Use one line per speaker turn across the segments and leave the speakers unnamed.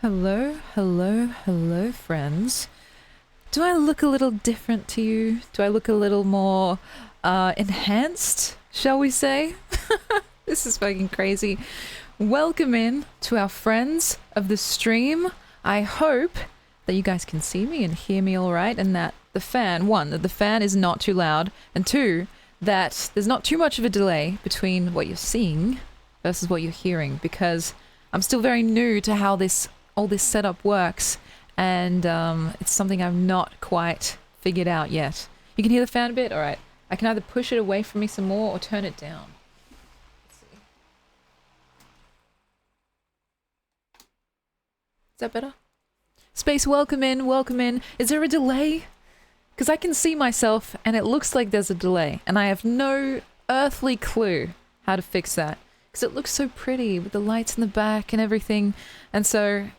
Hello, hello, hello, friends. Do I look a little different to you? Do I look a little more enhanced, shall we say? This is fucking crazy. Welcome in to our friends of the stream. I hope that you guys can see me and hear me all right, and that the fan, one, that the fan is not too loud, and two, that there's not too much of a delay between what you're seeing versus what you're hearing, because I'm still very new to how all this setup works, and it's something I've not quite figured out yet. You can hear the fan a bit? Alright. I can either push it away from me some more or turn it down. Let's see. Is that better? Space, welcome in, welcome in. Is there a delay? Because I can see myself and it looks like there's a delay, and I have no earthly clue how to fix that. Because it looks so pretty with the lights in the back and everything, and so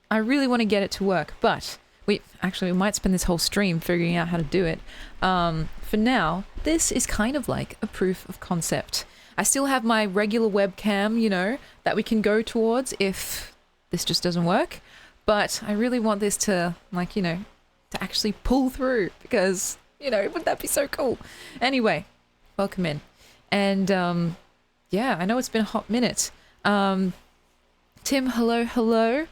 I really want to get it to work, but we might spend this whole stream figuring out how to do it. For now, this is kind of like a proof of concept. I still have my regular webcam, you know, that we can go towards if this just doesn't work, but I really want this to, like, you know, to actually pull through, because, you know, wouldn't that be so cool? Anyway, welcome in. And, yeah, I know it's been a hot minute. Tim, hello, hello.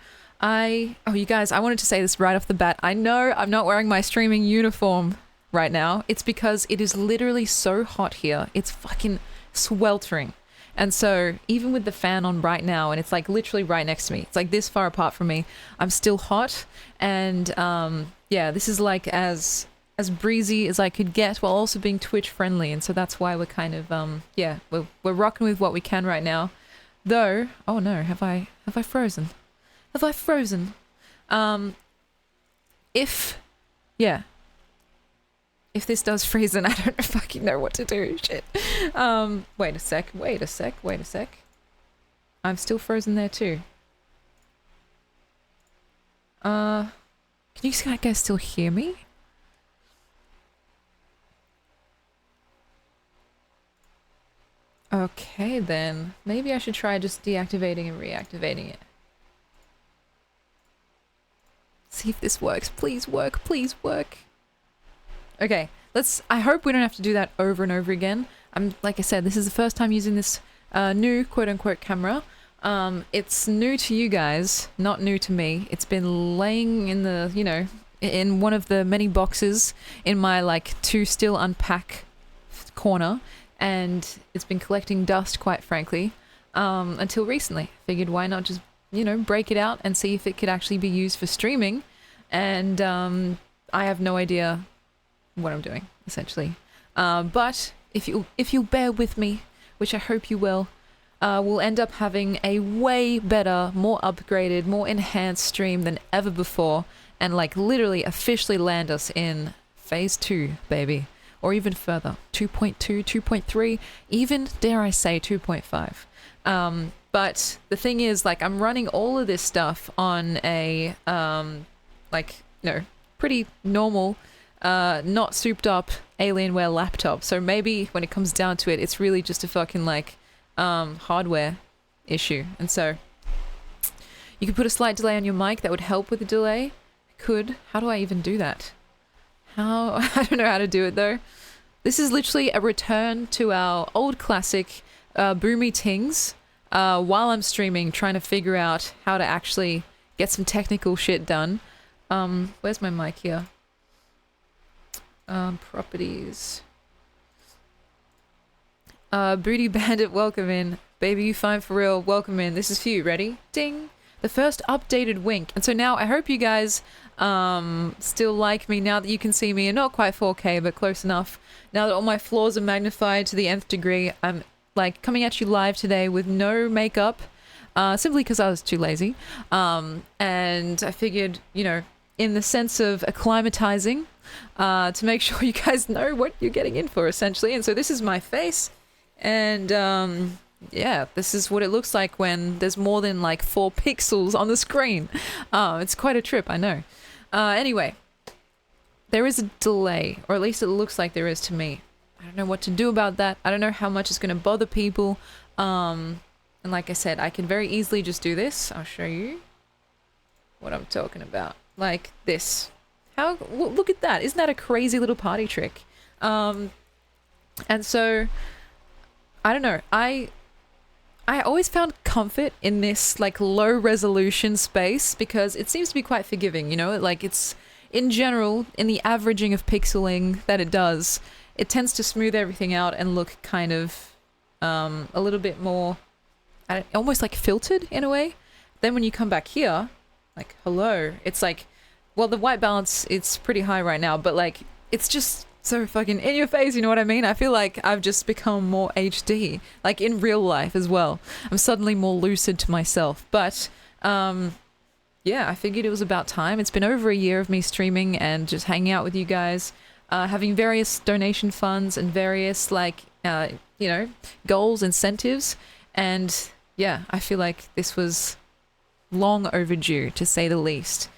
Oh, you guys, I wanted to say this right off the bat. I know I'm not wearing my streaming uniform right now. It's because it is literally so hot here. It's fucking sweltering. And so even with the fan on right now, and it's like literally right next to me, it's like this far apart from me, I'm still hot. And yeah, this is like as breezy as I could get while also being Twitch friendly. And so that's why we're kind of, yeah, we're rocking with what we can right now. Though, oh no, have I frozen? Have I frozen? If this does freeze, then I don't fucking know what to do. Shit. Wait a sec. I'm still frozen there too. Can you guys still hear me? Okay then. Maybe I should try just deactivating and reactivating it. See if this works. Please work. Please work. Okay, I hope we don't have to do that over and over again. Like I said, this is the first time using this new quote-unquote camera. It's new to you guys, not new to me. It's been laying in the, you know, in one of the many boxes in my, like, to still unpack corner, and it's been collecting dust, quite frankly, until recently. Figured why not just, you know, break it out and see if it could actually be used for streaming. And I have no idea what I'm doing, essentially. But if you'll bear with me, which I hope you will, we'll end up having a way better, more upgraded, more enhanced stream than ever before, and like literally officially land us in phase 2, baby. Or even further, 2.2, 2.3, even, dare I say, 2.5. But the thing is, like, I'm running all of this stuff on a, like, you know, pretty normal, not souped up Alienware laptop. So maybe when it comes down to it, it's really just a fucking, like, hardware issue. And so you could put a slight delay on your mic. That would help with the delay. Could. How do I even do that? I don't know how to do it, though. This is literally a return to our old classic boomy tings while I'm streaming, trying to figure out how to actually get some technical shit done. Where's my mic here? Properties. Booty Bandit, welcome in. Baby, you fine for real, welcome in. This is for you, ready? Ding! The first updated wink. And so now I hope you guys still like me now that you can see me, and not quite 4K, but close enough. Now that all my flaws are magnified to the nth degree, I'm like coming at you live today with no makeup, simply because I was too lazy. And I figured, you know, in the sense of acclimatizing, to make sure you guys know what you're getting in for, essentially. And so this is my face, and yeah, this is what it looks like when there's more than like 4 pixels on the screen. It's quite a trip, I know. Anyway, there is a delay, or at least it looks like there is to me. I don't know what to do about that. I don't know how much it's going to bother people. And like I said, I can very easily just do this. I'll show you. what I'm talking about. Like this. Look at that. Isn't that a crazy little party trick? And so, I don't know. I always found comfort in this like low resolution space because it seems to be quite forgiving, you know? Like it's, in general, in the averaging of pixeling that it does, it tends to smooth everything out and look kind of a little bit more, almost like filtered in a way. Then when you come back here, like, hello, it's like, well, the white balance, it's pretty high right now, but like, it's just so fucking in your face, you know what I mean? I feel like I've just become more HD, like in real life as well. I'm suddenly more lucid to myself, but yeah, I figured it was about time. It's been over a year of me streaming and just hanging out with you guys, having various donation funds and various like, you know, goals, incentives, and yeah, I feel like this was long overdue, to say the least.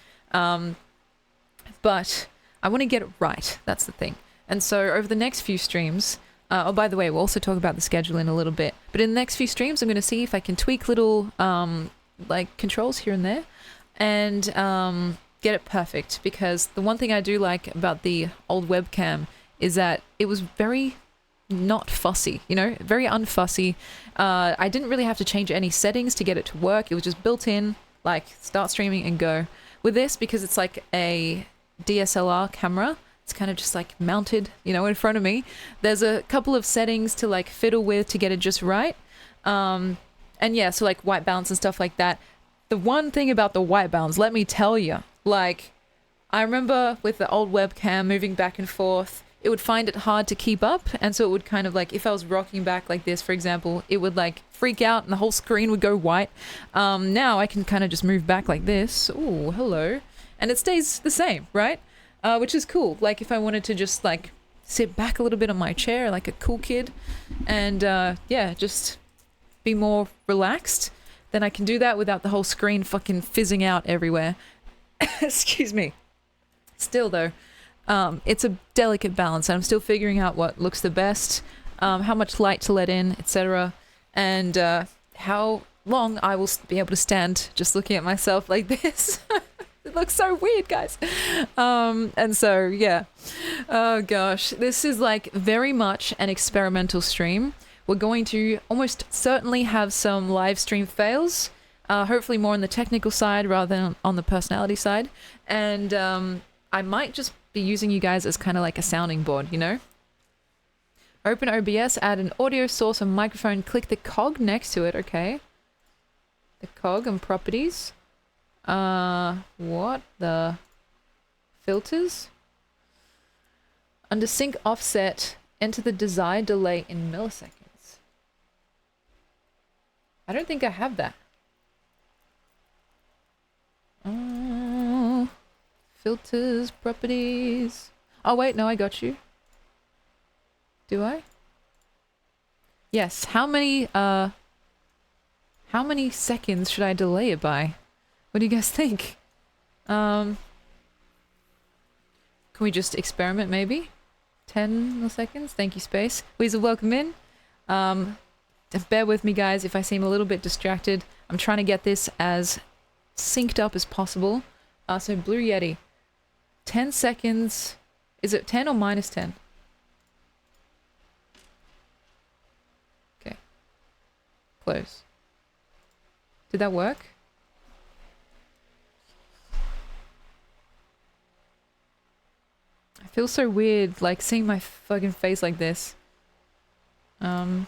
But I want to get it right. That's the thing. And so over the next few streams, oh, by the way, we'll also talk about the schedule in a little bit. But in the next few streams, I'm going to see if I can tweak little like controls here and there and get it perfect. Because the one thing I do like about the old webcam is that it was very not fussy, you know, very unfussy. I didn't really have to change any settings to get it to work. It was just built in, like start streaming and go. With this, because it's like a DSLR camera, it's kind of just like mounted, you know, in front of me. There's a couple of settings to like fiddle with to get it just right. And yeah, so like white balance and stuff like that. The one thing about the white balance, let me tell you, like I remember with the old webcam moving back and forth, it would find it hard to keep up. And so it would kind of like, if I was rocking back like this, for example, it would like freak out and the whole screen would go white. Now I can kind of just move back like this. Ooh, hello. And it stays the same, right? Which is cool. Like if I wanted to just like sit back a little bit on my chair like a cool kid and yeah, just be more relaxed, then I can do that without the whole screen fucking fizzing out everywhere. Excuse me. Still though, it's a delicate balance and I'm still figuring out what looks the best, how much light to let in, etc. And how long I will be able to stand just looking at myself like this. It looks so weird, guys. And so, yeah. Oh, gosh. This is like very much an experimental stream. We're going to almost certainly have some live stream fails. Hopefully more on the technical side rather than on the personality side. And I might just be using you guys as kind of like a sounding board, you know? Open OBS, add an audio source and microphone, click the cog next to it, okay. The cog and properties. What the filters? Under sync offset, enter the desired delay in milliseconds. I don't think I have that. Filters, properties. Oh wait, no, I got you. Do I? Yes. How many seconds should I delay it by? What do you guys think? Can we just experiment maybe? 10 milliseconds? Thank you, Space. Weasel, welcome in. Bear with me, guys, if I seem a little bit distracted. I'm trying to get this as synced up as possible. So Blue Yeti. 10 seconds. Is it 10 or minus 10? Okay. Close. Did that work? I feel so weird, like, seeing my fucking face like this. Did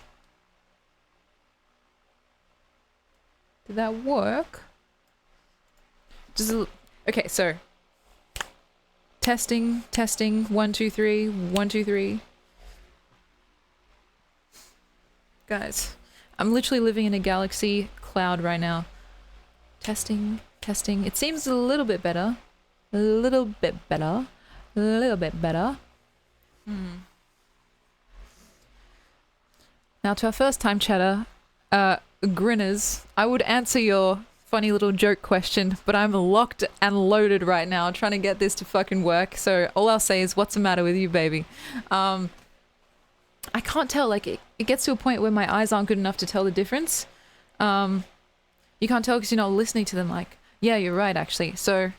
that work? Okay, so... Testing, 1, 2, 3, 1, 2, 3. Guys, I'm literally living in a galaxy cloud right now. Testing. It seems a little bit better. A little bit better. Now to our first time chatter, Grinners, I would answer your funny little joke question, but I'm locked and loaded right now trying to get this to fucking work. So all I'll say is, what's the matter with you, baby? I can't tell, like it gets to a point where my eyes aren't good enough to tell the difference. You can't tell because you're not listening to them. Like, Yeah, you're right, actually. So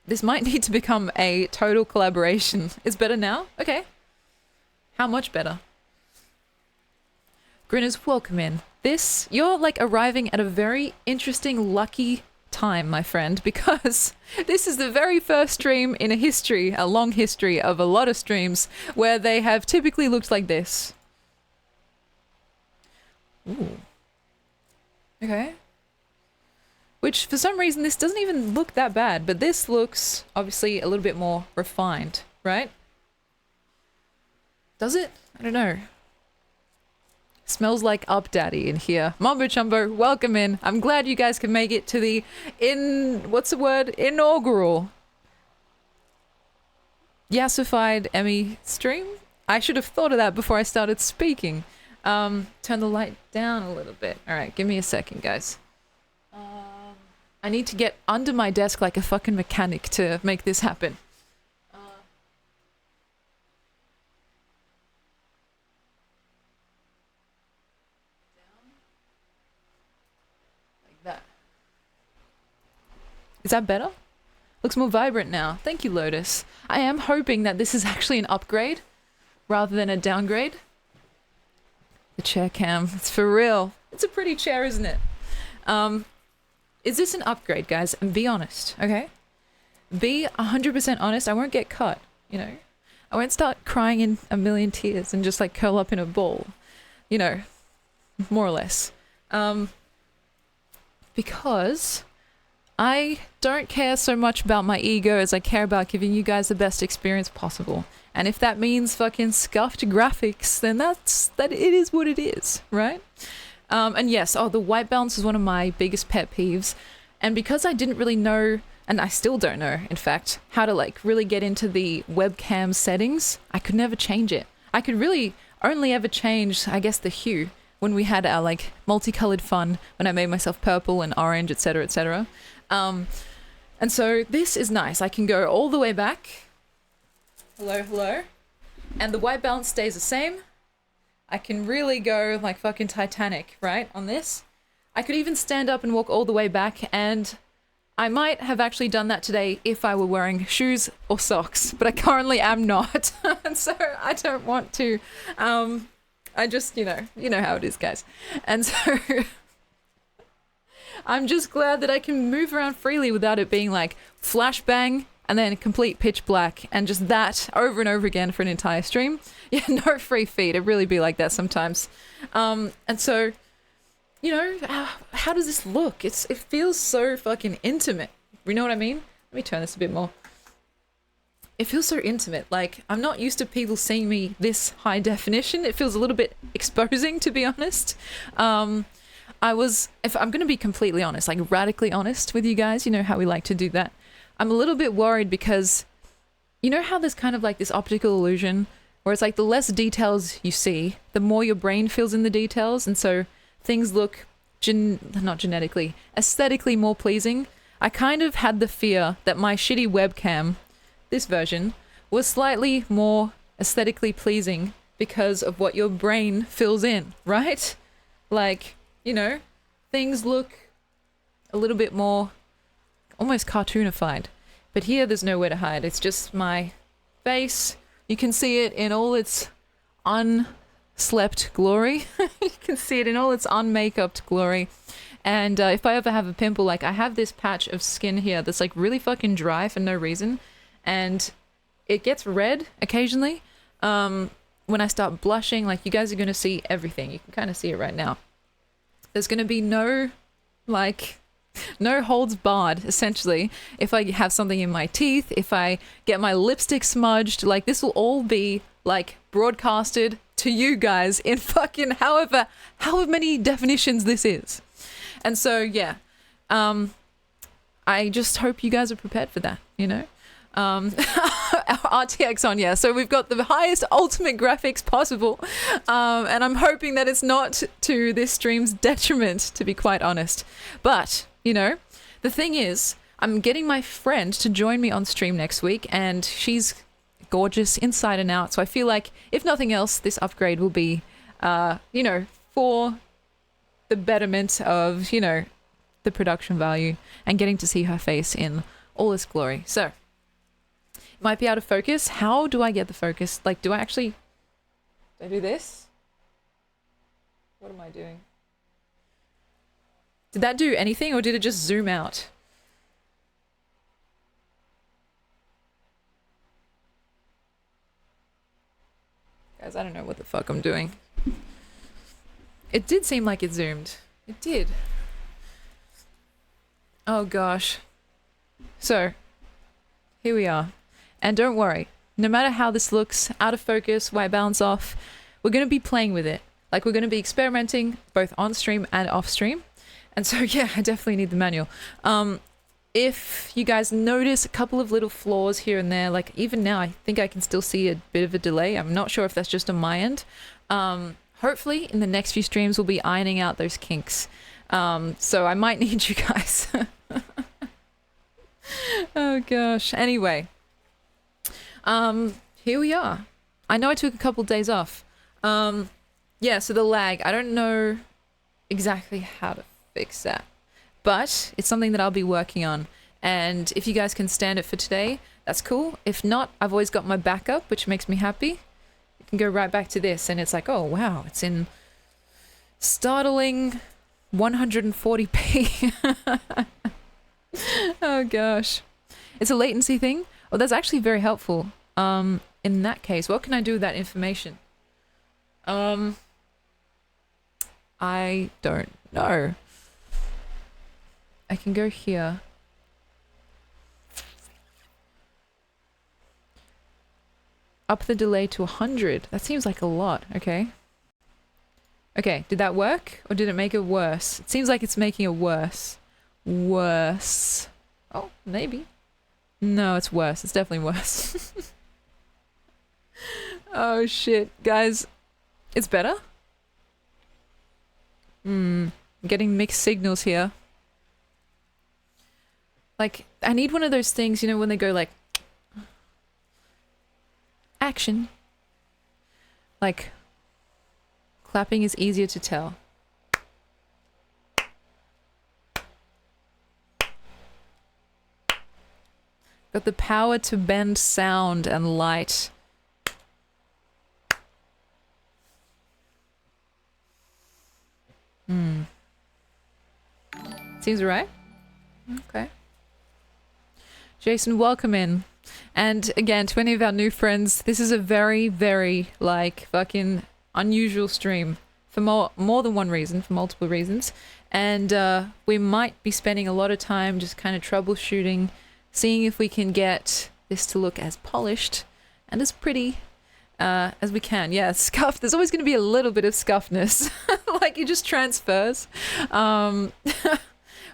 this might need to become a total collaboration. It's better now? Okay. How much better? Grinners, welcome in. You're like arriving at a very interesting, lucky time, my friend, because this is the very first stream in a long history of a lot of streams, where they have typically looked like this. Ooh. Okay. Which, for some reason, this doesn't even look that bad, but this looks, obviously, a little bit more refined, right? Does it? I don't know. Smells like Up Daddy in here. Mumbo Chumbo, welcome in. I'm glad you guys can make it to the what's the word? Inaugural Yassified Emmy stream? I should have thought of that before I started speaking. Turn the light down a little bit. Alright, give me a second, guys. I need to get under my desk like a fucking mechanic to make this happen. Is that better? Looks more vibrant now. Thank you, Lotus. I am hoping that this is actually an upgrade rather than a downgrade. The chair cam. It's for real. It's a pretty chair, isn't it? Is this an upgrade, guys? And be honest, okay? Be 100% honest. I won't get cut, you know? I won't start crying in a million tears and just like curl up in a ball. You know, more or less. Because I don't care so much about my ego as I care about giving you guys the best experience possible. And if that means fucking scuffed graphics, then that it is what it is, right? And yes, the white balance is one of my biggest pet peeves. And because I didn't really know, and I still don't know, in fact, how to like really get into the webcam settings, I could never change it. I could really only ever change, I guess, the hue when we had our like multicolored fun, when I made myself purple and orange, etc., etc. And so this is nice. I can go all the way back. Hello, hello. And the white balance stays the same. I can really go like fucking Titanic, right, on this. I could even stand up and walk all the way back, and I might have actually done that today if I were wearing shoes or socks, but I currently am not. And so I don't want to. I just, you know how it is, guys. And so I'm just glad that I can move around freely without it being like flashbang and then complete pitch black and just that over and over again for an entire stream. Yeah, no free feed. It really be like that sometimes. And so, you know, how does this look? It feels so fucking intimate. You know what I mean? Let me turn this a bit more. It feels so intimate. Like, I'm not used to people seeing me this high definition. It feels a little bit exposing, to be honest. If I'm going to be completely honest, like radically honest with you guys, you know how we like to do that. I'm a little bit worried because you know how there's kind of like this optical illusion where it's like the less details you see, the more your brain fills in the details. And so things look not genetically, aesthetically more pleasing. I kind of had the fear that my shitty webcam, this version, was slightly more aesthetically pleasing because of what your brain fills in, right? Like, you know, things look a little bit more almost cartoonified. But here there's nowhere to hide. It's just my face. You can see it in all its unslept glory. You can see it in all its unmakeuped glory. And if I ever have a pimple, like I have this patch of skin here that's like really fucking dry for no reason. And it gets red occasionally. When I start blushing, like you guys are going to see everything. You can kind of see it right now. There's going to be no holds barred, essentially. If I have something in my teeth, if I get my lipstick smudged, like this will all be like broadcasted to you guys in fucking however many definitions this is. And so, yeah, I just hope you guys are prepared for that, you know? RTX on, yeah. So we've got the highest ultimate graphics possible. And I'm hoping that it's not to this stream's detriment, to be quite honest. But, you know, the thing is, I'm getting my friend to join me on stream next week, and she's gorgeous inside and out. So I feel like, if nothing else, this upgrade will be, you know, for the betterment of, you know, the production value and getting to see her face in all its glory. So, it might be out of focus. How do I get the focus? Like, do I do this? What am I doing? Did that do anything or did it just zoom out? Guys, I don't know what the fuck I'm doing. It did seem like it zoomed. It did. Oh gosh. So, here we are. And don't worry, no matter how this looks, out of focus, white balance off, we're going to be playing with it. Like, we're going to be experimenting both on stream and off stream. And so, yeah, I definitely need the manual. If you guys notice a couple of little flaws here and there, like even now, I think I can still see a bit of a delay. I'm not sure if that's just on my end. Hopefully, in the next few streams, we'll be ironing out those kinks. So I might need you guys. Oh gosh. Anyway, here we are. I know I took a couple days off. Yeah, so the lag, I don't know exactly how to fix that, but it's something that I'll be working on. And if you guys can stand it for today, that's cool. If not, I've always got my backup, which makes me happy. You can go right back to this and it's like, oh wow, it's in startling 140p. Oh gosh. It's a latency thing. Oh, that's actually very helpful. In that case, what can I do with that information? I don't know. I can go here. Up the delay to 100. That seems like a lot. Okay. Okay, did that work? Or did it make it worse? It seems like it's making it worse. Worse. Oh, maybe. No, it's worse. It's definitely worse. Oh shit. Guys, it's better? I'm getting mixed signals here. Like, I need one of those things, you know, when they go like... action. Like, clapping is easier to tell. Got the power to bend sound and light. Seems right. Okay. Jason, welcome in. And again, to any of our new friends, this is a very, very, like, fucking unusual stream. For more than one reason, for multiple reasons. And we might be spending a lot of time just kind of troubleshooting, seeing if we can get this to look as polished and as pretty as we can. Yeah, scuff. There's always going to be a little bit of scuffness. Like, it just transfers.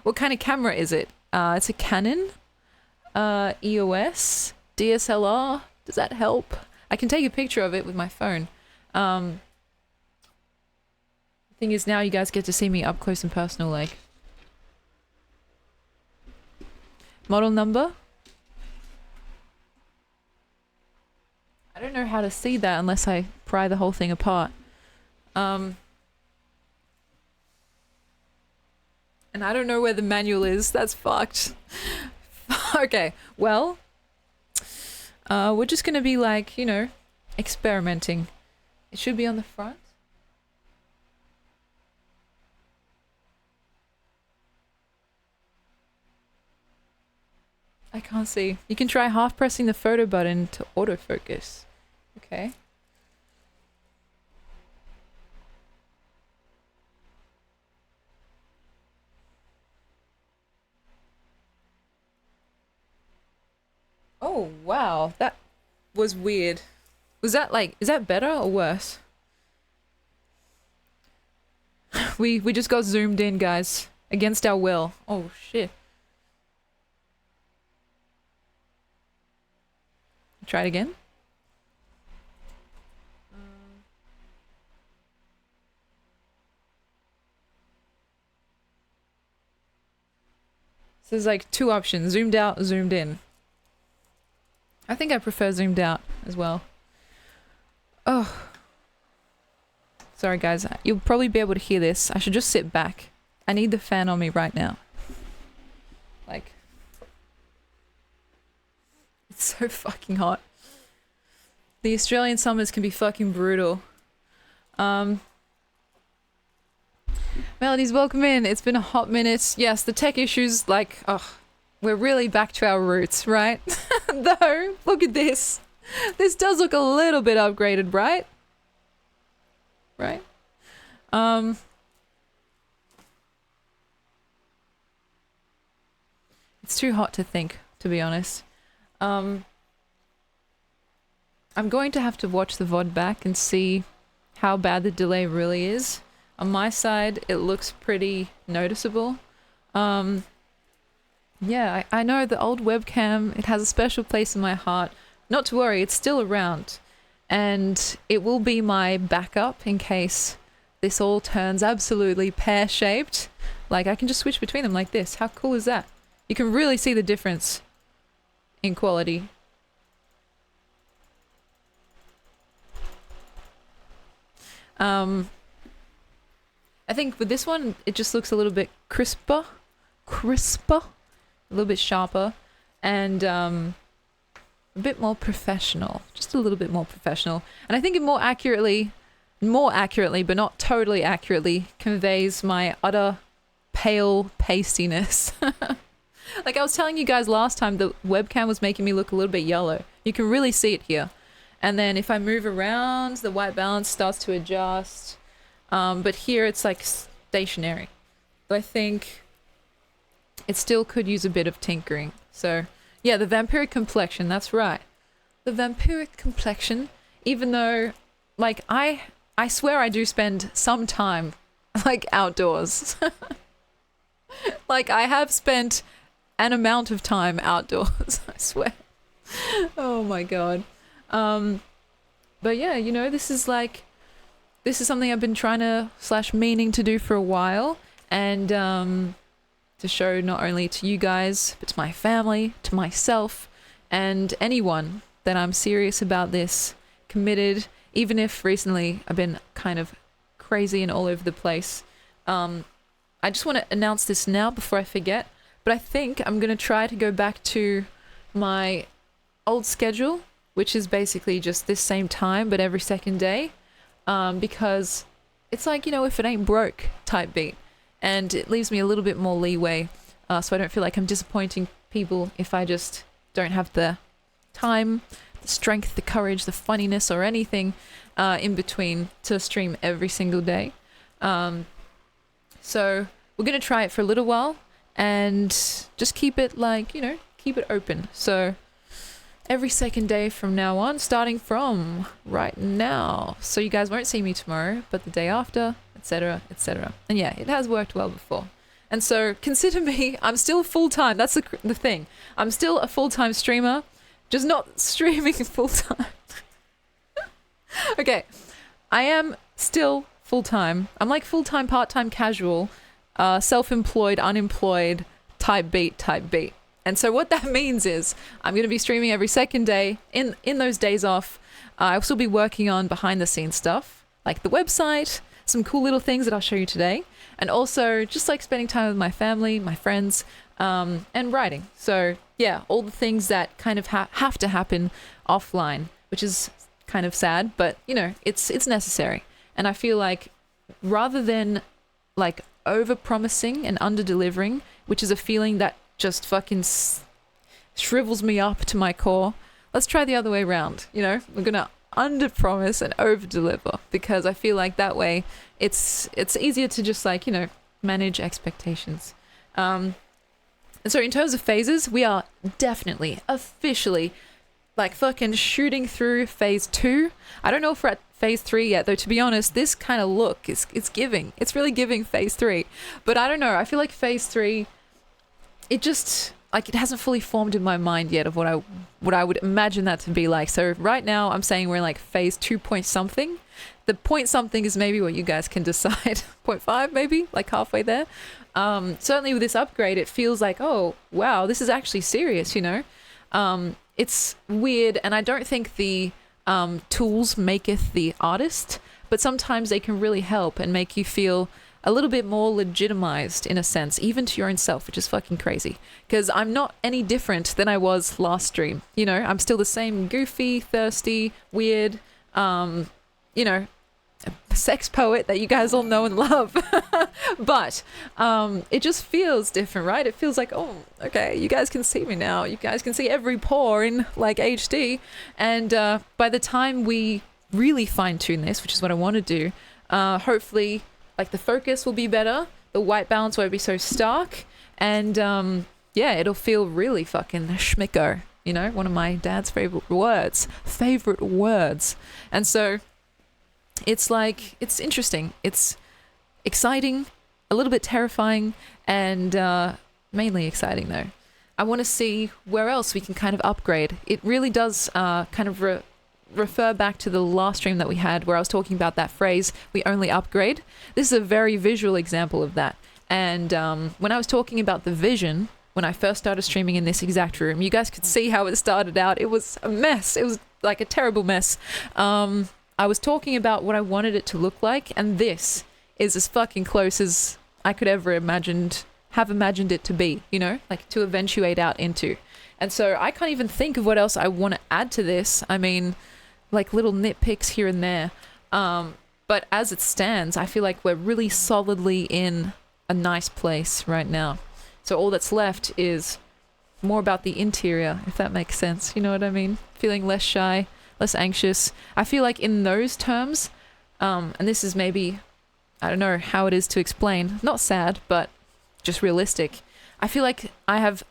What kind of camera is it? It's a Canon, EOS, DSLR. Does that help? I can take a picture of it with my phone. The thing is, now you guys get to see me up close and personal, like. Model number? I don't know how to see that unless I pry the whole thing apart. And I don't know where the manual is. That's fucked. Okay, well, we're just gonna be like, you know, experimenting. It should be on the front. I can't see. You can try half pressing the photo button to autofocus. Okay. Oh, wow. That was weird. Was that like, is that better or worse? We just got zoomed in, guys. Against our will. Oh, shit. Try it again. So there's like two options. Zoomed out, zoomed in. I think I prefer zoomed out as well. Oh. Sorry guys, you'll probably be able to hear this. I should just sit back. I need the fan on me right now. so fucking hot. The Australian summers can be fucking brutal. Melodies, welcome in. It's been a hot minute. Yes, the tech issues, like, we're really back to our roots, right? Though, look at this. This does look a little bit upgraded, right? Right? It's too hot to think, to be honest. I'm going to have to watch the VOD back and see how bad the delay really is. On my side, it looks pretty noticeable. Yeah, I know the old webcam, it has a special place in my heart. Not to worry, it's still around. And it will be my backup in case this all turns absolutely pear-shaped. Like, I can just switch between them like this. How cool is that? You can really see the difference in quality. I think with this one, it just looks a little bit crisper, a little bit sharper, and a bit more professional, just a little bit more professional. And I think it more accurately, but not totally accurately, conveys my utter pale pastiness. Like I was telling you guys last time, the webcam was making me look a little bit yellow. You can really see it here. And then if I move around, the white balance starts to adjust. But here it's like stationary. So I think it still could use a bit of tinkering. So yeah, the vampiric complexion, that's right. The vampiric complexion, even though like I swear I do spend some time like outdoors. Like I have spent an amount of time outdoors, I swear. Oh my god. But yeah, you know, this is something I've been trying to / meaning to do for a while, and to show not only to you guys, but to my family, to myself, and anyone that I'm serious about this, committed, even if recently I've been kind of crazy and all over the place. I just want to announce this now before I forget, but I think I'm going to try to go back to my old schedule, which is basically just this same time, but every second day. Because it's like, you know, if it ain't broke type beat, and it leaves me a little bit more leeway, so I don't feel like I'm disappointing people if I just don't have the time, the strength, the courage, the funniness, or anything in between to stream every single day. So we're gonna try it for a little while and just keep it like, you know, keep it open. So every second day from now on, starting from right now. So you guys won't see me tomorrow, but the day after, etc., etc. And yeah, it has worked well before. And so consider me, I'm still full-time. That's the thing. I'm still a full-time streamer, just not streaming full-time. Okay, I am still full-time. I'm like full-time, part-time, casual, self-employed, unemployed, type beat. And so what that means is I'm going to be streaming every second day. In those days off, I'll still be working on behind the scenes stuff, like the website, some cool little things that I'll show you today, and also just like spending time with my family, my friends, and writing. So yeah, all the things that kind of have to happen offline, which is kind of sad, but you know, it's necessary. And I feel like rather than like over-promising and under-delivering, which is a feeling that just fucking shrivels me up to my core, let's try the other way around. You know, we're gonna under-promise and over-deliver, because I feel like that way it's easier to just like, you know, manage expectations. And so in terms of phases, we are definitely officially like fucking shooting through phase 2. I don't know if we're at phase 3 yet, though, to be honest. This kind of look it's really giving phase 3, but I don't know, I feel like phase 3, it just like it hasn't fully formed in my mind yet of what I would imagine that to be like. So right now I'm saying we're in like phase 2 point something. The point something is maybe what you guys can decide. 0.5 maybe, like halfway there. Certainly with this upgrade, it feels like, oh wow, this is actually serious, you know. It's weird, and I don't think the tools maketh the artist, but sometimes they can really help and make you feel a little bit more legitimized in a sense, even to your own self, which is fucking crazy. Because I'm not any different than I was last stream. You know, I'm still the same goofy, thirsty, weird, you know, sex poet that you guys all know and love. But it just feels different, right? It feels like, oh, okay, you guys can see me now. You guys can see every pore in like HD. And by the time we really fine tune this, which is what I want to do, hopefully like the focus will be better, the white balance won't be so stark, and yeah, it'll feel really fucking schmicko, you know, one of my dad's favorite words. And so it's like, it's interesting, it's exciting, a little bit terrifying, and mainly exciting though. I want to see where else we can kind of upgrade. It really does kind of refer back to the last stream that we had where I was talking about that phrase, we only upgrade. This is a very visual example of that. And when I was talking about the vision, when I first started streaming in this exact room, you guys could see how it started out. It was a mess. It was like a terrible mess. I was talking about what I wanted it to look like, and this is as fucking close as I could ever have imagined it to be, you know, like to eventuate out into. And so I can't even think of what else I want to add to this. I mean, like little nitpicks here and there. But as it stands, I feel like we're really solidly in a nice place right now. So all that's left is more about the interior, if that makes sense. You know what I mean? Feeling less shy, less anxious. I feel like in those terms, and this is maybe, I don't know how it is to explain, not sad, but just realistic. I feel like I have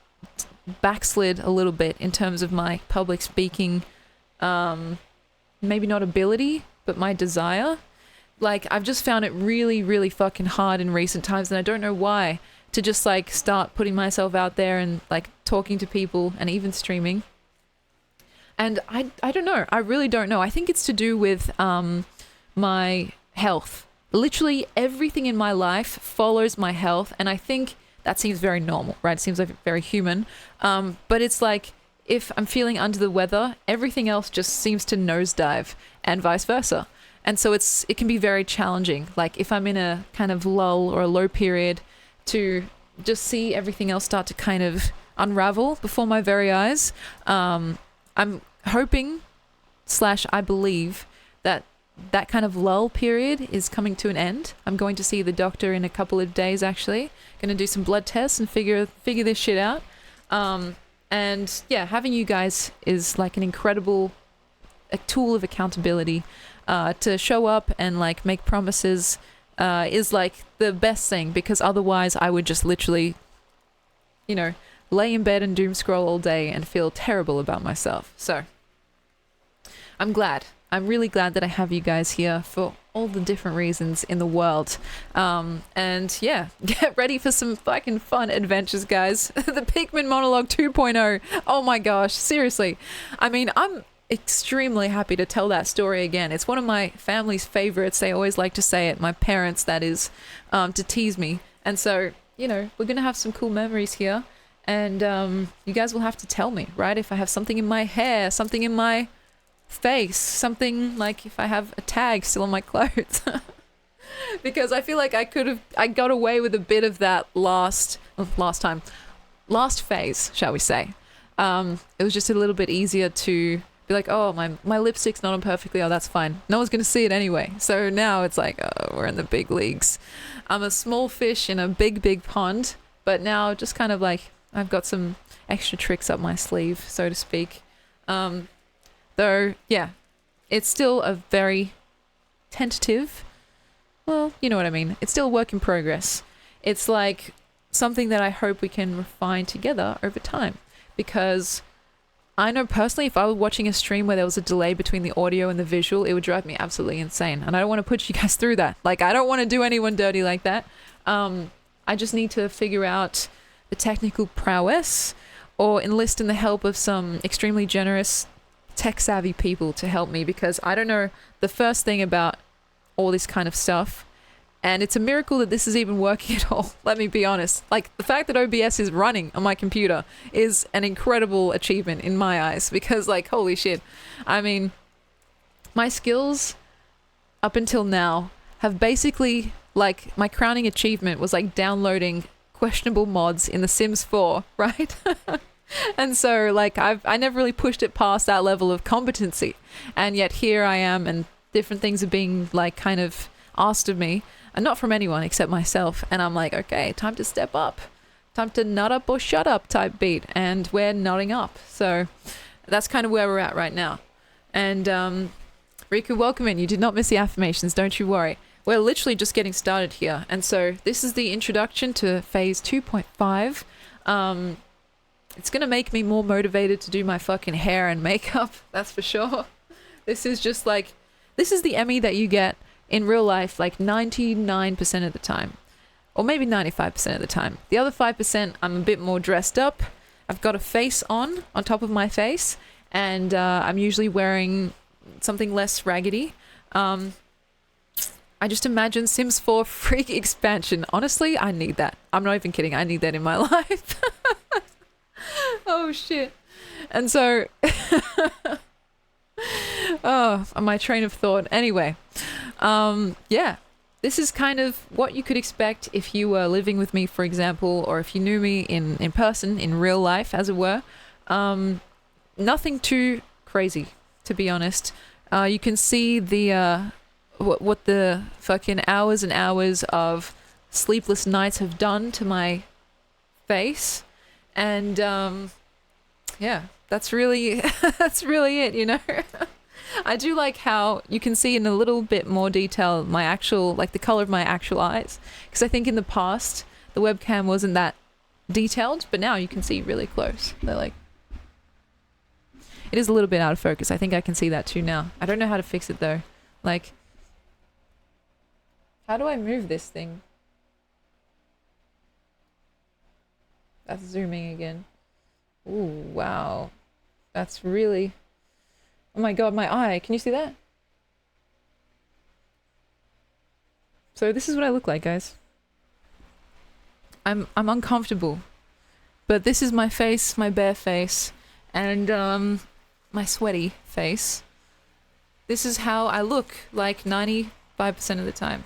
backslid a little bit in terms of my public speaking, maybe not ability, but my desire. Like, I've just found it really, really fucking hard in recent times, and I don't know why, to just like start putting myself out there and like talking to people and even streaming. And I don't know. I really don't know. I think it's to do with my health. Literally everything in my life follows my health, and I think that seems very normal, right? It seems like very human. But it's like, if I'm feeling under the weather, everything else just seems to nosedive, and vice versa. And so it can be very challenging. Like if I'm in a kind of lull or a low period, to just see everything else start to kind of unravel before my very eyes. I'm hoping / I believe that kind of lull period is coming to an end. I'm going to see the doctor in a couple of days, actually. Going to do some blood tests and figure this shit out. And yeah, having you guys is like an incredible tool of accountability. To show up and like make promises is like the best thing, because otherwise I would just literally, you know, lay in bed and doom scroll all day and feel terrible about myself. So I'm glad. I'm really glad that I have you guys here for all the different reasons in the world. And yeah, get ready for some fucking fun adventures, guys. The Pikmin monologue 2.0. Oh my gosh, seriously. I mean, I'm extremely happy to tell that story again. It's one of my family's favorites. They always like to say it, my parents, that is, to tease me. And so, you know, we're gonna have some cool memories here, and you guys will have to tell me, right, if I have something in my hair, something in my face, something like if I have a tag still on my clothes. Because I feel like I got away with a bit of that last phase, shall we say. It was just a little bit easier to be like, oh, my lipstick's not on perfectly. Oh, that's fine. No one's going to see it anyway. So now it's like, oh, we're in the big leagues. I'm a small fish in a big, big pond. But now just kind of like, I've got some extra tricks up my sleeve, so to speak. Though, yeah, it's still a very tentative, well, you know what I mean. It's still a work in progress. It's like something that I hope we can refine together over time. Because I know personally, if I were watching a stream where there was a delay between the audio and the visual, it would drive me absolutely insane. And I don't want to put you guys through that. Like, I don't want to do anyone dirty like that. I just need to figure out the technical prowess, or enlist in the help of some extremely generous, tech-savvy people to help me, because I don't know the first thing about all this kind of stuff. And it's a miracle that this is even working at all. Let me be honest. Like, the fact that OBS is running on my computer is an incredible achievement in my eyes, because like, holy shit. I mean, my skills up until now have basically like my crowning achievement was like downloading questionable mods in The Sims 4, right? And so like I never really pushed it past that level of competency, and yet here I am, and different things are being like kind of asked of me, and not from anyone except myself, and I'm like, okay, time to step up, time to nut up or shut up type beat, and we're nutting up. So that's kind of where we're at right now. And Riku, welcome in. You did not miss the affirmations, don't you worry. We're literally just getting started here, and so this is the introduction to phase 2.5. It's gonna make me more motivated to do my fucking hair and makeup, that's for sure. This is just like, this is the Emmy that you get in real life like 99% of the time, or maybe 95% of the time. The other 5%, I'm a bit more dressed up. I've got a face on top of my face, and I'm usually wearing something less raggedy. I just imagine Sims 4 Freak expansion. Honestly, I need that. I'm not even kidding. I need that in my life. Oh shit. And so oh, my train of thought. Anyway, yeah, this is kind of what you could expect if you were living with me, for example, or if you knew me in person, in real life, as it were. Nothing too crazy, to be honest. You can see the what the fucking hours and hours of sleepless nights have done to my face. And yeah, that's really that's really it, you know. I do like how you can see in a little bit more detail my actual, like the color of my actual eyes, because I think in the past the webcam wasn't that detailed, but now you can see really close. They're like, it is a little bit out of focus. I think I can see that too now. I don't know how to fix it though. Like, how do I move this thing? That's zooming again. Ooh, wow. That's really... Oh my god, my eye. Can you see that? So this is what I look like, guys. I'm uncomfortable. But this is my face, my bare face, and my sweaty face. This is how I look like 95% of the time.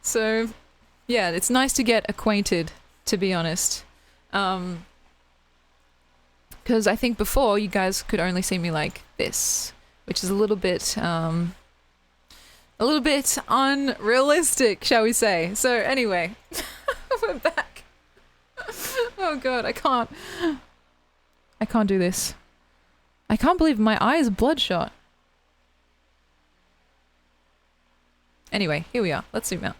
So... yeah, it's nice to get acquainted, to be honest. Because I think before you guys could only see me like this, which is a little bit unrealistic, shall we say. So anyway, we're back. Oh god, I can't do this. I can't believe my eye is bloodshot. Anyway, here we are. Let's zoom out.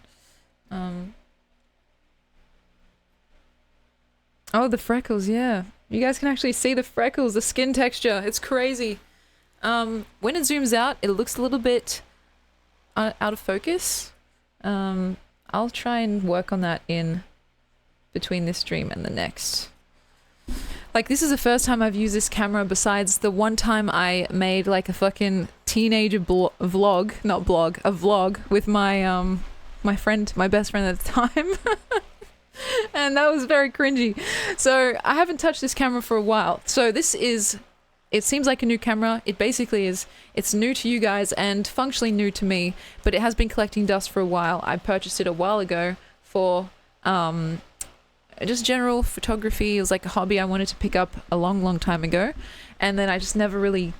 Oh, the freckles, yeah. You guys can actually see the freckles, the skin texture. It's crazy. When it zooms out, it looks a little bit out of focus. I'll try and work on that in between this stream and the next. Like, this is the first time I've used this camera besides the one time I made like a fucking teenager vlog, not blog, a vlog with my my friend, my best friend at the time. And that was very cringy. So I haven't touched this camera for a while. So this is, it seems like a new camera. It basically is, it's new to you guys and functionally new to me, but it has been collecting dust for a while. I purchased it a while ago for just general photography. It was like a hobby I wanted to pick up a long time ago. And then I just never really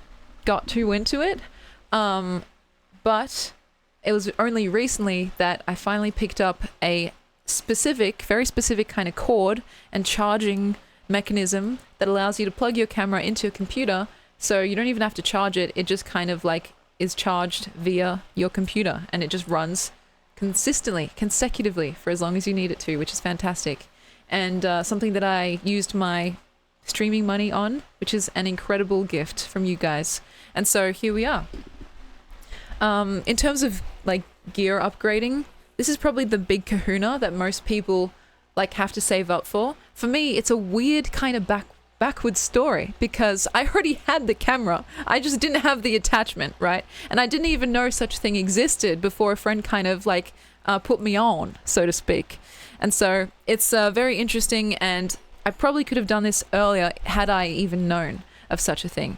got too into it. But it was only recently that I finally picked up a specific, very specific kind of cord and charging mechanism that allows you to plug your camera into your computer, so you don't even have to charge it. It just kind of like is charged via your computer, and it just runs consistently, consecutively for as long as you need it to, which is fantastic. And something that I used my streaming money on, which is an incredible gift from you guys. And so here we are. In terms of like gear upgrading, this is probably the big kahuna that most people like have to save up for. For me, it's a weird kind of backward story because I already had the camera. I just didn't have the attachment, right? And I didn't even know such a thing existed before a friend kind of like put me on, so to speak. And so it's very interesting, and I probably could have done this earlier had I even known of such a thing.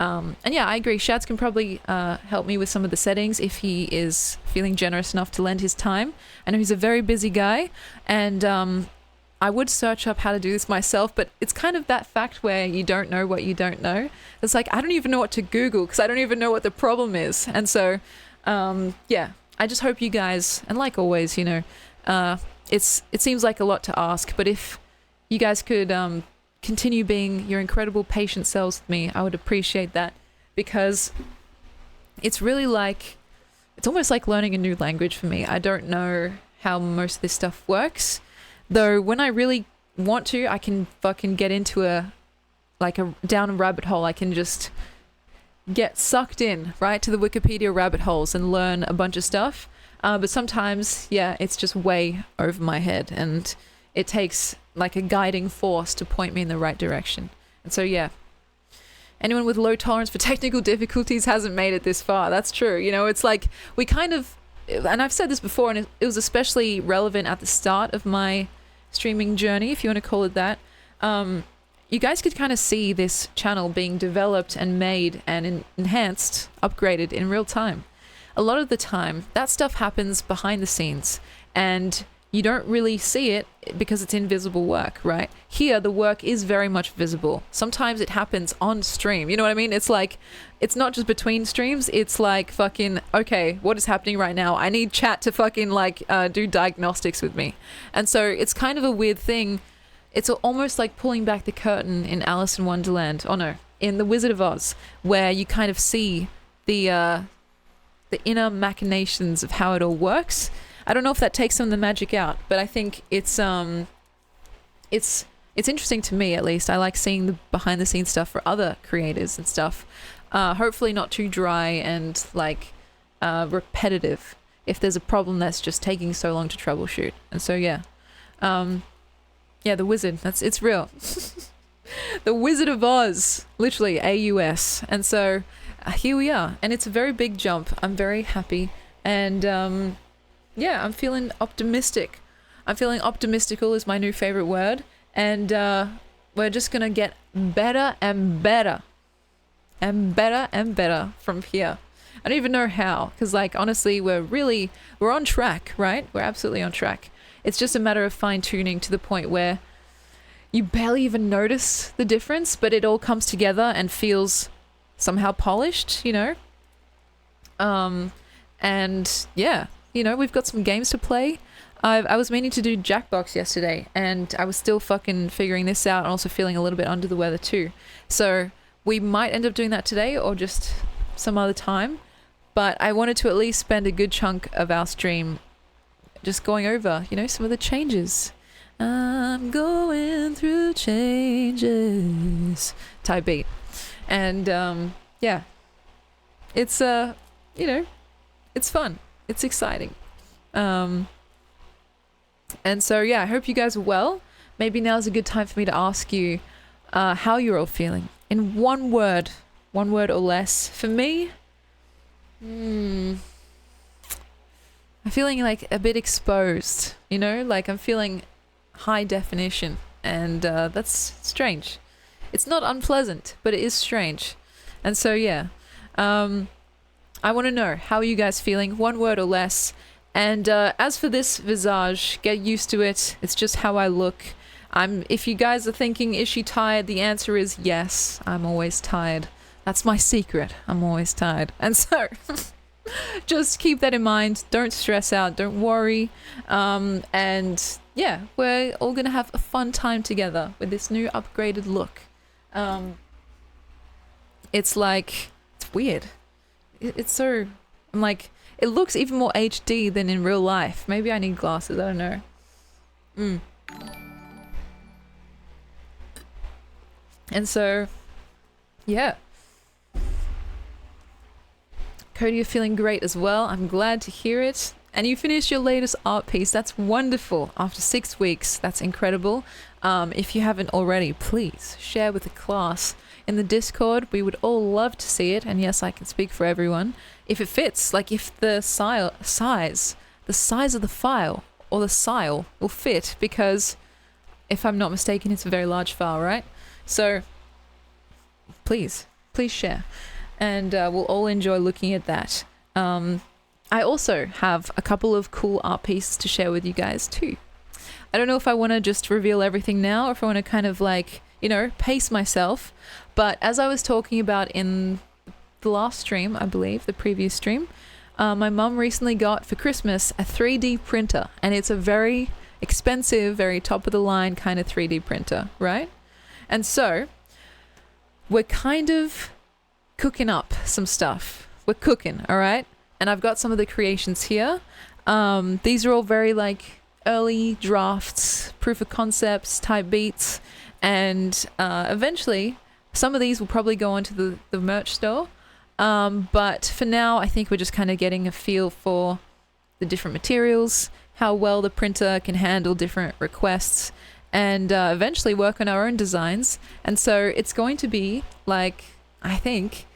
And yeah, I agree. Shads can probably help me with some of the settings if he is feeling generous enough to lend his time. I know he's a very busy guy, and I would search up how to do this myself, but it's kind of that fact where you don't know what you don't know. It's like, I don't even know what to Google because I don't even know what the problem is. And so, yeah, I just hope you guys, and like always, you know, it seems like a lot to ask, but if you guys could continue being your incredible patient selves with me, I would appreciate that, because it's really like, it's almost like learning a new language for me. I don't know how most of this stuff works, though when I really want to, I can fucking get into down a rabbit hole. I can just get sucked in right to the Wikipedia rabbit holes and learn a bunch of stuff. But sometimes, yeah, it's just way over my head, and it takes like a guiding force to point me in the right direction. And so, yeah, anyone with low tolerance for technical difficulties hasn't made it this far. That's true. You know, it's like we kind of, and I've said this before, and it was especially relevant at the start of my streaming journey, if you want to call it that. You guys could kind of see this channel being developed and made and enhanced, upgraded in real time. A lot of the time, that stuff happens behind the scenes, and you don't really see it because it's invisible work, right? Here, the work is very much visible. Sometimes it happens on stream. You know what I mean? It's like, it's not just between streams. It's like fucking, okay, what is happening right now? I need chat to fucking like do diagnostics with me. And so it's kind of a weird thing. It's almost like pulling back the curtain in Alice in Wonderland. Oh no, in The Wizard of Oz, where you kind of see the inner machinations of how it all works. I don't know if that takes some of the magic out, but I think it's interesting to me, at least. I like seeing the behind the scenes stuff for other creators and stuff. Hopefully not too dry and like repetitive if there's a problem that's just taking so long to troubleshoot. And so yeah. Yeah, the wizard, it's real. The Wizard of Oz, literally AUS. And so here we are, and it's a very big jump. I'm very happy, and yeah, I'm feeling optimistic. I'm feeling optimistical is my new favorite word, and we're just gonna get better and better and better and better from here. I don't even know how, because like honestly, we're on track, right? We're absolutely on track. It's just a matter of fine-tuning to the point where you barely even notice the difference, but it all comes together and feels somehow polished, you know? And yeah, you know, we've got some games to play. I was meaning to do Jackbox yesterday, and I was still fucking figuring this out and also feeling a little bit under the weather too. So we might end up doing that today or just some other time. But I wanted to at least spend a good chunk of our stream just going over, you know, some of the changes. I'm going through changes type beat. And yeah, it's you know, it's fun. It's exciting. And so yeah, I hope you guys are well. Maybe now's a good time for me to ask you how you're all feeling in one word or less. For me, I'm feeling like a bit exposed, you know, like I'm feeling high definition, and that's strange. It's not unpleasant, but it is strange. And so yeah, I want to know, how are you guys feeling? One word or less. And as for this visage, get used to it. It's just how I look. If you guys are thinking, is she tired? The answer is yes, I'm always tired. That's my secret. I'm always tired. And so just keep that in mind. Don't stress out. Don't worry. And yeah, we're all going to have a fun time together with this new upgraded look. It's like, it's weird. It's so, I'm like, it looks even more HD than in real life. Maybe I need glasses. I don't know. And so, yeah. Cody, you're feeling great as well. I'm glad to hear it. And you finished your latest art piece. That's wonderful. After 6 weeks. That's incredible. If you haven't already, please share with the class in the Discord. We would all love to see it. And yes, I can speak for everyone. If it fits, like if the size of the file or the style will fit, because if I'm not mistaken, it's a very large file, right? So please please share. And we'll all enjoy looking at that. I also have a couple of cool art pieces to share with you guys too. I don't know if I want to just reveal everything now or if I want to kind of like, you know, pace myself. But as I was talking about in the last stream, I believe, the previous stream, my mum recently got for Christmas a 3D printer. And it's a very expensive, very top of the line kind of 3D printer, right? And so we're kind of cooking up some stuff. We're cooking, all right? And I've got some of the creations here. These are all very like early drafts, proof of concepts type beats. And eventually some of these will probably go onto the merch store. But for now, I think we're just kind of getting a feel for the different materials, how well the printer can handle different requests, and eventually work on our own designs. And so it's going to be like, I think,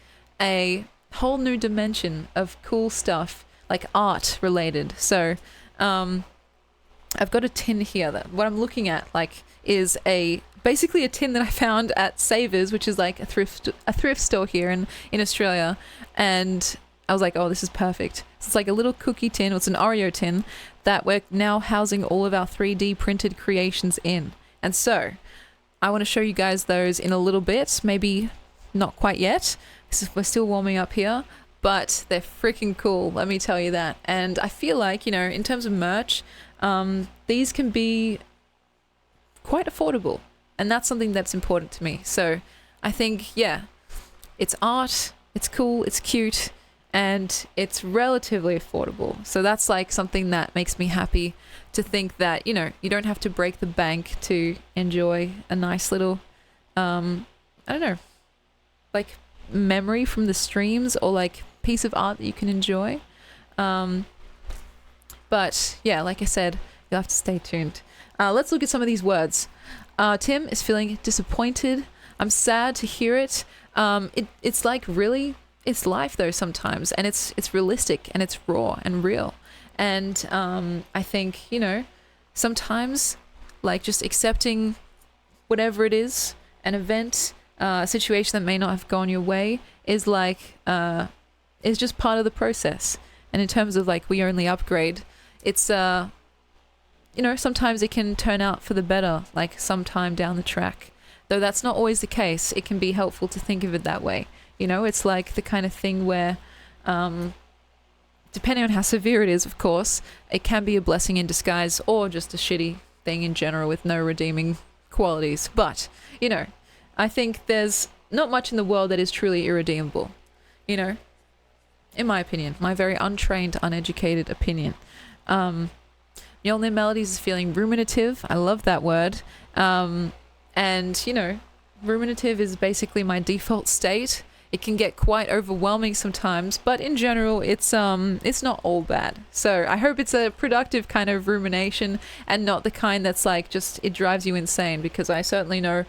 a whole new dimension of cool stuff, like art related. So I've got a tin here that what I'm looking at like is basically a tin that I found at Savers, which is like a thrift store here in Australia. And I was like, oh, this is perfect. So it's like a little cookie tin. It's an Oreo tin that we're now housing all of our 3D printed creations in. And so I want to show you guys those in a little bit, maybe not quite yet. We're still warming up here, but they're freaking cool, let me tell you that. And I feel like, you know, in terms of merch, these can be quite affordable, and that's something that's important to me. So I think, yeah, it's art, it's cool, it's cute, and it's relatively affordable. So that's like something that makes me happy to think that, you know, you don't have to break the bank to enjoy a nice little, I don't know, like memory from the streams or like piece of art that you can enjoy. But yeah, like I said, you'll have to stay tuned. Let's look at some of these words. Tim is feeling disappointed. I'm sad to hear it. It's like really, it's life though sometimes, and it's realistic and it's raw and real. And I think, you know, sometimes like just accepting whatever it is, an event, a situation that may not have gone your way is like, is just part of the process. And in terms of like, we only upgrade, it's, you know, sometimes it can turn out for the better, like sometime down the track. Though that's not always the case, it can be helpful to think of it that way. You know, it's like the kind of thing where, depending on how severe it is, of course, it can be a blessing in disguise or just a shitty thing in general with no redeeming qualities. But, you know, I think there's not much in the world that is truly irredeemable, you know, in my opinion, my very untrained, uneducated opinion. Mjolnir Melodies is feeling ruminative. I love that word. And, you know, ruminative is basically my default state. It can get quite overwhelming sometimes, but in general, it's not all bad. So I hope it's a productive kind of rumination and not the kind that's like just, it drives you insane, because I certainly know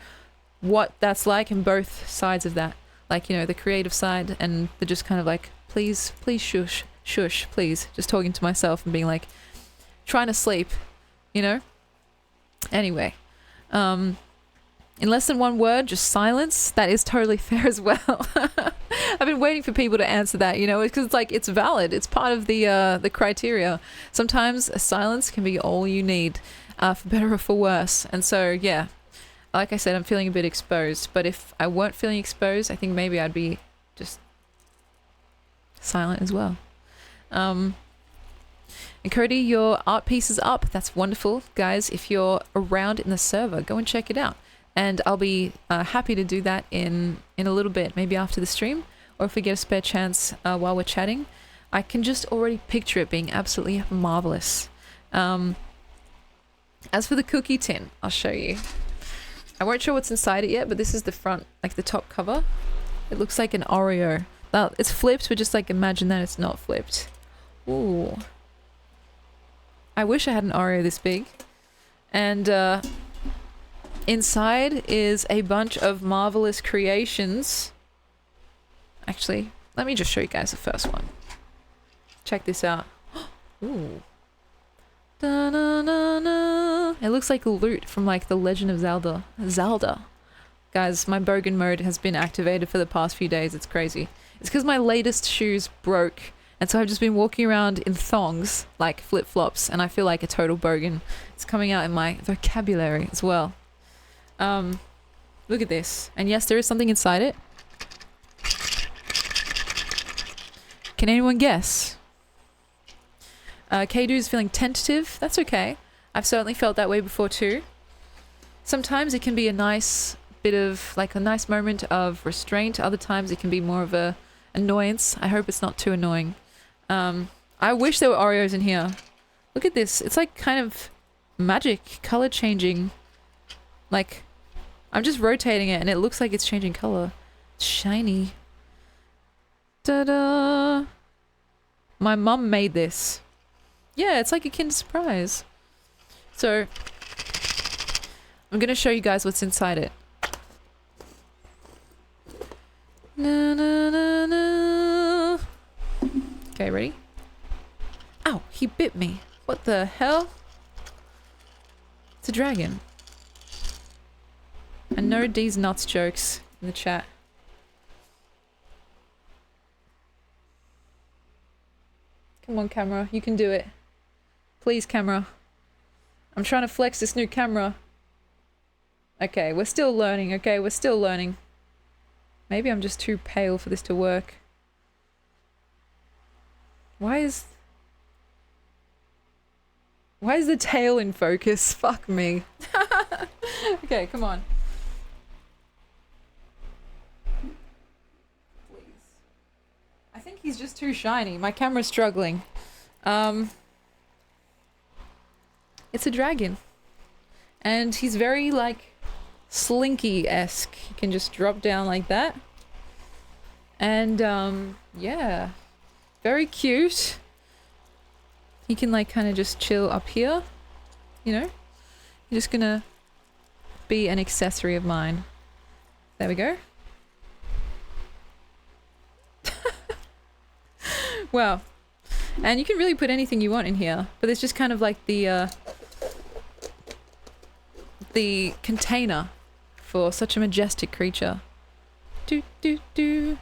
what that's like in both sides of that. Like, you know, the creative side and the just kind of like, please shush, please. Just talking to myself and being like, trying to sleep, you know? Anyway, in less than one word, just silence. That is totally fair as well. I've been waiting for people to answer that, you know, because it's like, it's valid. It's part of the criteria. Sometimes a silence can be all you need, for better or for worse. And so, yeah, like I said, I'm feeling a bit exposed. But if I weren't feeling exposed, I think maybe I'd be just silent as well. And Cody, your art piece is up. That's wonderful. Guys, if you're around in the server, go and check it out. And I'll be happy to do that in a little bit, maybe after the stream, or if we get a spare chance while we're chatting. I can just already picture it being absolutely marvelous. As for the cookie tin, I'll show you. I won't show what's inside it yet, but this is the front, like the top cover. It looks like an Oreo. Well, it's flipped, but just like imagine that it's not flipped. Ooh. I wish I had an Oreo this big. And inside is a bunch of marvelous creations. Actually, let me just show you guys the first one. Check this out. Ooh. Da-na-na-na. It looks like loot from like the Legend of Zelda. Guys, my bogan mode has been activated for the past few days. It's crazy. It's because my latest shoes broke. And so I've just been walking around in thongs, like flip-flops, and I feel like a total bogan. It's coming out in my vocabulary as well. Look at this. And yes, there is something inside it. Can anyone guess? K-Doo's feeling tentative. That's okay. I've certainly felt that way before too. Sometimes it can be a nice bit of, like a nice moment of restraint. Other times it can be more of a annoyance. I hope it's not too annoying. I wish there were Oreos in here. Look at this. It's like kind of magic, color changing. Like, I'm just rotating it and it looks like it's changing color. It's shiny. Ta-da! My mum made this. Yeah, it's like a Kinder Surprise. So, I'm gonna show you guys what's inside it. Na na na na. Okay, ready? Ow, he bit me. What the hell? It's a dragon. And no D's nuts jokes in the chat. Come on, camera. You can do it. Please, camera. I'm trying to flex this new camera. Okay, we're still learning. Okay, we're still learning. Maybe I'm just too pale for this to work. Why is the tail in focus? Fuck me. Okay, come on. Please. I think he's just too shiny. My camera's struggling. It's a dragon. And he's very, like, Slinky-esque. He can just drop down like that. And, yeah. Very cute. He can, like, kind of just chill up here. You know? You're just gonna be an accessory of mine. There we go. Wow. And you can really put anything you want in here. But it's just kind of like the container for such a majestic creature. Do do do.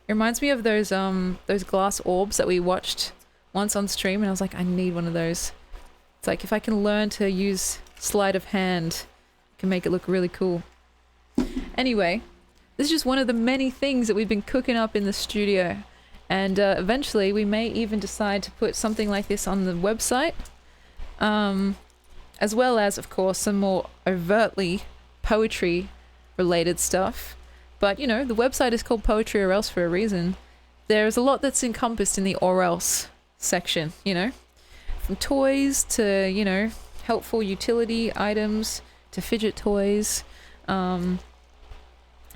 It reminds me of those glass orbs that we watched once on stream, and I was like, I need one of those. It's like if I can learn to use sleight of hand, I can make it look really cool. Anyway, this is just one of the many things that we've been cooking up in the studio, and eventually we may even decide to put something like this on the website, as well as, of course, some more overtly poetry related stuff. But, you know, the website is called Poetry or Else for a reason. There's a lot that's encompassed in the or else section, you know? From toys to, you know, helpful utility items to fidget toys, to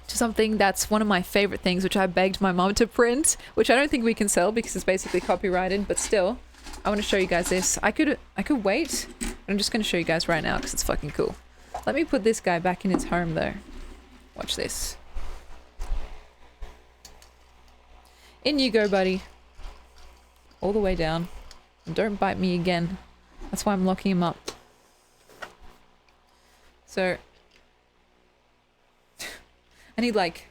something that's one of my favorite things, which I begged my mom to print, which I don't think we can sell because it's basically copyrighted, but still, I want to show you guys this. I could wait, but I'm just going to show you guys right now because it's fucking cool. Let me put this guy back in his home though. Watch this. In you go, buddy. All the way down. And don't bite me again. That's why I'm locking him up. So, I need like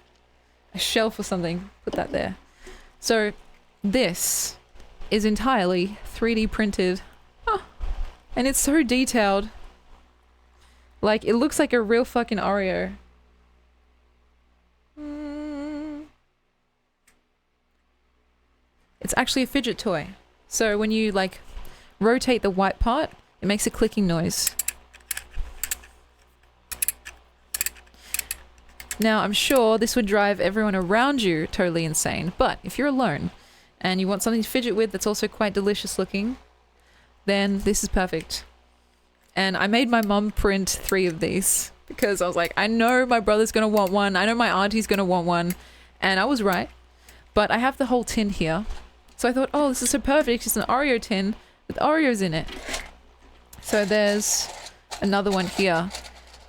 a shelf or something. Put that there. So, this is entirely 3D printed. Oh, and it's so detailed. Like, it looks like a real fucking Oreo. It's actually a fidget toy. So when you, like, rotate the white part, it makes a clicking noise. Now, I'm sure this would drive everyone around you totally insane, but if you're alone and you want something to fidget with that's also quite delicious looking, then this is perfect. And I made my mum print 3 of these because I was like, I know my brother's gonna want one, I know my auntie's gonna want one, and I was right. But I have the whole tin here. So I thought, oh, this is so perfect. It's an Oreo tin with Oreos in it. So there's another one here.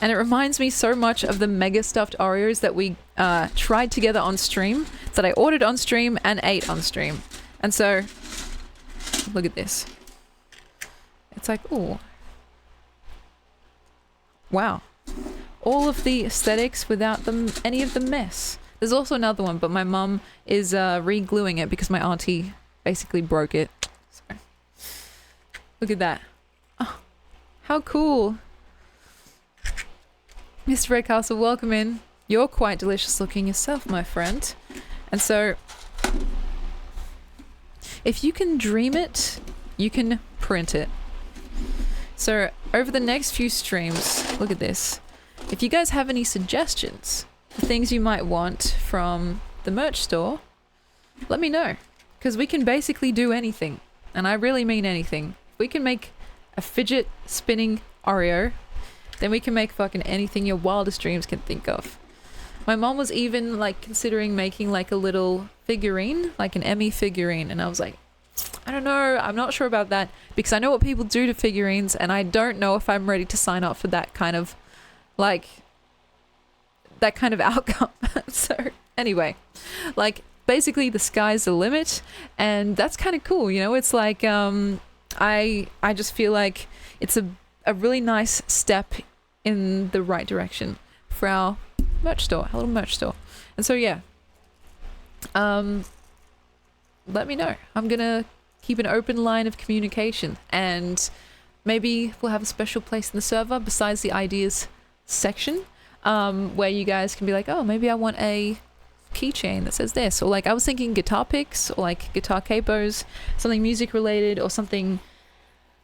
And it reminds me so much of the mega stuffed Oreos that we tried together on stream, that I ordered on stream and ate on stream. And so, look at this. It's like, ooh. Wow. all of the aesthetics without any of the mess. There's also another one, but my mum is re-gluing it because my auntie basically broke it. So, look at that. Oh, how cool. Mr. Redcastle, welcome in. You're quite delicious looking yourself, my friend. And so, if you can dream it, you can print it. So, over the next few streams, look at this. If you guys have any suggestions for things you might want from the merch store, let me know. Because we can basically do anything. And I really mean anything. If we can make a fidget spinning Oreo, then we can make fucking anything your wildest dreams can think of. My mom was even like considering making like a little figurine, like an Emmy figurine. And I was like, I don't know, I'm not sure about that. Because I know what people do to figurines and I don't know if I'm ready to sign up for that kind of like that kind of outcome. So anyway, like basically the sky's the limit and that's kind of cool, you know. It's like I just feel like it's a really nice step in the right direction for our merch store, our little merch store. And so yeah, let me know. I'm gonna keep an open line of communication and maybe we'll have a special place in the server besides the ideas section, where you guys can be like, oh, maybe I want a keychain that says this, or like I was thinking guitar picks or like guitar capos, something music related or something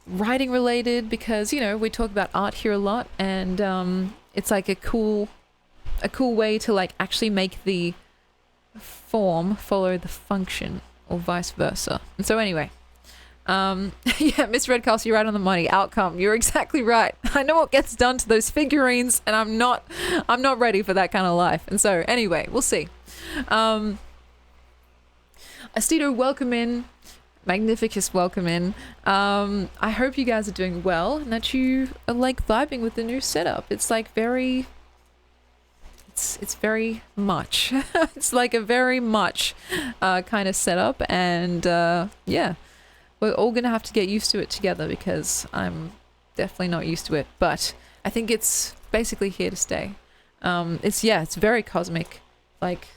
writing related, because you know we talk about art here a lot and it's like a cool way to like actually make the form follow the function or vice versa. And so anyway, yeah, Miss Redcastle, you're right on the money. Outcome, you're exactly right. I know what gets done to those figurines and I'm not ready for that kind of life. And so anyway, we'll see. Astito, welcome in. Magnificus, welcome in. I hope you guys are doing well and that you are like vibing with the new setup. It's like very... It's very much. It's like a very much kind of setup and yeah. We're all gonna have to get used to it together because I'm definitely not used to it, but I think it's basically here to stay. It's very cosmic. Like,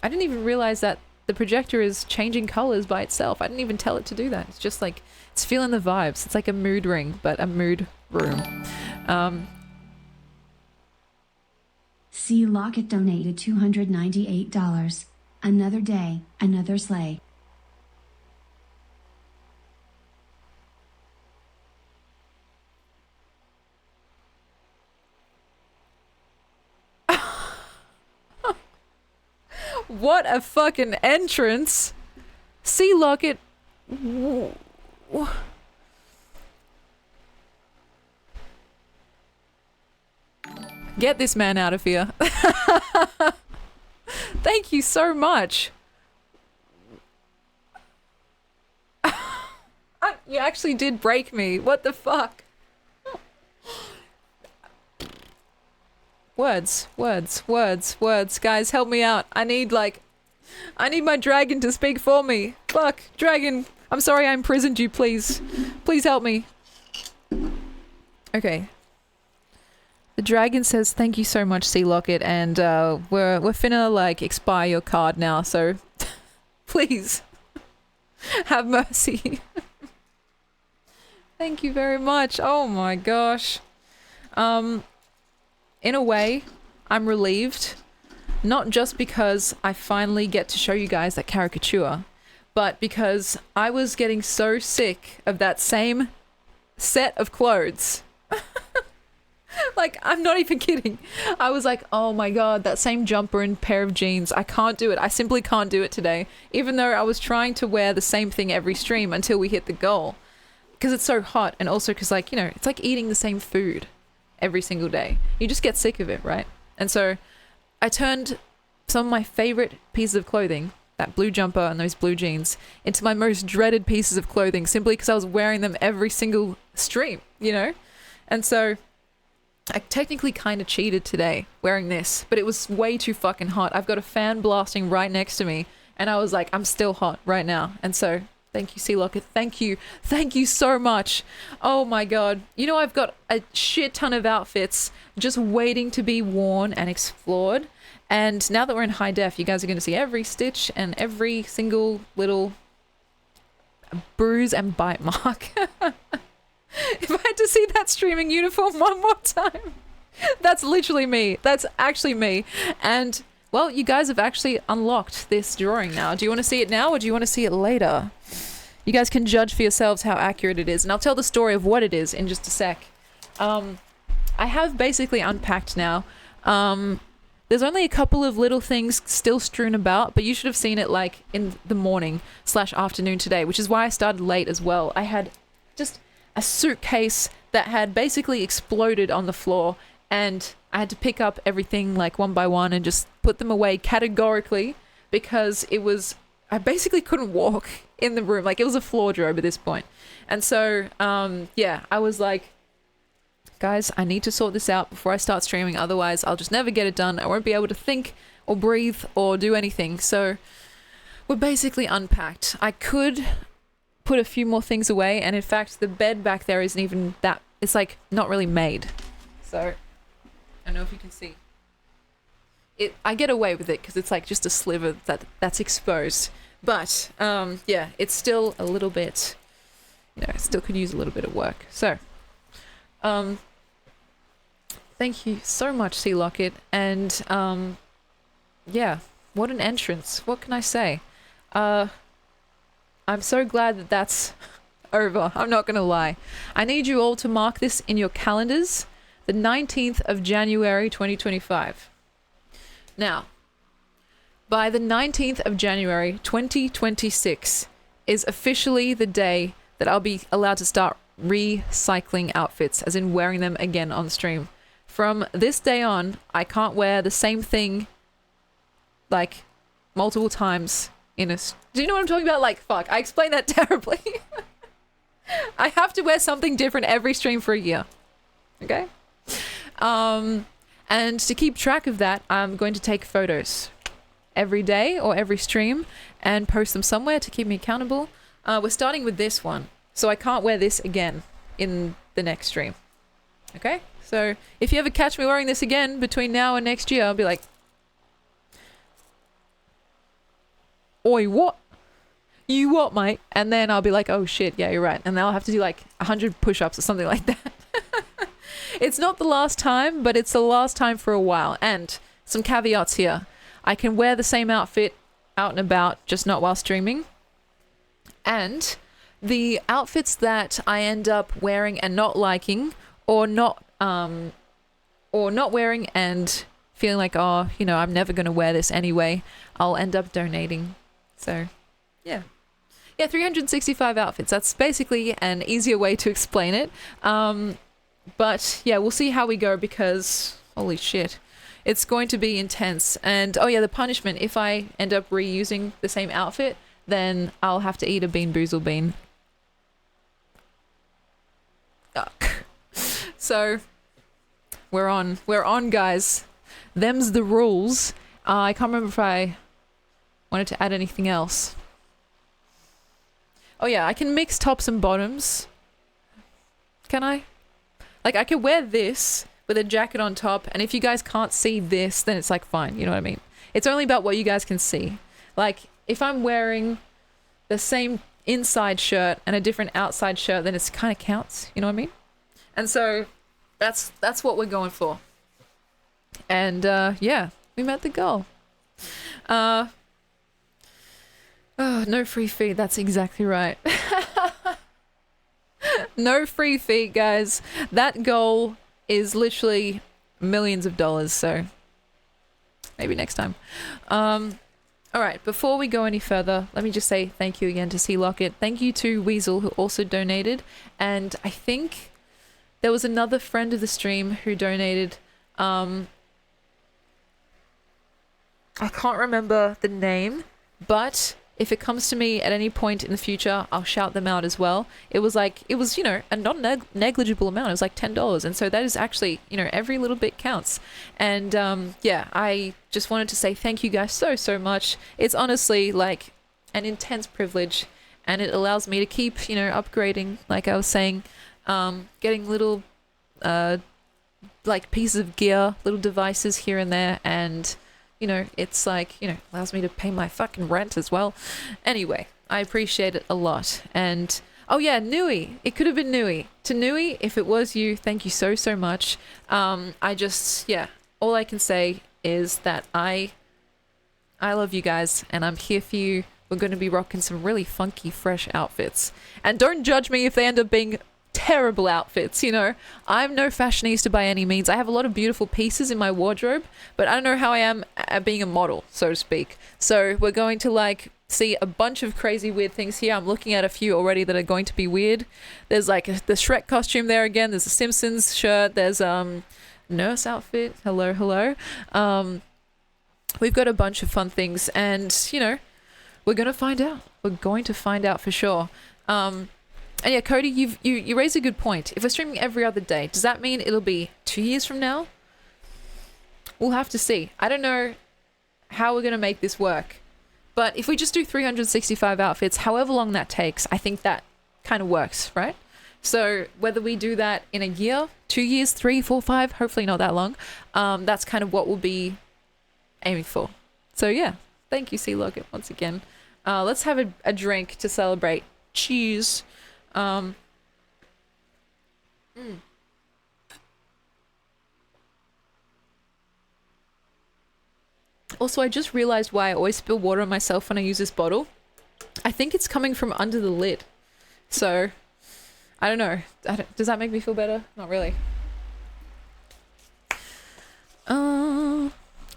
I didn't even realize that the projector is changing colors by itself. I didn't even tell it to do that. It's just like, it's feeling the vibes. It's like a mood ring, but a mood room.
C. Lockett donated $298. Another day, another sleigh.
What a fucking entrance. See, Lockett. Get this man out of here. Thank you so much. You actually did break me. What the fuck? Words. Guys, help me out. I need my dragon to speak for me. Fuck, dragon. I'm sorry I imprisoned you, please. Please help me. Okay. The dragon says, thank you so much, C. Lockett, and we're finna, like, expire your card now, so please have mercy. Thank you very much. Oh my gosh. In a way, I'm relieved. Not just because I finally get to show you guys that caricature, but because I was getting so sick of that same set of clothes. Like, I'm not even kidding. I was like, oh my god, that same jumper and pair of jeans. I can't do it. I simply can't do it today. Even though I was trying to wear the same thing every stream until we hit the goal. Because it's so hot, and also because, like, you know, it's like eating the same food every single day. You just get sick of it, right? And so I turned some of my favorite pieces of clothing, that blue jumper and those blue jeans, into my most dreaded pieces of clothing simply because I was wearing them every single stream, you know? And so I technically kind of cheated today wearing this, but it was way too fucking hot. I've got a fan blasting right next to me and I was like, I'm still hot right now. And so Thank you, Sea Locket. Thank you. Thank you so much. Oh my god. You know, I've got a shit ton of outfits just waiting to be worn and explored. And now that we're in high def, you guys are going to see every stitch and every single little bruise and bite mark. If I had to see that streaming uniform one more time, that's literally me. That's actually me. And, well, you guys have actually unlocked this drawing now. Do you want to see it now or do you want to see it later? You guys can judge for yourselves how accurate it is. And I'll tell the story of what it is in just a sec. I have basically unpacked now. There's only a couple of little things still strewn about, but you should have seen it like in the morning / afternoon today, which is why I started late as well. I had just a suitcase that had basically exploded on the floor, and I had to pick up everything like one by one and just put them away categorically because I basically couldn't walk in the room. Like, it was a floor job at this point. And so, yeah, I was like, guys, I need to sort this out before I start streaming. Otherwise, I'll just never get it done. I won't be able to think or breathe or do anything. So we're basically unpacked. I could put a few more things away. And in fact, the bed back there isn't even that, it's like not really made. So I don't know if you can see. I get away with it because it's like just a sliver that's exposed. But yeah, it's still a little bit, it still could use a little bit of work. So thank you so much, Sea Locket. And yeah, what an entrance. What can I say? I'm so glad that that's over. I'm not going to lie. I need you all to mark this in your calendars, the 19th of January 2025. Now, by the 19th of January 2026 is officially the day that I'll be allowed to start recycling outfits, as in wearing them again on stream. From this day on, I can't wear the same thing like multiple times in a... Do you know what I'm talking about? Like, fuck, I explained that terribly. I have to wear something different every stream for a year. Okay? And to keep track of that, I'm going to take photos every day or every stream and post them somewhere to keep me accountable. We're starting with this one, so I can't wear this again in the next stream. Okay? So if you ever catch me wearing this again between now and next year, I'll be like, oi, what? You what, mate? And then I'll be like, oh shit, yeah, you're right. And then I'll have to do like 100 push-ups or something like that. It's not the last time, but it's the last time for a while. And some caveats here. I can wear the same outfit out and about, just not while streaming. And the outfits that I end up wearing and not liking, or not wearing and feeling like, oh, I'm never going to wear this anyway, I'll end up donating. So, yeah. Yeah, 365 outfits. That's basically an easier way to explain it. But yeah, we'll see how we go because, holy shit, it's going to be intense. And, oh yeah, the punishment, if I end up reusing the same outfit, then I'll have to eat a bean boozle bean. Yuck. So, we're on, guys. Them's the rules. I can't remember if I wanted to add anything else. Oh yeah, I can mix tops and bottoms. Can I? Like, I could wear this with a jacket on top, and if you guys can't see this, then it's like, fine, you know what I mean? It's only about what you guys can see. Like, if I'm wearing the same inside shirt and a different outside shirt, then it kind of counts, you know what I mean? And so, that's what we're going for. And, yeah, we met the goal. Oh, no free feed, that's exactly right. No free feed, guys. That goal is literally millions of dollars, so maybe next time. All right, before we go any further, let me just say thank you again to Sea Locket. Thank you to Weasel, who also donated. And I think there was another friend of the stream who donated. I can't remember the name, but if it comes to me at any point in the future, I'll shout them out as well. It was, a non-negligible amount. It was like $10. And so that is actually, every little bit counts. And yeah, I just wanted to say thank you guys so much. It's honestly like an intense privilege and it allows me to keep, you know, upgrading, like I was saying, getting little like pieces of gear, little devices here and there, and you know, it's like, you know, allows me to pay my fucking rent as well. Anyway, I appreciate it a lot. And oh yeah, Nui, it could have been Nui. To Nui, if it was you, thank you so, so much. I just, yeah, all I can say is that I love you guys, and I'm here for you. We're going to be rocking some really funky, fresh outfits. And don't judge me if they end up being terrible outfits, you know. I'm no fashionista by any means. I have a lot of beautiful pieces in my wardrobe, but I don't know how I am at being a model, so to speak. So we're going to like see a bunch of crazy weird things here. I'm looking at a few already that are going to be weird. There's like the Shrek costume there again. There's a Simpsons shirt. There's nurse outfit. Hello. We've got a bunch of fun things, and you know, we're going to find out. We're going to find out for sure. And yeah, Cody, you raise a good point. If we're streaming every other day, does that mean it'll be 2 years from now? We'll have to see. I don't know how we're going to make this work. But if we just do 365 outfits, however long that takes, I think that kind of works, right? So whether we do that in a year, 2 years, 3, 4, 5, hopefully not that long, that's kind of what we'll be aiming for. So yeah, thank you, C-Locket, once again. Let's have a drink to celebrate. Cheers. Also, I just realized why I always spill water on myself when I use this bottle. I think it's coming from under the lid. So, I don't know. Does that make me feel better? Not really.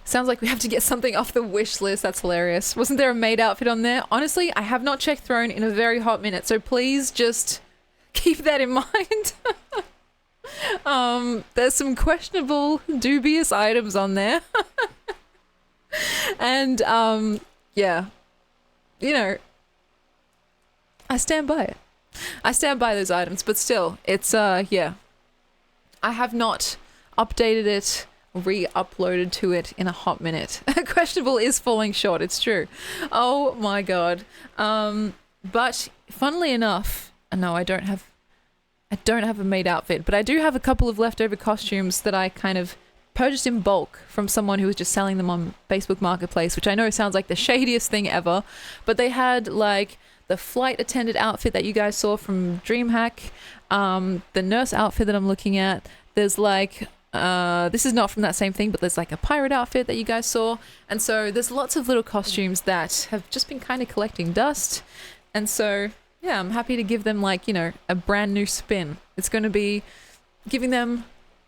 Sounds like we have to get something off the wish list. That's hilarious. Wasn't there a maid outfit on there? Honestly, I have not checked Throne in a very hot minute, so please just keep that in mind. There's some questionable, dubious items on there. And, yeah. You know, I stand by it. I stand by those items, but still, it's, yeah. I have not updated it, re-uploaded to it in a hot minute. Questionable is falling short, it's true. Oh my god. But funnily enough, no, I don't have a maid outfit, but I do have a couple of leftover costumes that I kind of purchased in bulk from someone who was just selling them on Facebook Marketplace, which I know sounds like the shadiest thing ever, but they had like the flight attendant outfit that you guys saw from DreamHack, the nurse outfit that I'm looking at. There's like this is not from that same thing, but there's like a pirate outfit that you guys saw. And so there's lots of little costumes that have just been kind of collecting dust. And so, yeah, I'm happy to give them like, you know, a brand new spin. It's going to be giving them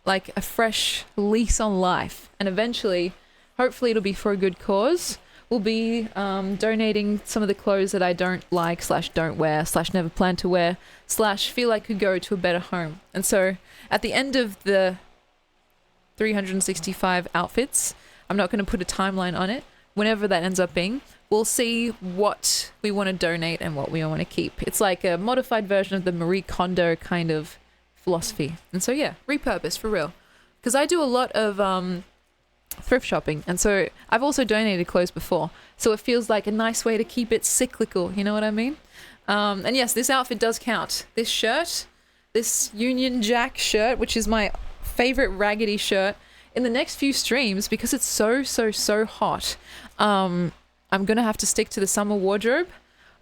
like a fresh lease on life. And eventually, hopefully it'll be for a good cause. We'll be donating some of the clothes that I don't like / don't wear / never plan to wear / feel like could go to a better home. And so at the end of the 365 outfits, I'm not going to put a timeline on it. Whenever that ends up being, we'll see what we want to donate and what we want to keep. It's like a modified version of the Marie Kondo kind of philosophy. And so yeah, repurpose for real. Because I do a lot of thrift shopping, and so I've also donated clothes before. So it feels like a nice way to keep it cyclical, you know what I mean? And yes, this outfit does count. This shirt, this Union Jack shirt, which is my favorite raggedy shirt, in the next few streams, because it's so hot, I'm gonna have to stick to the summer wardrobe.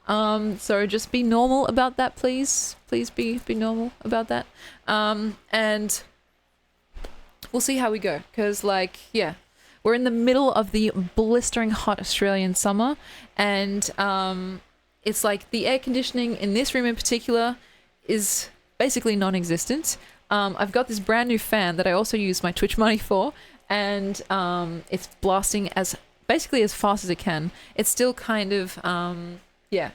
So just be normal about that, please be normal about that. And we'll see how we go, because like, yeah, we're in the middle of the blistering hot Australian summer, and it's like the air conditioning in this room in particular is basically non-existent. I've got this brand new fan that I also use my Twitch money for, and it's blasting basically as fast as it can. It's still kind of, yeah,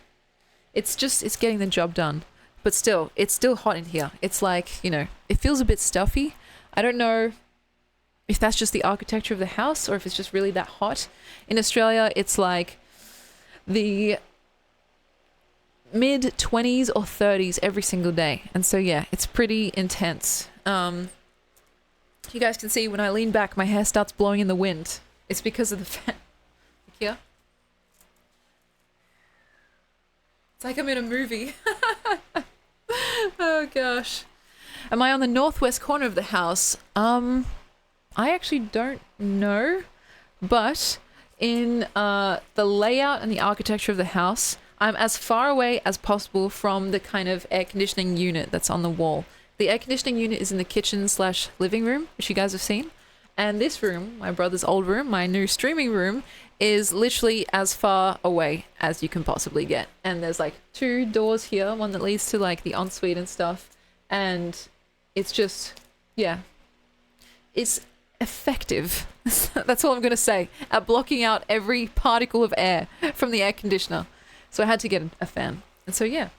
it's getting the job done, but still, it's still hot in here. It's like, you know, it feels a bit stuffy. I don't know if that's just the architecture of the house or if it's just really that hot. In Australia, it's like the mid-20s or 30s every single day. And so, yeah, it's pretty intense. You guys can see when I lean back, my hair starts blowing in the wind. It's because of the fan. Here. It's like I'm in a movie. Oh gosh. Am I on the northwest corner of the house? I actually don't know, but in the layout and the architecture of the house, I'm as far away as possible from the kind of air conditioning unit that's on the wall. The air conditioning unit is in the kitchen slash living room, which you guys have seen. And this room, my brother's old room, my new streaming room, is literally as far away as you can possibly get. And there's like 2 doors here, one that leads to like the ensuite and stuff. And it's just, yeah, it's effective. That's all I'm going to say, at blocking out every particle of air from the air conditioner. So I had to get a fan. And so, yeah,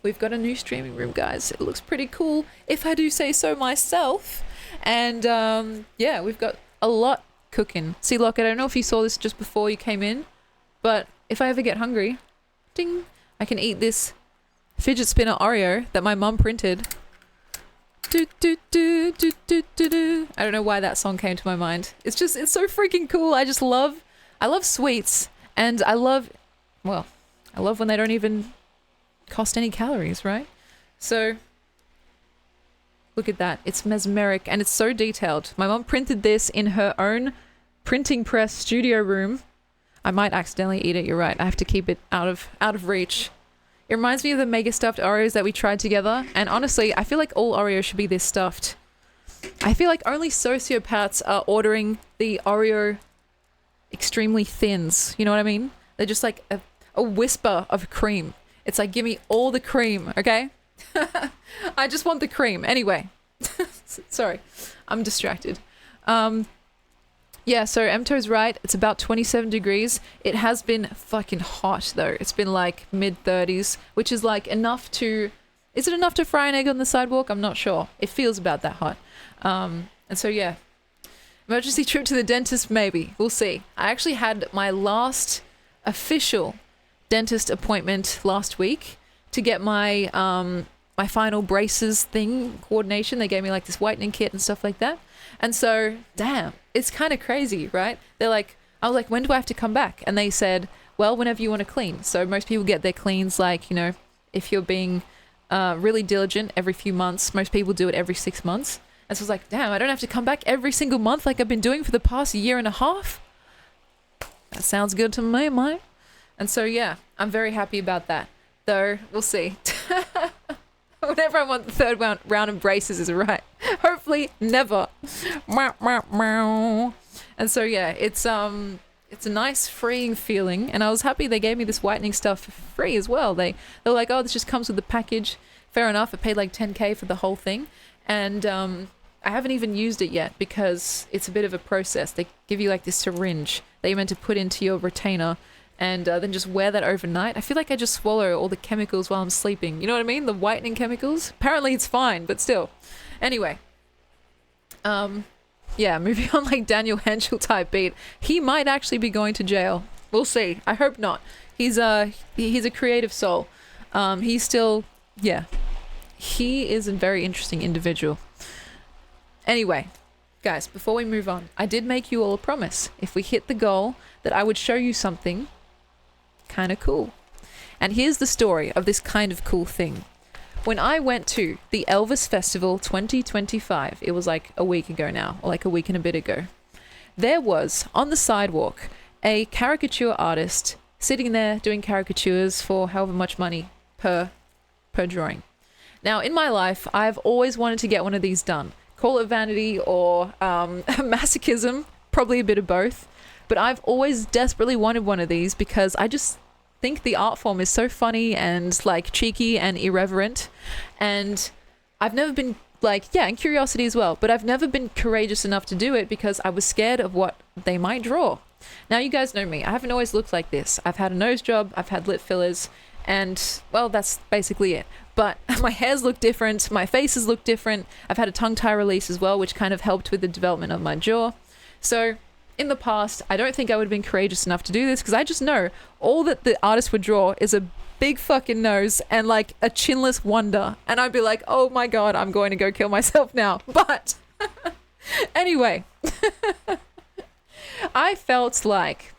we've got a new streaming room, guys. It looks pretty cool, if I do say so myself. And yeah, we've got a lot cooking. See, look, I don't know if you saw this just before you came in, but if I ever get hungry, ding, I can eat this fidget spinner Oreo that my mum printed. Do, do, do, do, do, do, do. I don't know why that song came to my mind. It's so freaking cool. I love sweets, and I love when they don't even cost any calories, right? So look at that. It's mesmeric and it's so detailed. My mom printed this in her own printing press studio room. I might accidentally eat it. You're right. I have to keep it out of reach. It reminds me of the mega stuffed Oreos that we tried together. And honestly, I feel like all Oreos should be this stuffed. I feel like only sociopaths are ordering the Oreo extremely thins. You know what I mean? They're just like a whisper of cream. It's like, give me all the cream, okay? I just want the cream. Anyway, sorry, I'm distracted. Yeah, so Emto's right. It's about 27 degrees. It has been fucking hot though. It's been like mid-30s, which is like enough to... Is it enough to fry an egg on the sidewalk? I'm not sure. It feels about that hot. And so yeah, emergency trip to the dentist, maybe. We'll see. I actually had my last official dentist appointment last week to get my my final braces thing coordination. They gave me like this whitening kit and stuff like that. And so, damn, it's kind of crazy, right? I was like, when do I have to come back? And they said, well, whenever you want to clean. So most people get their cleans like, you know, if you're being really diligent every few months. Most people do it every 6 months. And so I was like, damn, I don't have to come back every single month like I've been doing for the past year and a half. That sounds good to me, mate. And so, yeah, I'm very happy about that. Though, we'll see. Whenever I want the third round of braces is right. Hopefully, never. And so, yeah, it's a nice freeing feeling. And I was happy they gave me this whitening stuff for free as well. They're like, oh, this just comes with the package. Fair enough. I paid like $10K for the whole thing. And I haven't even used it yet because it's a bit of a process. They give you like this syringe that you're meant to put into your retainer and then just wear that overnight. I feel like I just swallow all the chemicals while I'm sleeping. You know what I mean? The whitening chemicals. Apparently it's fine, but still. Anyway. Yeah, moving on like Daniel Henschel type beat. He might actually be going to jail. We'll see. I hope not. He's a creative soul. He's still, yeah. He is a very interesting individual. Anyway, guys, before we move on, I did make you all a promise. If we hit the goal, that I would show you something kind of cool. And here's the story of this kind of cool thing. When I went to the Elvis Festival 2025, it was like a week ago now, or like a week and a bit ago, there was on the sidewalk a caricature artist sitting there doing caricatures for however much money per drawing. Now, in my life, I've always wanted to get one of these done. Call it vanity or masochism, probably a bit of both. But I've always desperately wanted one of these because I just think the art form is so funny and like cheeky and irreverent. And I've never been like, yeah, and curiosity as well, but I've never been courageous enough to do it because I was scared of what they might draw. Now, you guys know me. I haven't always looked like this. I've had a nose job, I've had lip fillers, and well, that's basically it. But my hairs look different, my faces look different. I've had a tongue tie release as well, which kind of helped with the development of my jaw. So in the past, I don't think I would have been courageous enough to do this because I just know all that the artist would draw is a big fucking nose and like a chinless wonder. And I'd be like, oh my God, I'm going to go kill myself now. But anyway, I felt like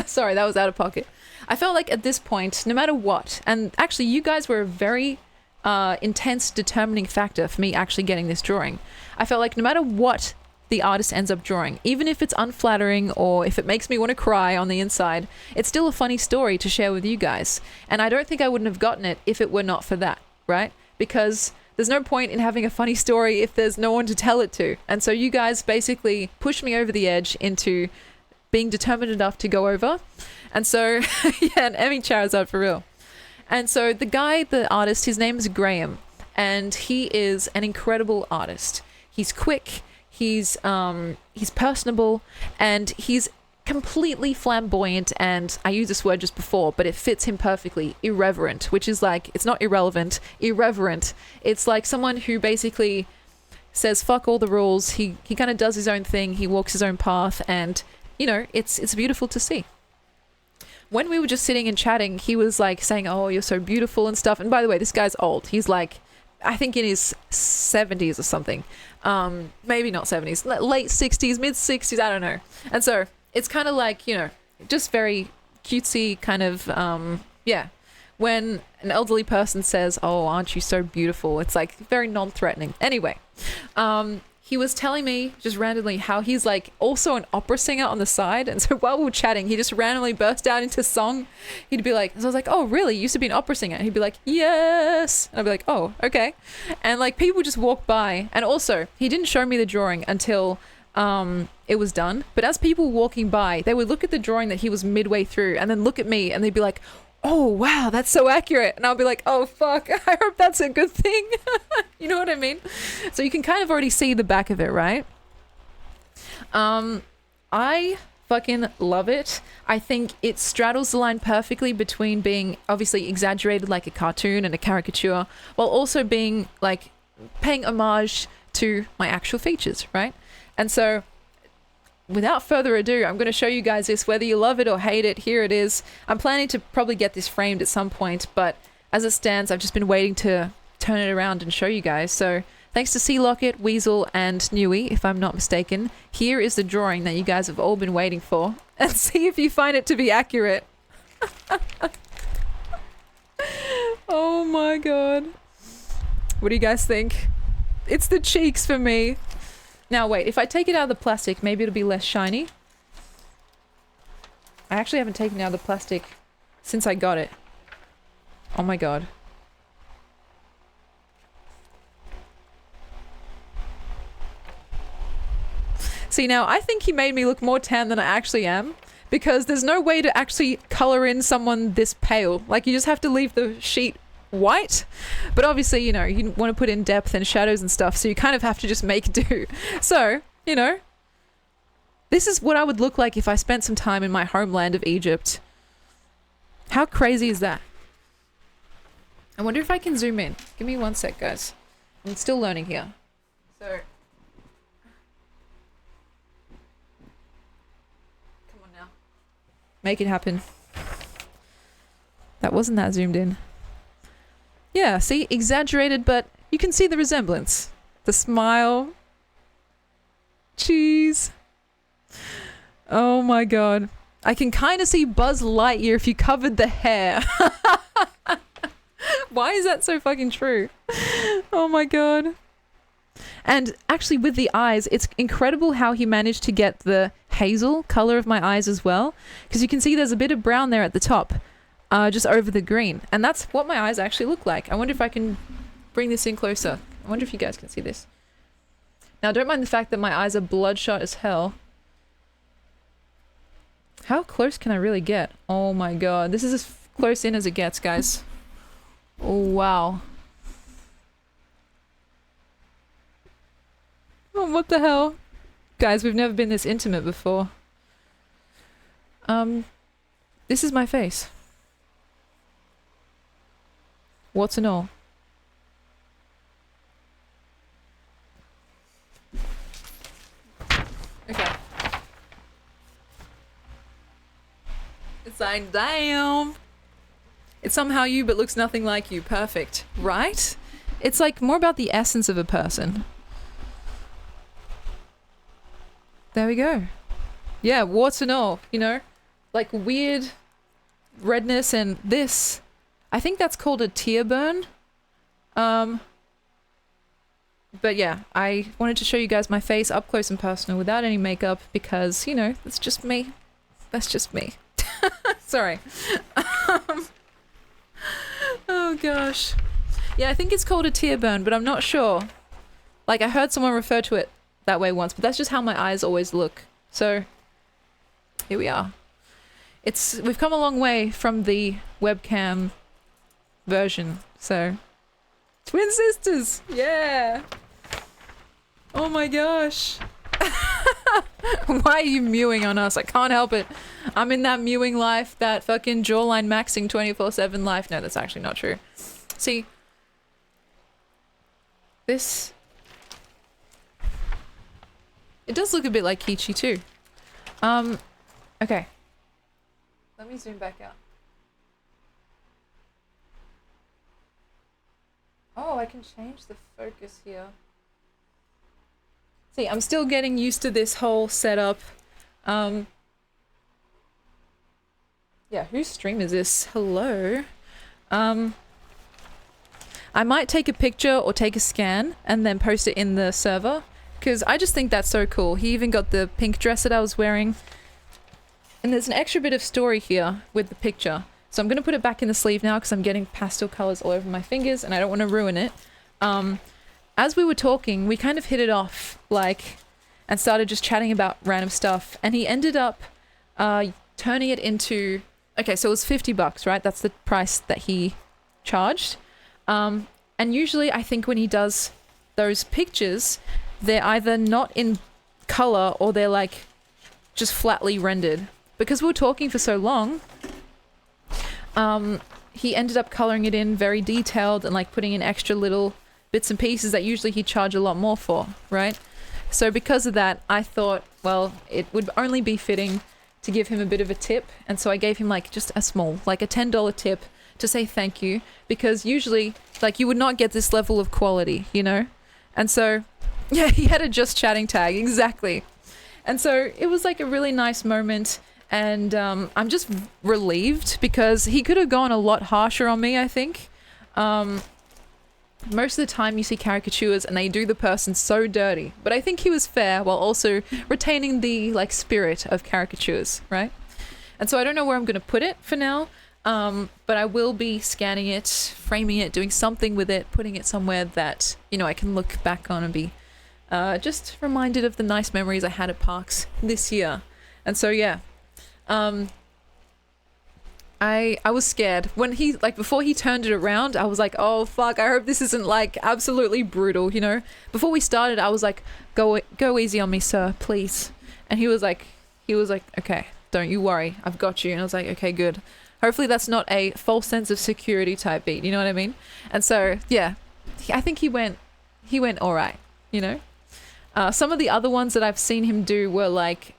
Sorry, that was out of pocket. I felt like at this point, no matter what, and actually you guys were a very intense determining factor for me actually getting this drawing. I felt like no matter what the artist ends up drawing, even if it's unflattering or if it makes me want to cry on the inside, it's still a funny story to share with you guys. And I don't think I wouldn't have gotten it if it were not for that, right? Because there's no point in having a funny story if there's no one to tell it to. And so you guys basically pushed me over the edge into being determined enough to go over. And so, yeah, an Emmy Charizard for real. And so the guy, the artist, his name is Graham, and he is an incredible artist. He's quick, he's personable, and he's completely flamboyant, and I used this word just before, but it fits him perfectly, irreverent, which is like, it's not irrelevant, irreverent. It's like someone who basically says fuck all the rules, he kind of does his own thing, he walks his own path, and, you know, it's beautiful to see. When we were just sitting and chatting, he was like saying, oh, you're so beautiful and stuff. And by the way, this guy's old. He's like, I think in his 70s or something. Maybe not 70s, late 60s, mid 60s, I don't know. And so it's kind of like, you know, just very cutesy kind of, yeah. When an elderly person says, oh, aren't you so beautiful? It's like very non-threatening. Anyway, he was telling me just randomly how he's like also an opera singer on the side. And so while we were chatting, he just randomly burst out into song. He'd be like, so I was like, oh, really? You used to be an opera singer? And he'd be like, yes. And I'd be like, oh, okay. And like people would just walk by. And also he didn't show me the drawing until it was done. But as people were walking by, they would look at the drawing that he was midway through and then look at me and they'd be like, oh, wow, that's so accurate. And I'll be like, oh, fuck, I hope that's a good thing. You know what I mean? So you can kind of already see the back of it, right? I fucking love it. I think it straddles the line perfectly between being obviously exaggerated like a cartoon and a caricature, while also being like paying homage to my actual features, right? And so without further ado, I'm going to show you guys this, whether you love it or hate it. Here it is. I'm planning to probably get this framed at some point, but as it stands, I've just been waiting to turn it around and show you guys. So thanks to Sea Locket, Weasel, and Newey, if I'm not mistaken, here is the drawing that you guys have all been waiting for. And see if you find it to be accurate. Oh my god. What do you guys think? It's the cheeks for me. Now wait, if I take it out of the plastic, maybe it'll be less shiny. I actually haven't taken it out of the plastic since I got it. Oh my god. See, now I think he made me look more tan than I actually am, because there's no way to actually color in someone this pale. Like, you just have to leave the sheet white, but obviously, you know, you want to put in depth and shadows and stuff, so you kind of have to just make do. So, you know, this is what I would look like if I spent some time in my homeland of Egypt. How crazy is that? I wonder if I can zoom in. Give me one sec, guys. I'm still learning here. So, come on now. Make it happen. That wasn't that zoomed in. Yeah, see? Exaggerated, but you can see the resemblance. The smile. Cheese. Oh my god. I can kind of see Buzz Lightyear if you covered the hair. Why is that so fucking true? Oh my god. And actually with the eyes, it's incredible how he managed to get the hazel color of my eyes as well. Because you can see there's a bit of brown there at the top. Just over the green. And that's what my eyes actually look like. I wonder if I can bring this in closer. I wonder if you guys can see this. Now, don't mind the fact that my eyes are bloodshot as hell. How close can I really get? Oh my god. This is as close in as it gets, guys. Oh, wow. Oh, what the hell? Guys, we've never been this intimate before. This is my face. Warts and all. Okay. It's like, damn. It's somehow you, but looks nothing like you. Perfect. Right? It's like more about the essence of a person. There we go. Yeah, warts and all, you know? like weird redness, and this, I think that's called a tear burn. But yeah, I wanted to show you guys my face up close and personal without any makeup because, you know, that's just me. That's just me. Sorry. Oh gosh. Yeah, I think it's called a tear burn, but I'm not sure. Like, I heard someone refer to it that way once, but that's just how my eyes always look. So, here we are. We've come a long way from the webcam version, so. Twin sisters! Yeah! Oh my gosh. Why are you mewing on us? I can't help it. I'm in that mewing life, that fucking jawline maxing 24/7 life. No, that's actually not true. See, this, it does look a bit like Kichi too. Okay. Let me zoom back out. Oh, I can change the focus here. See, I'm still getting used to this whole setup. Yeah, whose stream is this? Hello? I might take a picture or take a scan and then post it in the server, because I just think that's so cool. He even got the pink dress that I was wearing. And there's an extra bit of story here with the picture. So I'm going to put it back in the sleeve now because I'm getting pastel colors all over my fingers and I don't want to ruin it. As we were talking, we kind of hit it off, like, and started just chatting about random stuff. And he ended up turning it into, okay, so it was $50, right? That's the price that he charged. And usually I think when he does those pictures, they're either not in color or they're like just flatly rendered. Because we were talking for so long, he ended up coloring it in very detailed and like putting in extra little bits and pieces that usually he'd charge a lot more for, right? So because of that, I thought, well, it would only be fitting to give him a bit of a tip. And so I gave him like just a small, like a $10 tip to say thank you, because usually like you would not get this level of quality, you know? And so, yeah, he had a just chatting tag, exactly. And so it was like a really nice moment. And I'm just relieved because he could have gone a lot harsher on me, I think. Most of the time you see caricatures and they do the person so dirty. But I think he was fair while also retaining the like spirit of caricatures, right? And so I don't know where I'm going to put it for now. But I will be scanning it, framing it, doing something with it, putting it somewhere that, you know, I can look back on and be just reminded of the nice memories I had at parks this year. And so, yeah. I was scared when he, like, before he turned it around, I was like, oh fuck, I hope this isn't like absolutely brutal, you know? Before we started, I was like, go easy on me, sir, please. And he was like, okay, don't you worry, I've got you. And I was like, okay, good. Hopefully that's not a false sense of security type beat, you know what I mean? And so, yeah, I think he went all right, you know? Some of the other ones that I've seen him do were like,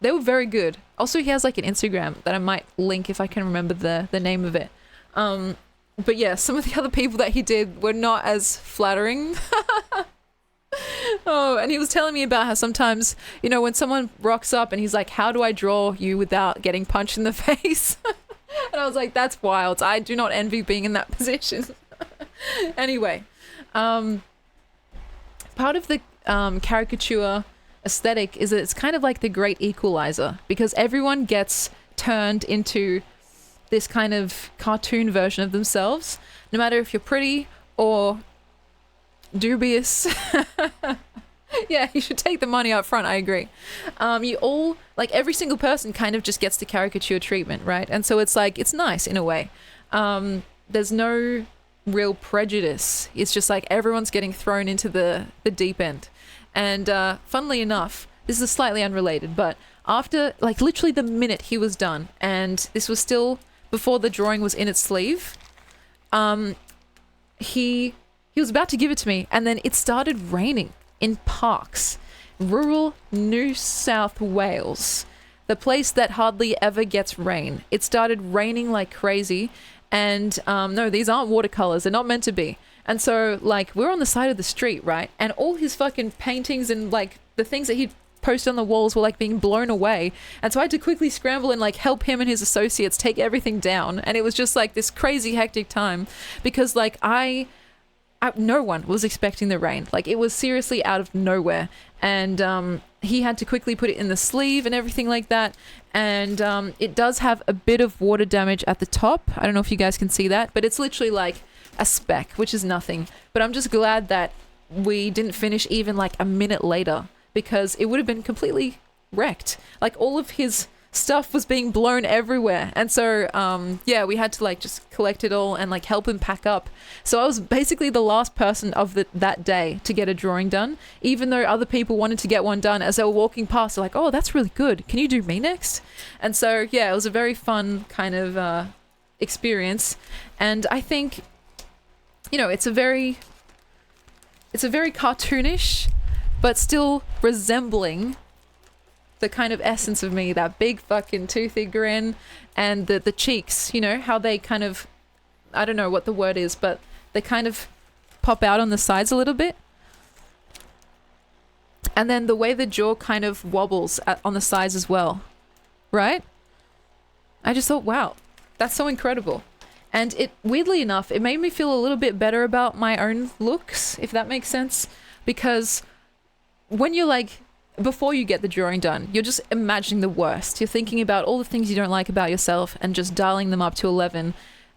they were very good. Also, he has like an Instagram that I might link if I can remember the name of it. But yeah, some of the other people that he did were not as flattering. Oh, and he was telling me about how sometimes, you know, when someone rocks up and he's like, how do I draw you without getting punched in the face? And I was like, that's wild. I do not envy being in that position. Anyway, part of the caricature aesthetic is that it's kind of like the great equalizer, because everyone gets turned into this kind of cartoon version of themselves, no matter if you're pretty or dubious. Yeah, you should take the money up front, I agree. You all, like, every single person kind of just gets the caricature treatment, right? And so it's like, it's nice in a way. There's no real prejudice. It's just like everyone's getting thrown into the deep end. And funnily enough, this is slightly unrelated, but after, like, literally the minute he was done, and this was still before the drawing was in its sleeve, he was about to give it to me, and then it started raining in parks. Rural New South Wales, the place that hardly ever gets rain. It started raining like crazy, and no, these aren't watercolors. They're not meant to be. And so, like, we're on the side of the street, right? And all his fucking paintings and, like, the things that he'd posted on the walls were like being blown away. And so I had to quickly scramble and like help him and his associates take everything down. And it was just like this crazy hectic time because like no one was expecting the rain. Like it was seriously out of nowhere. And he had to quickly put it in the sleeve and everything like that. And it does have a bit of water damage at the top. I don't know if you guys can see that, but it's literally like a speck, which is nothing. But I'm just glad that we didn't finish even like a minute later because it would have been completely wrecked. Like all of his stuff was being blown everywhere. And so, yeah, we had to like just collect it all and like help him pack up. So I was basically the last person of that day to get a drawing done, even though other people wanted to get one done as they were walking past. They're like, oh, that's really good. Can you do me next? And so, yeah, it was a very fun kind of experience. And I think, you know, it's a very cartoonish, but still resembling the kind of essence of me, that big fucking toothy grin and the cheeks, you know, how they kind of, I don't know what the word is, but they kind of pop out on the sides a little bit. And then the way the jaw kind of wobbles on the sides as well, right? I just thought, wow, that's so incredible. And it, weirdly enough, it made me feel a little bit better about my own looks, if that makes sense. Because when you're like, before you get the drawing done, you're just imagining the worst. You're thinking about all the things you don't like about yourself and just dialing them up to 11.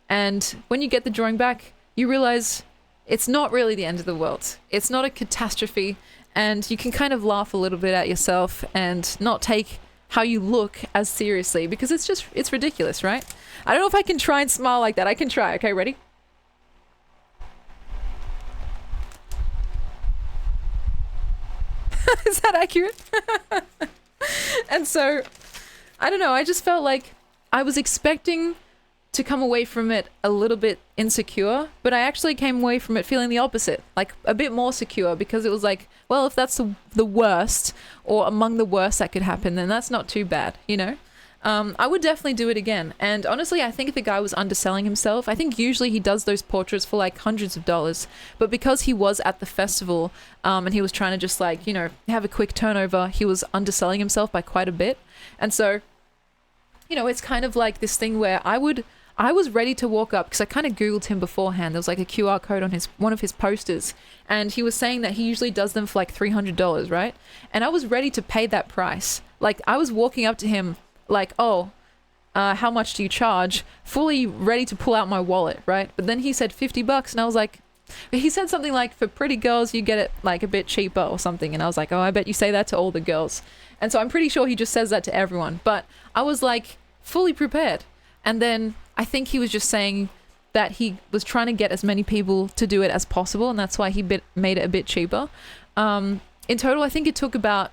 And when you get the drawing back, you realize it's not really the end of the world. It's not a catastrophe. And you can kind of laugh a little bit at yourself and not take how you look as seriously because it's ridiculous, right? I don't know if I can try and smile like that. I can try. Okay, ready? Is that accurate? And so, I don't know, I just felt like I was expecting to come away from it a little bit insecure, but I actually came away from it feeling the opposite, like a bit more secure because it was like, well, if that's the worst or among the worst that could happen, then that's not too bad, you know? I would definitely do it again. And honestly, I think the guy was underselling himself. I think usually he does those portraits for like hundreds of dollars. But because he was at the festival and he was trying to just like, you know, have a quick turnover, he was underselling himself by quite a bit. And so, you know, it's kind of like this thing where I was ready to walk up because I kind of Googled him beforehand. There was like a QR code on one of his posters. And he was saying that he usually does them for like $300, right? And I was ready to pay that price. Like I was walking up to him like, oh, how much do you charge? Fully ready to pull out my wallet, right? But then he said $50 and I was like, he said something like, for pretty girls, you get it like a bit cheaper or something. And I was like, oh, I bet you say that to all the girls. And so I'm pretty sure he just says that to everyone. But I was like fully prepared. And then I think he was just saying that he was trying to get as many people to do it as possible. And that's why he made it a bit cheaper. In total, I think it took about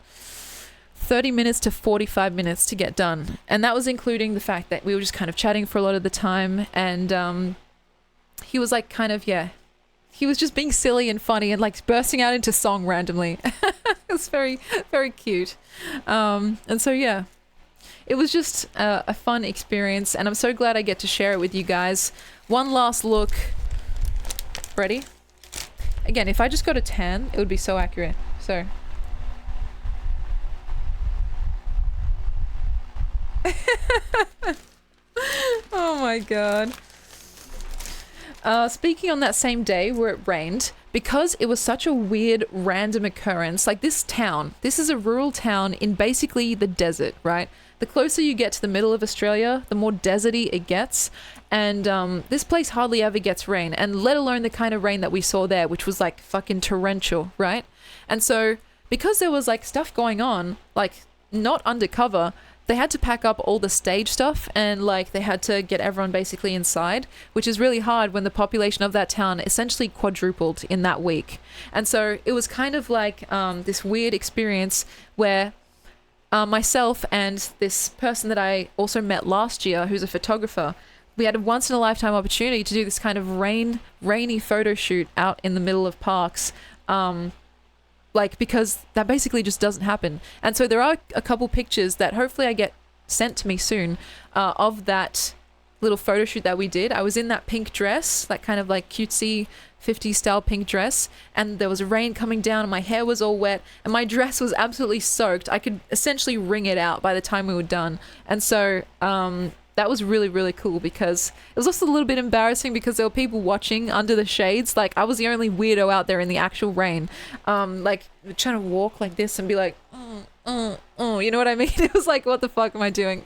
30 minutes to 45 minutes to get done. And that was including the fact that we were just kind of chatting for a lot of the time. And he was like kind of, yeah, he was just being silly and funny and like bursting out into song randomly. It was very, very cute. And so, yeah, it was just a fun experience. And I'm so glad I get to share it with you guys. One last look. Ready? Again, if I just got a tan, it would be so accurate. So... Oh my god. Speaking on that same day where it rained, because it was such a weird random occurrence, like this is a rural town in basically the desert, right? The closer you get to the middle of Australia, the more deserty it gets. And this place hardly ever gets rain, and let alone the kind of rain that we saw there, which was like fucking torrential, right? And so because there was like stuff going on, like not undercover, they had to pack up all the stage stuff and like they had to get everyone basically inside, which is really hard when the population of that town essentially quadrupled in that week. And so it was kind of like this weird experience where myself and this person that I also met last year, who's a photographer, we had a once in a lifetime opportunity to do this kind of rainy photo shoot out in the middle of parks. Like, because that basically just doesn't happen. And so there are a couple pictures that hopefully I get sent to me soon of that little photo shoot that we did, I was in that pink dress, that kind of like cutesy 50s style pink dress, and there was rain coming down and my hair was all wet and my dress was absolutely soaked. I could essentially wring it out by the time we were done. And so that was really, really cool, because it was also a little bit embarrassing because there were people watching under the shades. Like, I was the only weirdo out there in the actual rain, like trying to walk like this and be like, you know what I mean? It was like, what the fuck am I doing?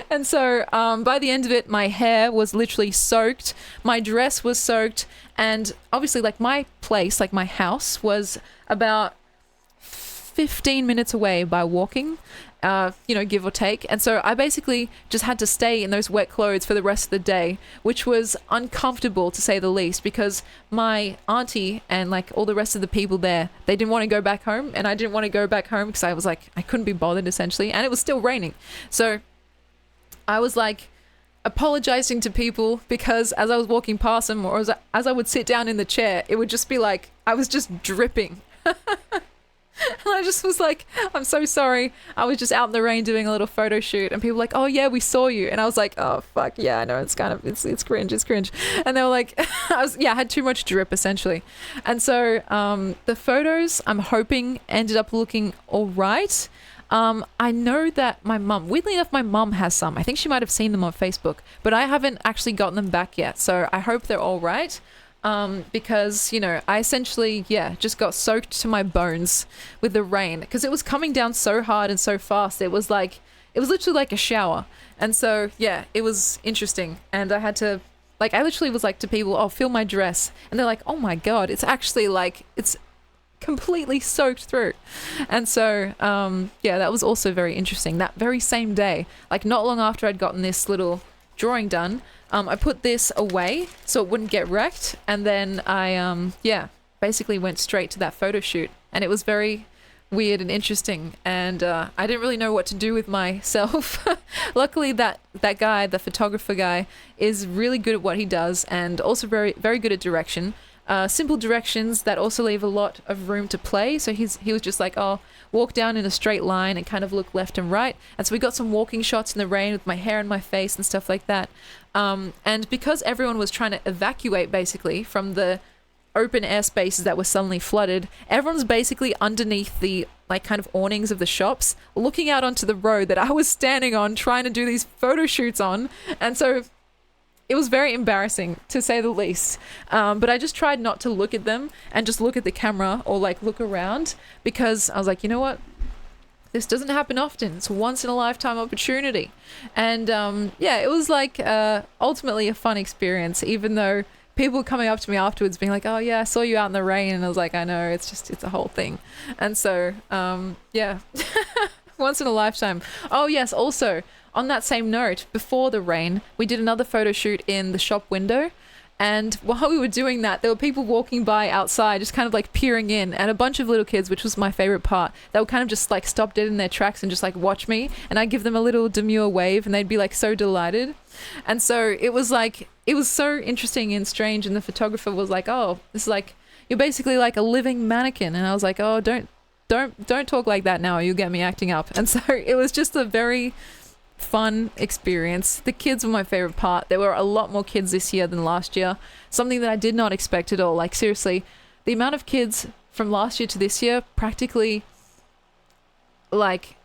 And so by the end of it, my hair was literally soaked, my dress was soaked, and obviously like my place, like my house, was about 15 minutes away by walking, you know, give or take. And so I basically just had to stay in those wet clothes for the rest of the day, which was uncomfortable to say the least, because my auntie and like all the rest of the people there, they didn't want to go back home, and I didn't want to go back home because I was like, I couldn't be bothered essentially, and it was still raining. So I was like apologizing to people, because as I was walking past them, or as I would sit down in the chair, it would just be like I was just dripping. And I just was like, I'm so sorry. I was just out in the rain doing a little photo shoot, and people were like, oh yeah, we saw you. And I was like, oh fuck yeah, I know, it's kind of, it's cringe, it's cringe. And they were like, I had too much drip essentially. And so the photos, I'm hoping, ended up looking all right. I know that my mum, weirdly enough, my mum has some. I think she might have seen them on Facebook, but I haven't actually gotten them back yet. So I hope they're all right. Because, you know, I essentially, just got soaked to my bones with the rain, because it was coming down so hard and so fast. It was literally like a shower. And so, it was interesting. And I had to, like, I literally was like to people, oh, feel my dress. And they're like, oh my God, it's actually like, it's completely soaked through. And so, that was also very interesting. That very same day, like not long after I'd gotten this little drawing done, I put this away so it wouldn't get wrecked, and then I basically went straight to that photo shoot, and it was very weird and interesting, and I didn't really know what to do with myself. Luckily that guy, the photographer guy, is really good at what he does, and also very, very good at direction. Simple directions that also leave a lot of room to play. So he was just like, oh, walk down in a straight line and kind of look left and right. And so we got some walking shots in the rain with my hair and my face and stuff like that. And because everyone was trying to evacuate basically from the open air spaces that were suddenly flooded, everyone's basically underneath the like kind of awnings of the shops, looking out onto the road that I was standing on trying to do these photo shoots on. And so it was very embarrassing, to say the least. But I just tried not to look at them and just look at the camera or like look around, because I was like, you know what? This doesn't happen often. It's a once in a lifetime opportunity. And it was like ultimately a fun experience, even though people were coming up to me afterwards being like, oh yeah, I saw you out in the rain. And I was like, I know, it's a whole thing. And so, once in a lifetime. Oh yes, also, on that same note, before the rain, we did another photo shoot in the shop window. And while we were doing that, there were people walking by outside, just kind of like peering in, and a bunch of little kids, which was my favorite part. They would kind of just like stop dead in their tracks and just like watch me. And I'd give them a little demure wave, and they'd be like so delighted. And so it was like, it was so interesting and strange. And the photographer was like, oh, this is like, you're basically like a living mannequin. And I was like, oh, don't talk like that now, or you'll get me acting up. And so it was just a very fun experience. The kids were my favorite part. There were a lot more kids this year than last year, something that I did not expect at all. Like seriously, the amount of kids from last year to this year practically, like,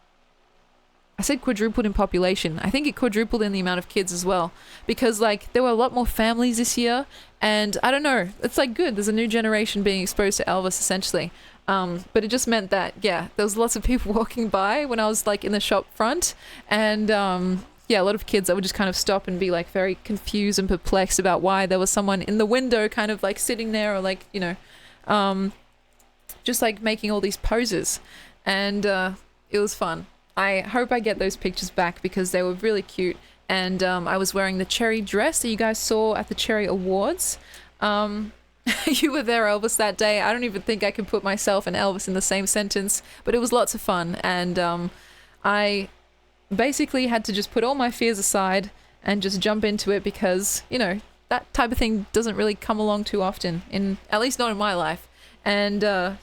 I said quadrupled in population. I think it quadrupled in the amount of kids as well, because like there were a lot more families this year, and I don't know, it's like good. There's a new generation being exposed to Elvis essentially. But it just meant that, there was lots of people walking by when I was like in the shop front, and a lot of kids that would just kind of stop and be like very confused and perplexed about why there was someone in the window kind of like sitting there, or like, you know, just like making all these poses. And it was fun. I hope I get those pictures back because they were really cute. And I was wearing the cherry dress that you guys saw at the Cherry Awards. You were there, Elvis, that day. I don't even think I can put myself and Elvis in the same sentence, but it was lots of fun. And I basically had to just put all my fears aside and just jump into it, because, you know, that type of thing doesn't really come along too often, at least not in my life. And I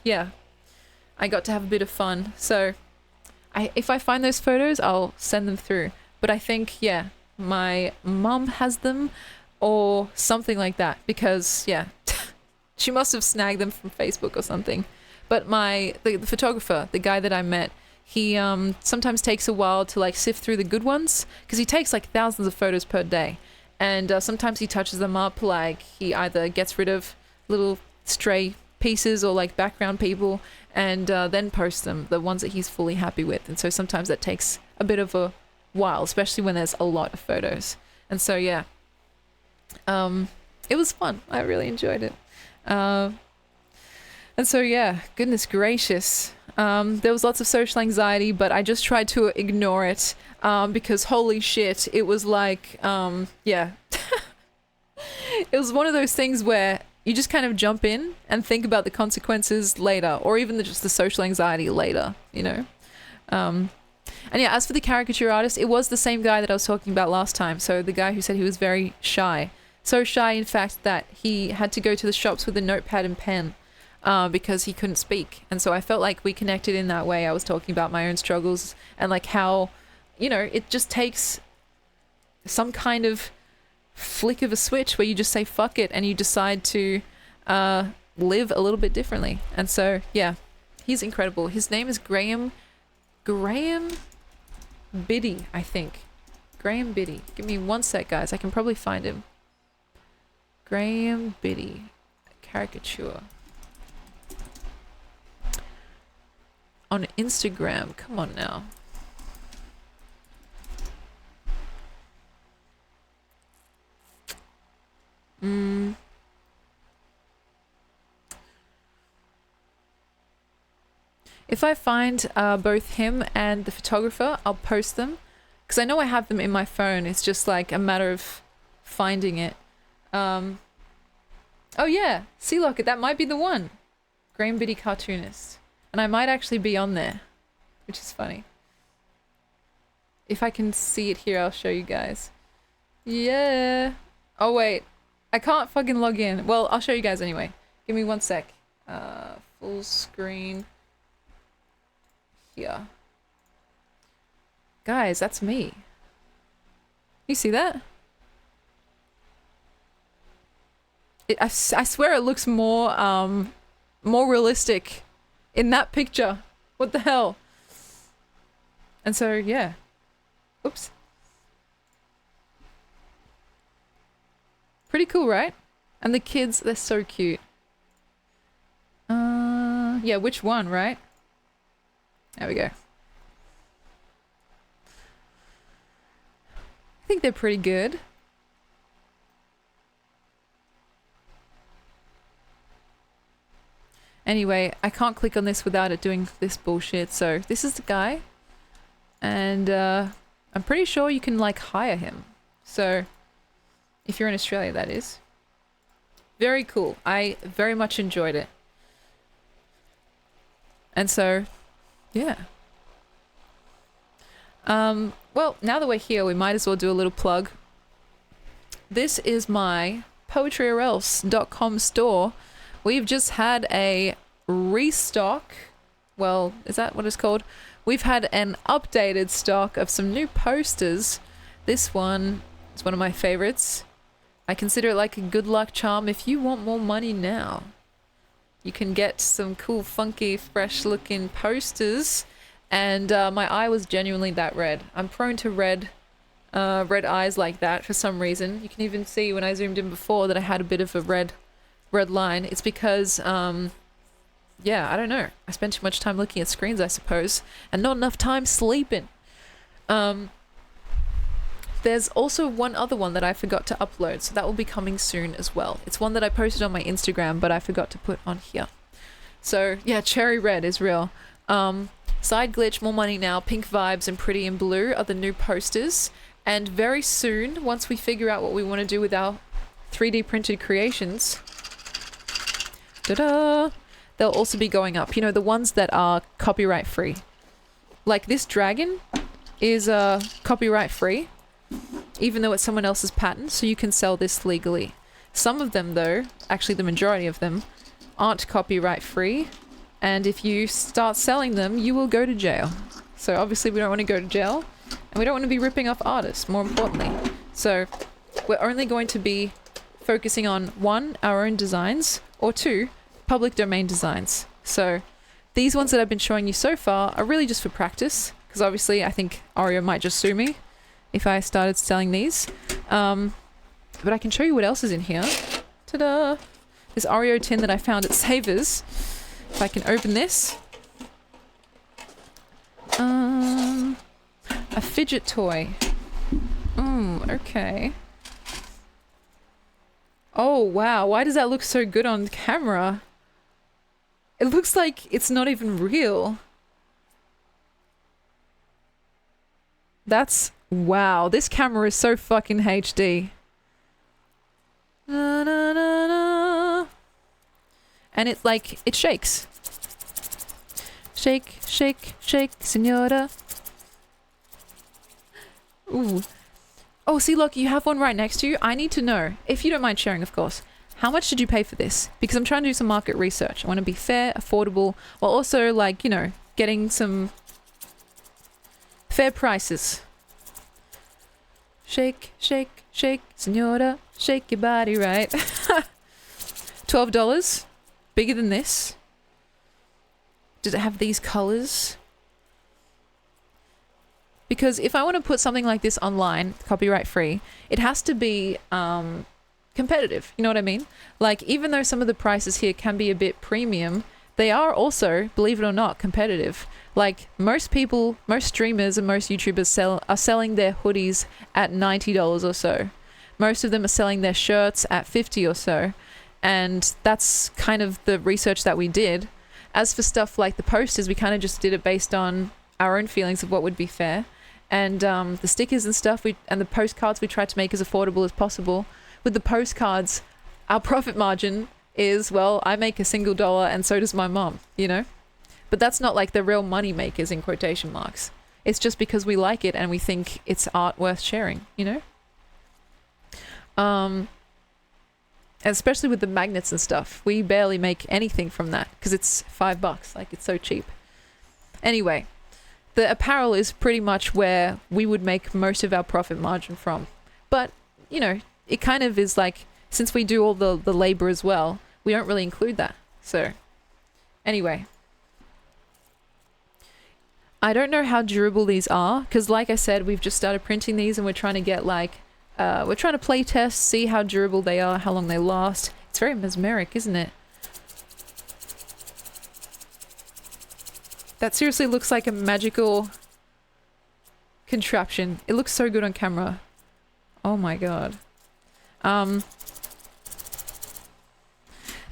got to have a bit of fun. So if I find those photos, I'll send them through. But I think, my mum has them or something like that, because yeah, she must have snagged them from Facebook or something. But the photographer, the guy that I met, he sometimes takes a while to like sift through the good ones, because he takes like thousands of photos per day, and sometimes he touches them up, like he either gets rid of little stray pieces or like background people, and then posts them, the ones that he's fully happy with. And so sometimes that takes a bit of a while, especially when there's a lot of photos. And so yeah, it was fun. I really enjoyed it. And so yeah, goodness gracious, there was lots of social anxiety, but I just tried to ignore it, because holy shit, it was like yeah. It was one of those things where you just kind of jump in and think about the consequences later, or even just the social anxiety later, you know. And yeah, as for the caricature artist, it was the same guy that I was talking about last time. So the guy who said he was very shy. So shy, in fact, that he had to go to the shops with a notepad and pen, because he couldn't speak. And so I felt like we connected in that way. I was talking about my own struggles and like how, you know, it just takes some kind of flick of a switch where you just say fuck it and you decide to live a little bit differently. And so yeah, he's incredible. His name is Graham Biddy, I think. Graham Biddy. Give me one sec, guys. I can probably find him. Graham Biddy. Caricature. On Instagram. Come on now. If I find both him and the photographer, I'll post them, because I know I have them in my phone. It's just like a matter of finding it. Oh yeah, Sea Locket, that might be the one. Graham Biddy cartoonist. And I might actually be on there, which is funny. If I can see it here, I'll show you guys. Yeah. Oh wait, I can't fucking log in. Well, I'll show you guys anyway. Give me one sec. Full screen. Here. Guys, that's me. You see that? I swear it looks more realistic in that picture. What the hell? And so, yeah. Oops. Pretty cool, right? And the kids, they're so cute. Yeah, which one, right? There we go. I think they're pretty good. Anyway, I can't click on this without it doing this bullshit. So this is the guy. And I'm pretty sure you can like hire him. So if you're in Australia, that is. Very cool. I very much enjoyed it. And so, yeah. Well, now that we're here, we might as well do a little plug. This is my poetryorelse.com store. We've just had a restock. Well, is that what it's called? We've had an updated stock of some new posters. This one is one of my favorites. I consider it like a good luck charm if you want more money now. You can get some cool, funky, fresh looking posters. And my eye was genuinely that red. I'm prone to red eyes like that for some reason. You can even see when I zoomed in before that I had a bit of a red line. It's because, yeah, I don't know. I spent too much time looking at screens, I suppose, and not enough time sleeping. There's also one other one that I forgot to upload, so that will be coming soon as well. It's one that I posted on my Instagram, but I forgot to put on here. So, yeah, cherry red is real. Side Glitch, More Money Now, Pink Vibes, and Pretty in Blue are the new posters. And very soon, once we figure out what we want to do with our 3D printed creations, ta-da, they'll also be going up. You know, the ones that are copyright free. Like this dragon is copyright free, even though it's someone else's patent, so you can sell this legally. Some of them, though, actually the majority of them, aren't copyright free. And if you start selling them, you will go to jail. So obviously we don't want to go to jail. And we don't want to be ripping off artists, more importantly. So we're only going to be focusing on 1, our own designs, or 2, public domain designs. So these ones that I've been showing you so far are really just for practice, because obviously I think Oreo might just sue me if I started selling these. But I can show you what else is in here. Ta-da! This Oreo tin that I found at Savers. If I can open this. A fidget toy. Okay. Oh, wow. Why does that look so good on camera? It looks like it's not even real. That's... Wow. This camera is so fucking HD. Na, na, na, na. And it's like... It shakes. Shake, shake, shake, senora. Ooh. Oh, see, look, you have one right next to you. I need to know, if you don't mind sharing, of course, how much did you pay for this? Because I'm trying to do some market research. I want to be fair, affordable, while also, like, you know, getting some fair prices. Shake, shake, shake, senora. Shake your body right. $12. Bigger than this. Does it have these colors? Because if I want to put something like this online, copyright free, it has to be competitive. You know what I mean? Like, even though some of the prices here can be a bit premium, they are also, believe it or not, competitive. Like, most people, most streamers and most YouTubers are selling their hoodies at $90 or so. Most of them are selling their shirts at $50 or so. And that's kind of the research that we did. As for stuff like the posters, we kind of just did it based on our own feelings of what would be fair. And the stickers and stuff, and the postcards we tried to make as affordable as possible. With the postcards, our profit margin is, well, I make a single dollar and so does my mom, you know? But that's not like the real money makers in quotation marks. It's just because we like it and we think it's art worth sharing, you know? Especially with the magnets and stuff. We barely make anything from that because it's $5. Like, it's so cheap. Anyway. The apparel is pretty much where we would make most of our profit margin from. But, you know, it kind of is like, since we do all the labor as well, we don't really include that. So, anyway. I don't know how durable these are, because like I said, we've just started printing these and we're trying to get like, we're trying to play test, see how durable they are, how long they last. It's very mesmeric, isn't it? That seriously looks like a magical contraption. It looks so good on camera. Oh my god.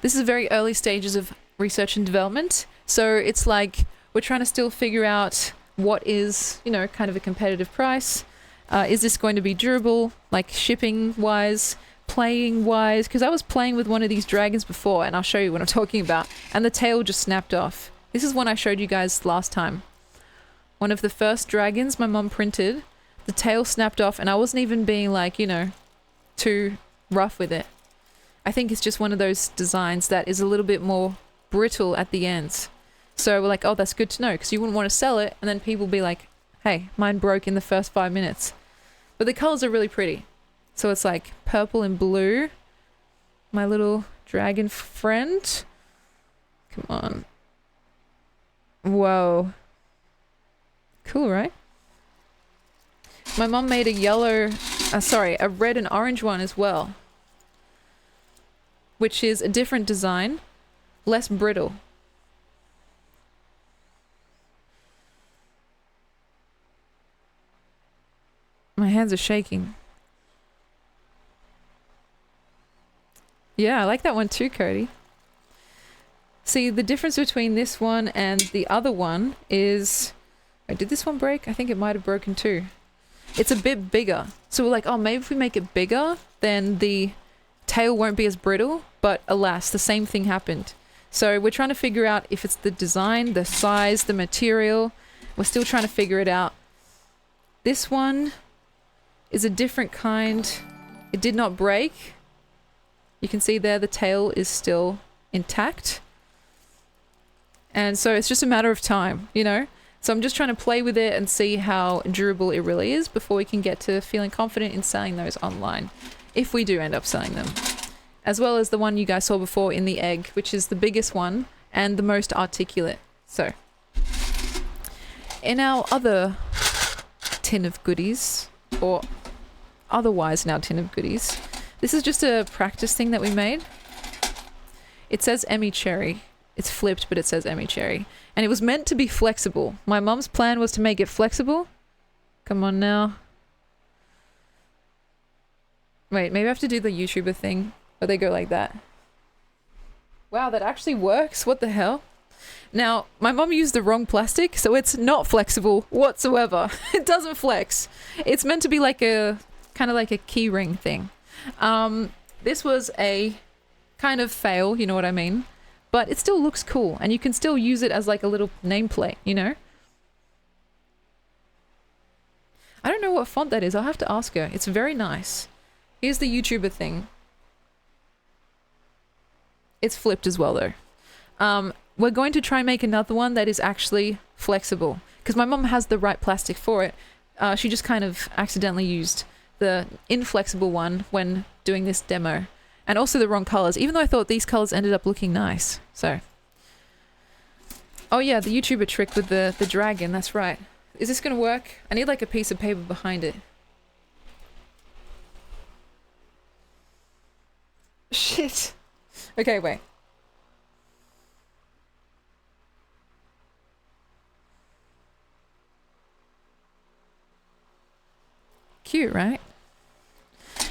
This is very early stages of research and development. So it's like we're trying to still figure out what is, you know, kind of a competitive price. Is this going to be durable, like shipping wise, playing wise? Because I was playing with one of these dragons before, and I'll show you what I'm talking about. And the tail just snapped off. This is one I showed you guys last time. One of the first dragons my mum printed. The tail snapped off and I wasn't even being like, you know, too rough with it. I think it's just one of those designs that is a little bit more brittle at the ends. So we're like, oh, that's good to know, because you wouldn't want to sell it and then people be like, hey, mine broke in the first 5 minutes. But the colors are really pretty. So it's like purple and blue. My little dragon friend. Come on. Whoa. Cool, right? My mum made a red and orange one as well. Which is a different design, less brittle. My hands are shaking. Yeah, I like that one too, Cody. See, the difference between this one and the other one is... Wait, did this one break? I think it might have broken too. It's a bit bigger. So we're like, oh, maybe if we make it bigger, then the tail won't be as brittle. But alas, the same thing happened. So we're trying to figure out if it's the design, the size, the material. We're still trying to figure it out. This one is a different kind. It did not break. You can see there the tail is still intact. And so it's just a matter of time, you know? So I'm just trying to play with it and see how durable it really is before we can get to feeling confident in selling those online, if we do end up selling them. As well as the one you guys saw before in the egg, which is the biggest one and the most articulate. So, in our other tin of goodies, or otherwise in our tin of goodies, this is just a practice thing that we made. It says Emmy Cherry. It's flipped, but it says Emmy Cherry. And it was meant to be flexible. My mum's plan was to make it flexible. Come on now. Wait, maybe I have to do the YouTuber thing where they go like that. Wow, that actually works. What the hell? Now, my mum used the wrong plastic, so it's not flexible whatsoever. It doesn't flex. It's meant to be like a, kind of like a key ring thing. This was a kind of fail, you know what I mean? But it still looks cool, and you can still use it as like a little nameplate, you know? I don't know what font that is. I'll have to ask her. It's very nice. Here's the YouTuber thing. It's flipped as well, though. We're going to try and make another one that is actually flexible, because my mum has the right plastic for it. She just kind of accidentally used the inflexible one when doing this demo. And also the wrong colors, even though I thought these colors ended up looking nice. So, oh yeah, the YouTuber trick with the dragon, that's right. Is this gonna work? I need like a piece of paper behind it. Shit. Okay, wait. Cute, right?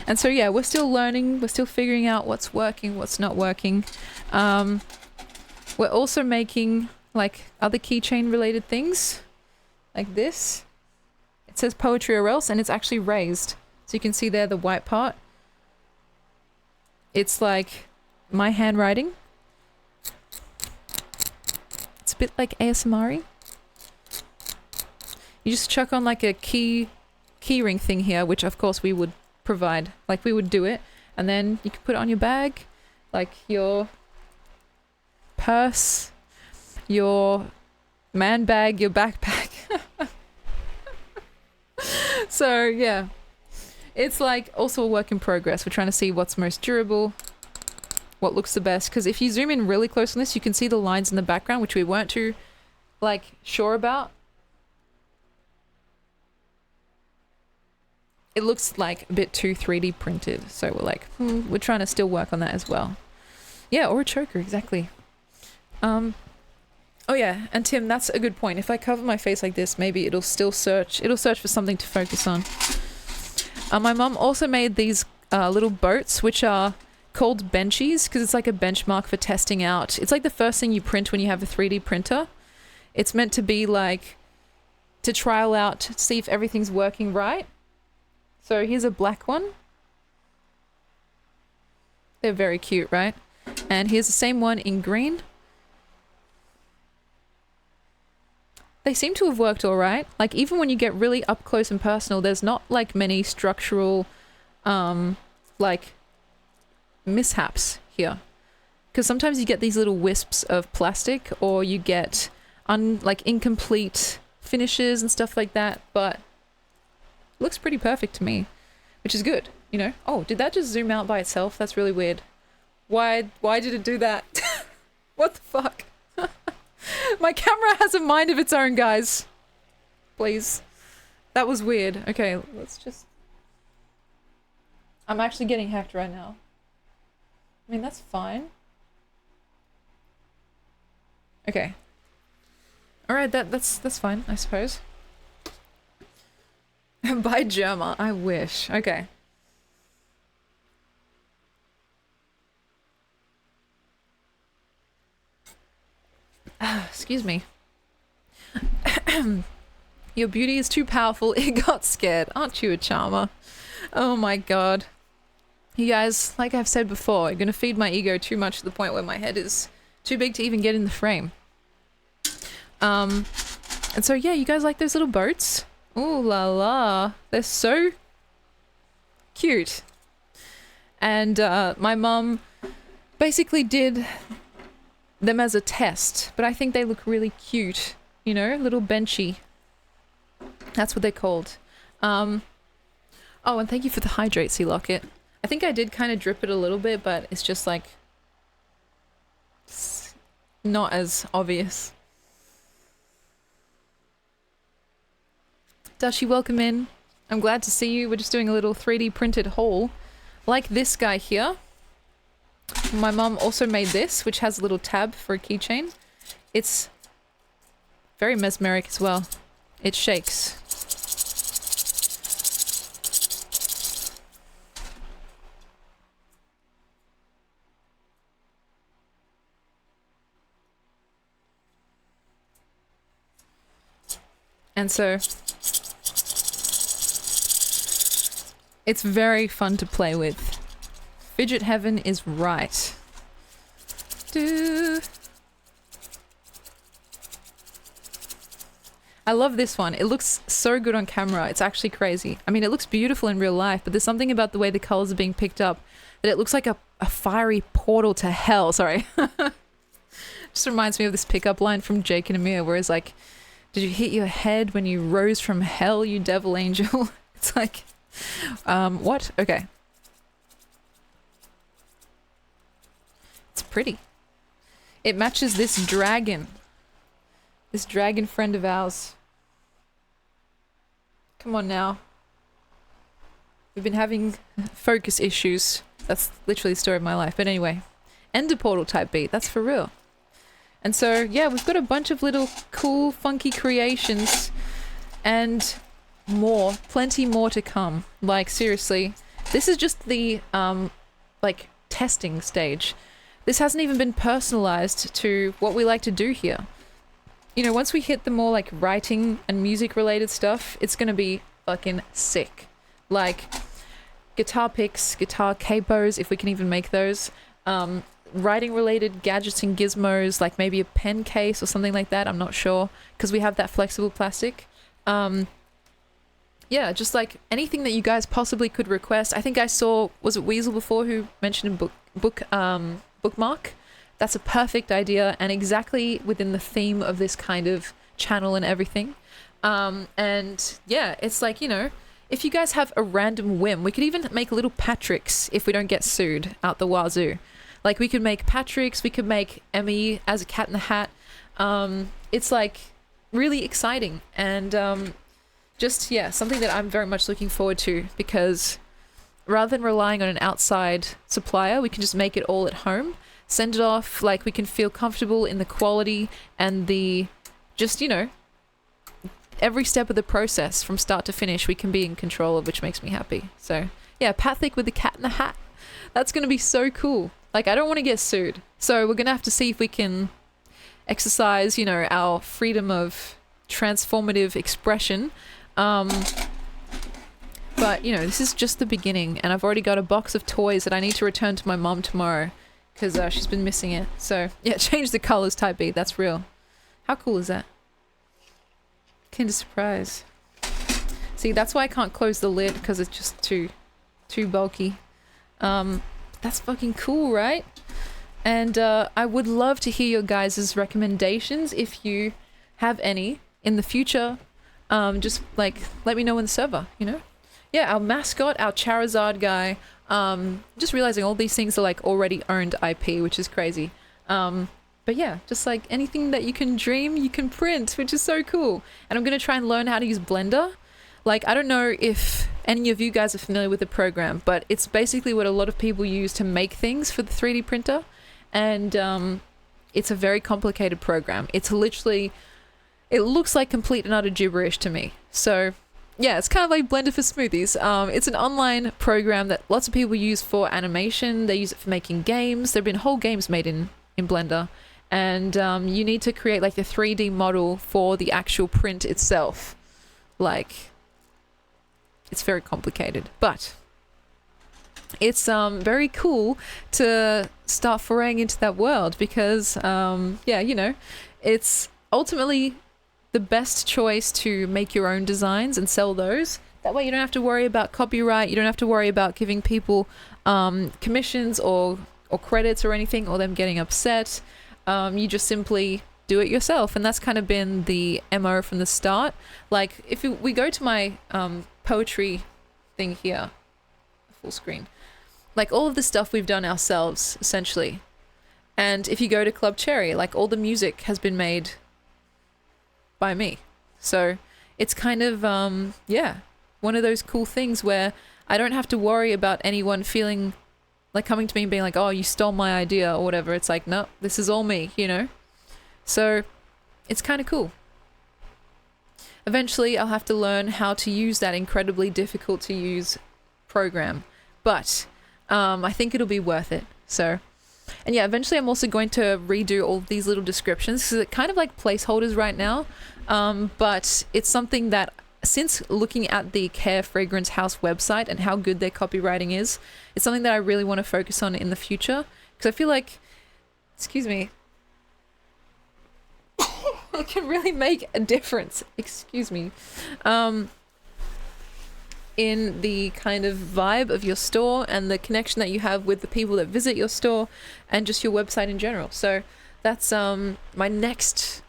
And so yeah, we're still learning, we're still figuring out what's working, what's not working. We're also making like other keychain related things, like this. It says poetry or else, and it's actually raised. So you can see there the white part. It's like my handwriting. It's a bit like ASMR-y. You just chuck on like a key ring thing here, which of course we would provide, like we would do it, and then you could put it on your bag, like your purse, your man bag, your backpack. So yeah, it's like also a work in progress. We're trying to see what's most durable, what looks the best, because if you zoom in really close on this, you can see the lines in the background, which we weren't too like sure about. It looks like a bit too 3D printed, so we're like, we're trying to still work on that as well. Yeah, or a choker, exactly. Oh yeah, and Tim, that's a good point. If I cover my face like this, maybe it'll still search. It'll search for something to focus on. My mum also made these little boats, which are called benchies, because it's like a benchmark for testing out. It's like the first thing you print when you have a 3D printer. It's meant to be like, to trial out, to see if everything's working right. So here's a black one. They're very cute, right? And here's the same one in green. They seem to have worked all right. Like even when you get really up close and personal, there's not like many structural like mishaps here. Because sometimes you get these little wisps of plastic, or you get like incomplete finishes and stuff like that, but looks pretty perfect to me, which is good, you know? Oh, did that just zoom out by itself? That's really weird. Why did it do that? What the fuck? My camera has a mind of its own, guys. Please. That was weird. Okay, let's just... I'm actually getting hacked right now. I mean, that's fine. Okay. Alright, that's fine, I suppose. By Germa, I wish. Okay. Excuse me. Your beauty is too powerful, it got scared. Aren't you a charmer? Oh my god. You guys, like I've said before, you're gonna feed my ego too much to the point where my head is too big to even get in the frame. And so yeah, you guys like those little boats? Ooh la la. They're so cute. And my mum basically did them as a test, but I think they look really cute you know, little benchy. That's what they're called. Oh, and thank you for the hydrate, Sea Locket. I think I did kind of drip it a little bit, but it's just like not as obvious. Dashi, welcome in. I'm glad to see you. We're just doing a little 3D printed haul. Like this guy here. My mum also made this, which has a little tab for a keychain. It's very mesmeric as well. It shakes. And so it's very fun to play with. Fidget heaven is right. I love this one. It looks so good on camera. It's actually crazy. I mean, it looks beautiful in real life, but there's something about the way the colors are being picked up that it looks like a fiery portal to hell. Sorry. Just reminds me of this pickup line from Jake and Amir, where it's like, did you hit your head when you rose from hell, you devil angel? It's like, what? Okay. It's pretty. It matches this dragon. This dragon friend of ours. Come on now. We've been having focus issues. That's literally the story of my life. But anyway, Ender Portal type beat. That's for real. And so, yeah, we've got a bunch of little cool, funky creations and more, plenty more to come. Like, seriously, this is just the, like, testing stage. This hasn't even been personalized to what we like to do here. You know, once we hit the more, like, writing and music-related stuff, it's gonna be fucking sick. Like, guitar picks, guitar capos, if we can even make those, writing related gadgets and gizmos, like maybe a pen case or something like that. I'm not sure, because we have that flexible plastic. Yeah, just like anything that you guys possibly could request. I think I saw, was it Weasel before who mentioned a bookmark? That's a perfect idea and exactly within the theme of this kind of channel and everything. And yeah, it's like, you know, if you guys have a random whim, we could even make little Patricks if we don't get sued out the wazoo. Like, we could make Patrick's, we could make Emmy as a cat in the hat. It's, like, really exciting. And just, yeah, something that I'm very much looking forward to. Because rather than relying on an outside supplier, we can just make it all at home. Send it off, like, we can feel comfortable in the quality and the, just, you know, every step of the process from start to finish we can be in control of, which makes me happy. So, yeah, Pathic with the cat in the hat. That's going to be so cool. Like, I don't want to get sued. So we're going to have to see if we can exercise, you know, our freedom of transformative expression. But, you know, this is just the beginning. And I've already got a box of toys that I need to return to my mom tomorrow. Because she's been missing it. So, yeah, change the colors type beat. That's real. How cool is that? Kinder Surprise. See, that's why I can't close the lid. Because it's just too bulky. That's fucking cool, right? And I would love to hear your guys' recommendations if you have any in the future. Just like let me know in the server, you know? Yeah, our mascot, our Charizard guy. Just realizing all these things are like already owned IP, which is crazy. But yeah, just like anything that you can dream, you can print, which is so cool. And I'm gonna try and learn how to use Blender. Like, I don't know if any of you guys are familiar with the program, but it's basically what a lot of people use to make things for the 3D printer. And it's a very complicated program. It's literally, it looks like complete and utter gibberish to me. So yeah, it's kind of like Blender for smoothies. It's an online program that lots of people use for animation. They use it for making games. There have been whole games made in Blender. And you need to create like the 3D model for the actual print itself. Like, it's very complicated, but it's very cool to start foraying into that world because, yeah, you know, it's ultimately the best choice to make your own designs and sell those. That way you don't have to worry about copyright. You don't have to worry about giving people commissions or credits or anything or them getting upset. You just simply do it yourself. And that's kind of been the MO from the start. Like if we go to my poetry thing here, full screen, like all of the stuff we've done ourselves essentially. And if you go to Club Cherry, like all the music has been made by me. So it's kind of yeah, one of those cool things where I don't have to worry about anyone feeling like coming to me and being like, oh, you stole my idea or whatever. It's like, no, this is all me, you know? So it's kind of cool. Eventually I'll have to learn how to use that incredibly difficult to use program, but I think it'll be worth it. So, and yeah, eventually I'm also going to redo all of these little descriptions because it's kind of like placeholders right now, but it's something that since looking at the Care Fragrance House website and how good their copywriting is, it's something that I really want to focus on in the future because I feel like, excuse me, it can really make a difference, excuse me, in the kind of vibe of your store and the connection that you have with the people that visit your store and just your website in general. So that's my next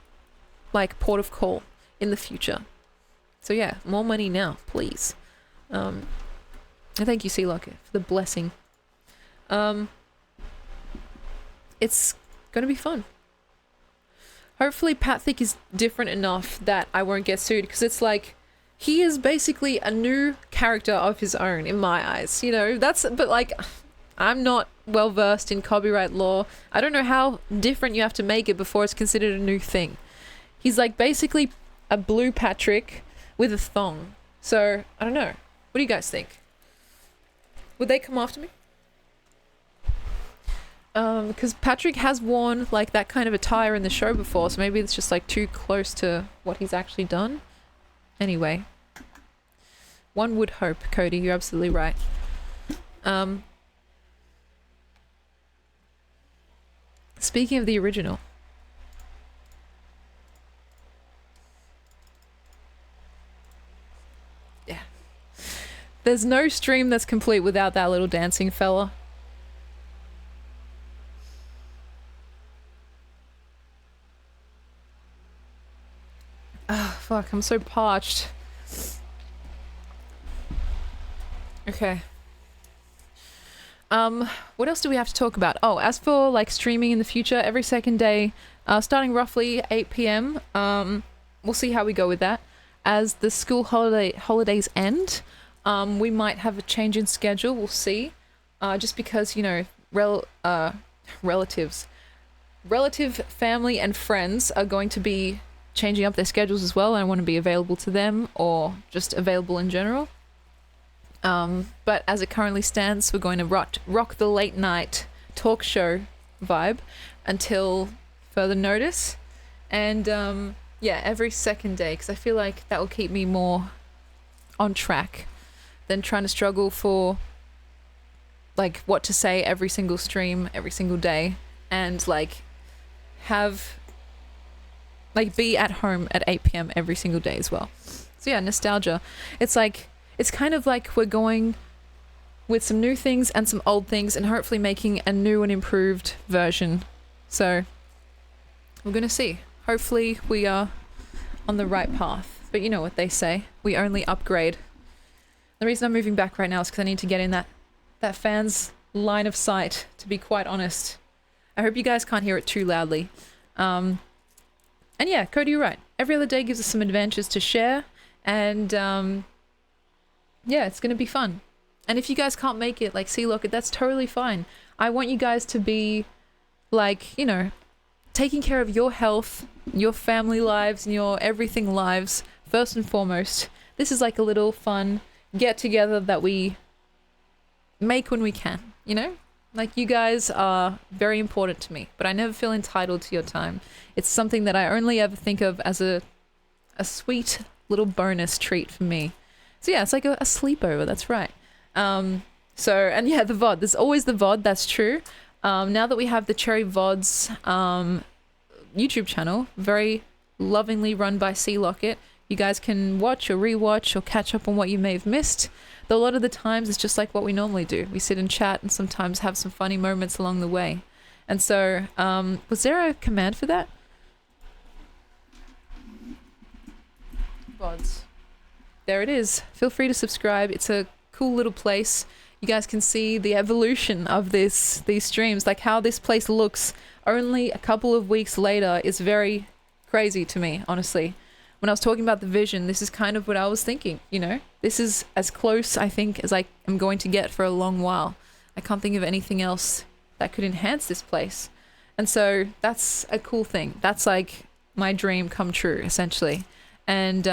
like port of call in the future. So yeah, more money now, please. And thank you, Sea Locket, for the blessing. It's gonna be fun. Hopefully Pathic is different enough that I won't get sued, because it's like, he is basically a new character of his own in my eyes, you know, but like, I'm not well versed in copyright law. I don't know how different you have to make it before it's considered a new thing. He's like basically a blue Patrick with a thong. So, I don't know. What do you guys think? Would they come after me? Because Patrick has worn like that kind of attire in the show before, so maybe it's just like too close to what he's actually done. Anyway, one would hope, Cody, you're absolutely right. Speaking of the original, yeah, there's no stream that's complete without that little dancing fella. Oh, fuck, I'm so parched. Okay. What else do we have to talk about? Oh, as for like streaming in the future, every second day, starting roughly 8 p.m. We'll see how we go with that. As the school holidays end, we might have a change in schedule. We'll see. Just because, you know, relative family and friends are going to be changing up their schedules as well, and I want to be available to them or just available in general. But as it currently stands, we're going to rock the late night talk show vibe until further notice. And yeah, every second day, because I feel like that will keep me more on track than trying to struggle for like what to say every single stream, every single day, and like be at home at 8 p.m. every single day as well. So yeah, nostalgia. It's like, it's kind of like we're going with some new things and some old things and hopefully making a new and improved version. So we're going to see. Hopefully we are on the right path. But you know what they say, we only upgrade. The reason I'm moving back right now is because I need to get in that fan's line of sight, to be quite honest. I hope you guys can't hear it too loudly. And yeah, Cody, you're right. Every other day gives us some adventures to share, and yeah, it's gonna be fun. And if you guys can't make it, like Sea Locket, that's totally fine. I want you guys to be, like, you know, taking care of your health, your family lives, and your everything lives, first and foremost. This is like a little fun get-together that we make when we can, you know? Like, you guys are very important to me, but I never feel entitled to your time. It's something that I only ever think of as a sweet little bonus treat for me. So yeah, it's like a sleepover, that's right. So, and yeah, the VOD. There's always the VOD, that's true. Now that we have the Cherry VODs YouTube channel, very lovingly run by Sea Locket, you guys can watch or rewatch or catch up on what you may have missed. Though a lot of the times it's just like what we normally do. We sit and chat and sometimes have some funny moments along the way. And so, was there a command for that? VODs. There it is. Feel free to subscribe. It's a cool little place. You guys can see the evolution of these streams, like how this place looks only a couple of weeks later is very crazy to me, honestly. When I was talking about the vision, this is kind of what I was thinking, you know? This is as close, I think, as I am going to get for a long while. I can't think of anything else that could enhance this place. And so that's a cool thing. That's like my dream come true, essentially. And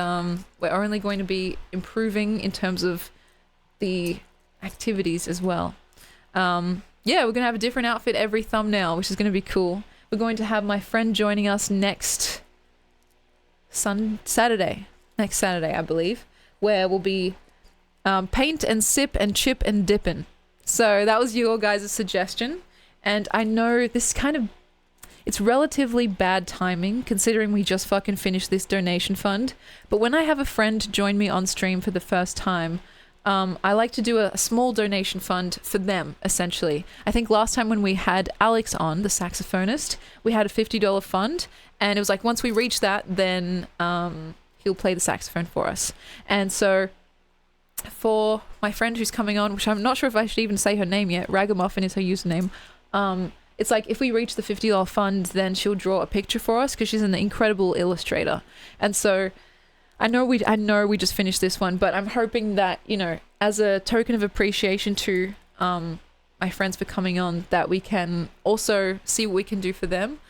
we're only going to be improving in terms of the activities as well. Yeah, we're going to have a different outfit every thumbnail, which is going to be cool. We're going to have my friend joining us next Saturday, I believe, where we'll be paint and sip and chip and dipping. So that was your guys' suggestion. And I know this kind of, it's relatively bad timing considering we just fucking finished this donation fund. But when I have a friend join me on stream for the first time, I like to do a small donation fund for them, essentially. I think last time when we had Alex on, the saxophonist, we had a $50 fund. And it was like, once we reach that, then he'll play the saxophone for us. And so for my friend who's coming on, which I'm not sure if I should even say her name yet, Ragamuffin is her username. It's like if we reach the $50 fund, then she'll draw a picture for us because she's an incredible illustrator. And so I know we just finished this one, but I'm hoping that, you know, as a token of appreciation to my friends for coming on, that we can also see what we can do for them.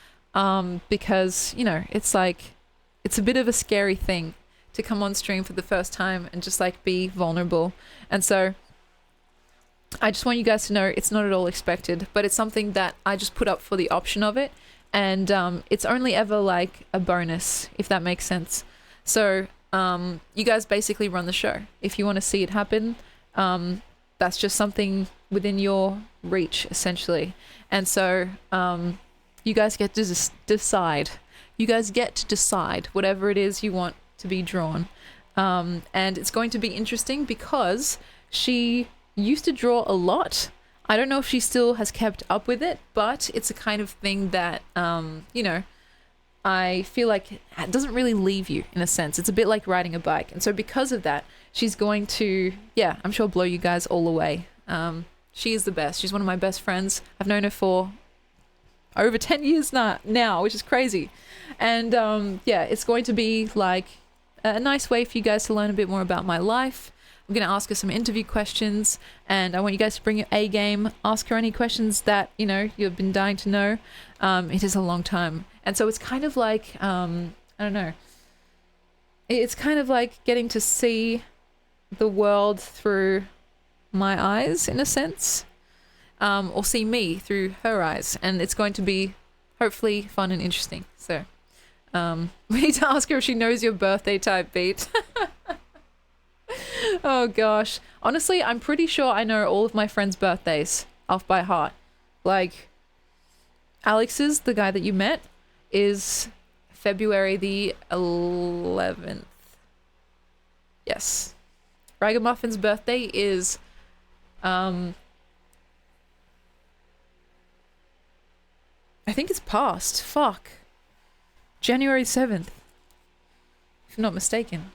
Because, you know, it's like, it's a bit of a scary thing to come on stream for the first time and just like be vulnerable. And so I just want you guys to know it's not at all expected, but it's something that I just put up for the option of it. And it's only ever like a bonus, if that makes sense. So you guys basically run the show. If you want to see it happen, that's just something within your reach, essentially. And so you guys get to decide. You guys get to decide whatever it is you want to be drawn. And it's going to be interesting because she used to draw a lot. I don't know if she still has kept up with it, but it's a kind of thing that, you know, I feel like it doesn't really leave you in a sense. It's a bit like riding a bike. And so because of that, she's going to, yeah, I'm sure blow you guys all away. She is the best. She's one of my best friends. I've known her for over 10 years now, which is crazy. And yeah, it's going to be like a nice way for you guys to learn a bit more about my life. I'm going to ask her some interview questions, and I want you guys to bring your A game. Ask her any questions that, you know, you've been dying to know. It is a long time. And so it's kind of like, I don't know. It's kind of like getting to see the world through my eyes, in a sense. Or see me through her eyes. And it's going to be hopefully fun and interesting. So we need to ask her if she knows your birthday type, Beat. Oh gosh. Honestly, I'm pretty sure I know all of my friends' birthdays off by heart. Like, Alex's, the guy that you met, is February the 11th. Yes. Ragamuffin's birthday is I think it's past. Fuck. January 7th. If I'm not mistaken.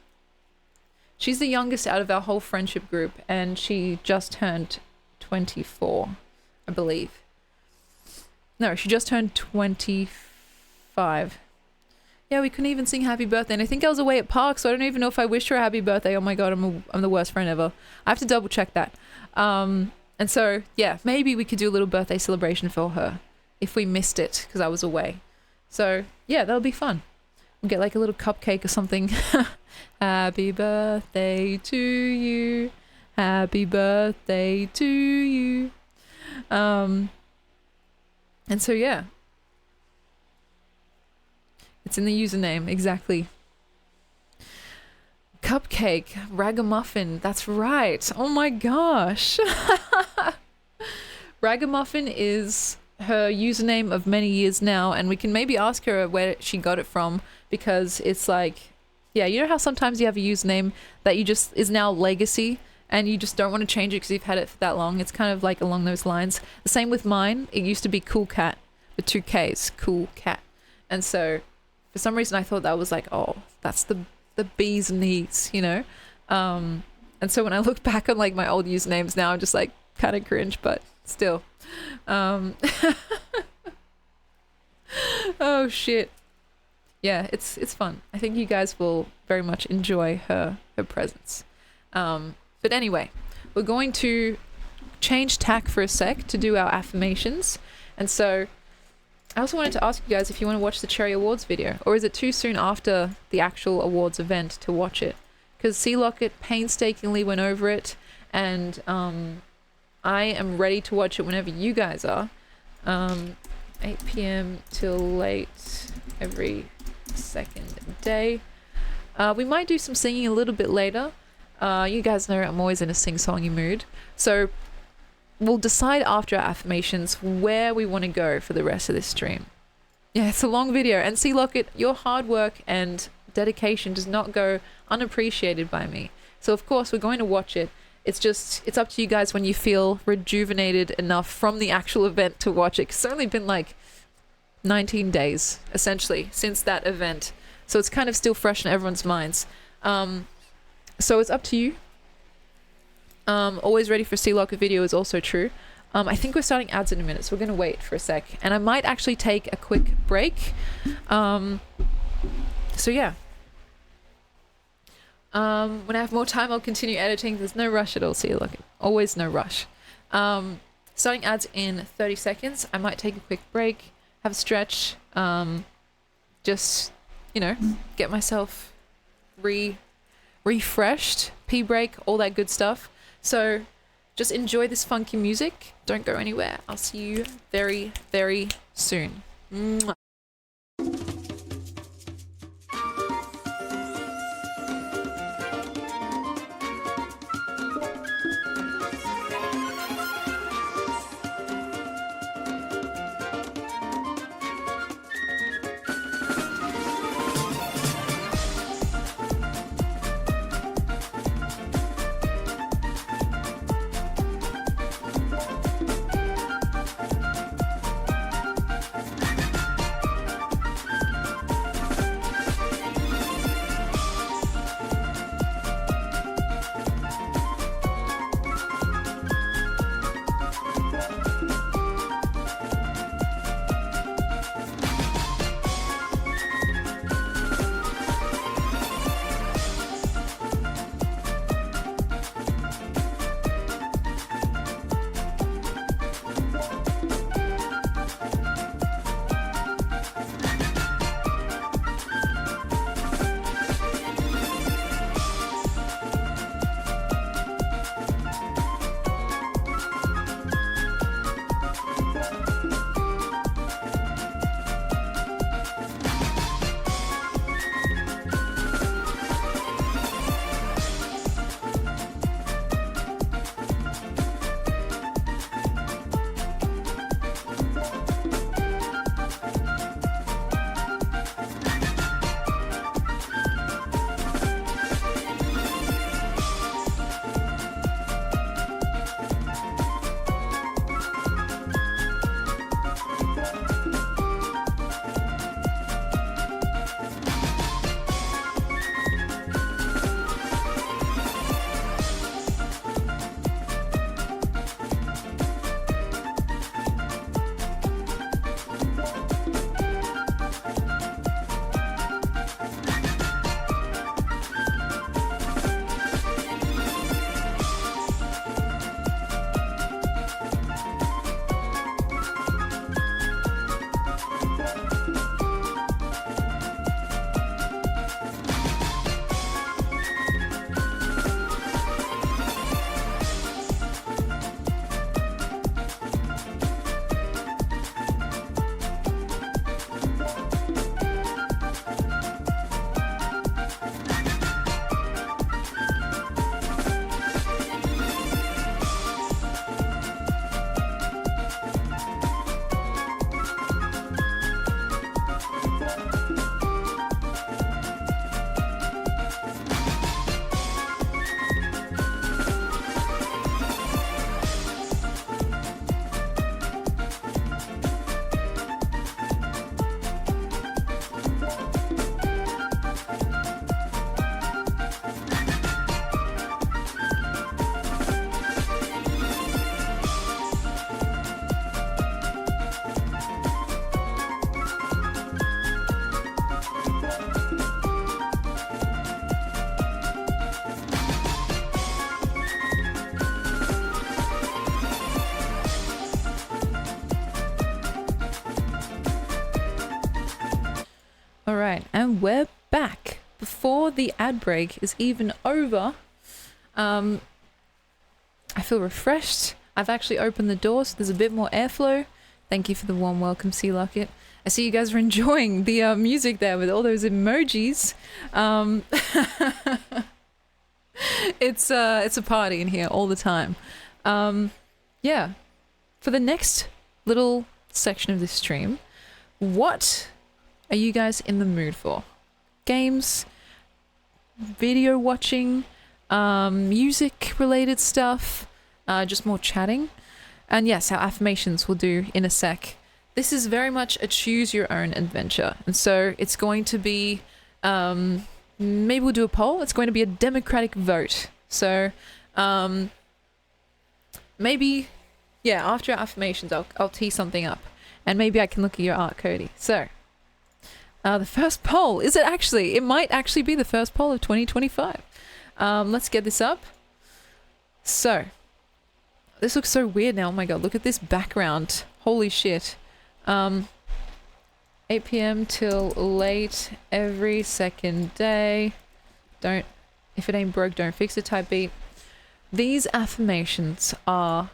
She's the youngest out of our whole friendship group, and she just turned 24, I believe. No, she just turned 25. Yeah, we couldn't even sing happy birthday, and I think I was away at park, so I don't even know if I wished her a happy birthday. Oh my god, I'm the worst friend ever. I have to double check that. And so, yeah, maybe we could do a little birthday celebration for her if we missed it because I was away. So, yeah, that'll be fun. We'll get like a little cupcake or something. Happy birthday to you. Happy birthday to you. And so, yeah. It's in the username, exactly. Cupcake, Ragamuffin, that's right. Oh my gosh. Ragamuffin is her username of many years now, and we can maybe ask her where she got it from, because it's like, yeah, you know how sometimes you have a username that you just is now legacy and you just don't want to change it because you've had it for that long. It's kind of like along those lines. The same with mine. It used to be Cool Cat with 2 Ks, Cool Cat. And so for some reason I thought that was like, oh, that's the the bees knees, you know? And so when I look back on like my old usernames now, I'm just like kind of cringe, but still. Oh shit. Yeah, it's fun. I think you guys will very much enjoy her presence. But anyway, we're going to change tack for a sec to do our affirmations. And so I also wanted to ask you guys if you want to watch the Cherry Awards video, or is it too soon after the actual awards event to watch it? Because C Locket painstakingly went over it, and I am ready to watch it whenever you guys are. 8 p.m. till late every second day. We might do some singing a little bit later. You guys know I'm always in a sing-songy mood. So we'll decide after our affirmations where we want to go for the rest of this stream. Yeah, it's a long video. And see, Locket, your hard work and dedication does not go unappreciated by me. So of course we're going to watch it. It's up to you guys when you feel rejuvenated enough from the actual event to watch it. 'Cause it's only been like 19 days, essentially, since that event. So it's kind of still fresh in everyone's minds. So it's up to you. Always ready for C Locket video is also true. I think we're starting ads in a minute, so we're going to wait for a sec. And I might actually take a quick break. So yeah. When I have more time, I'll continue editing. There's no rush at all, C Locket. Always no rush. Starting ads in 30 seconds. I might take a quick break, have a stretch, just, you know, get myself refreshed, pee break, all that good stuff. So just enjoy this funky music. Don't go anywhere. I'll see you very, very soon. Mwah. All right, and we're back. Before the ad break is even over, I feel refreshed. I've actually opened the door, so there's a bit more airflow. Thank you for the warm welcome, Sea Locket. I see you guys are enjoying the music there with all those emojis. It's a party in here all the time. Yeah. For the next little section of this stream, what are you guys in the mood for? Games, video watching, music related stuff, just more chatting. And yes, our affirmations we'll do in a sec. This is very much a choose your own adventure. And so it's going to be, maybe we'll do a poll. It's going to be a democratic vote. So maybe, yeah, after our affirmations, I'll tee something up. And maybe I can look at your art, Cody. So the first poll, is it actually? It might actually be the first poll of 2025. Let's get this up. So, this looks so weird now. Oh my god, look at this background. Holy shit. 8 p.m. till late every second day. If it ain't broke, don't fix it type beat. These affirmations are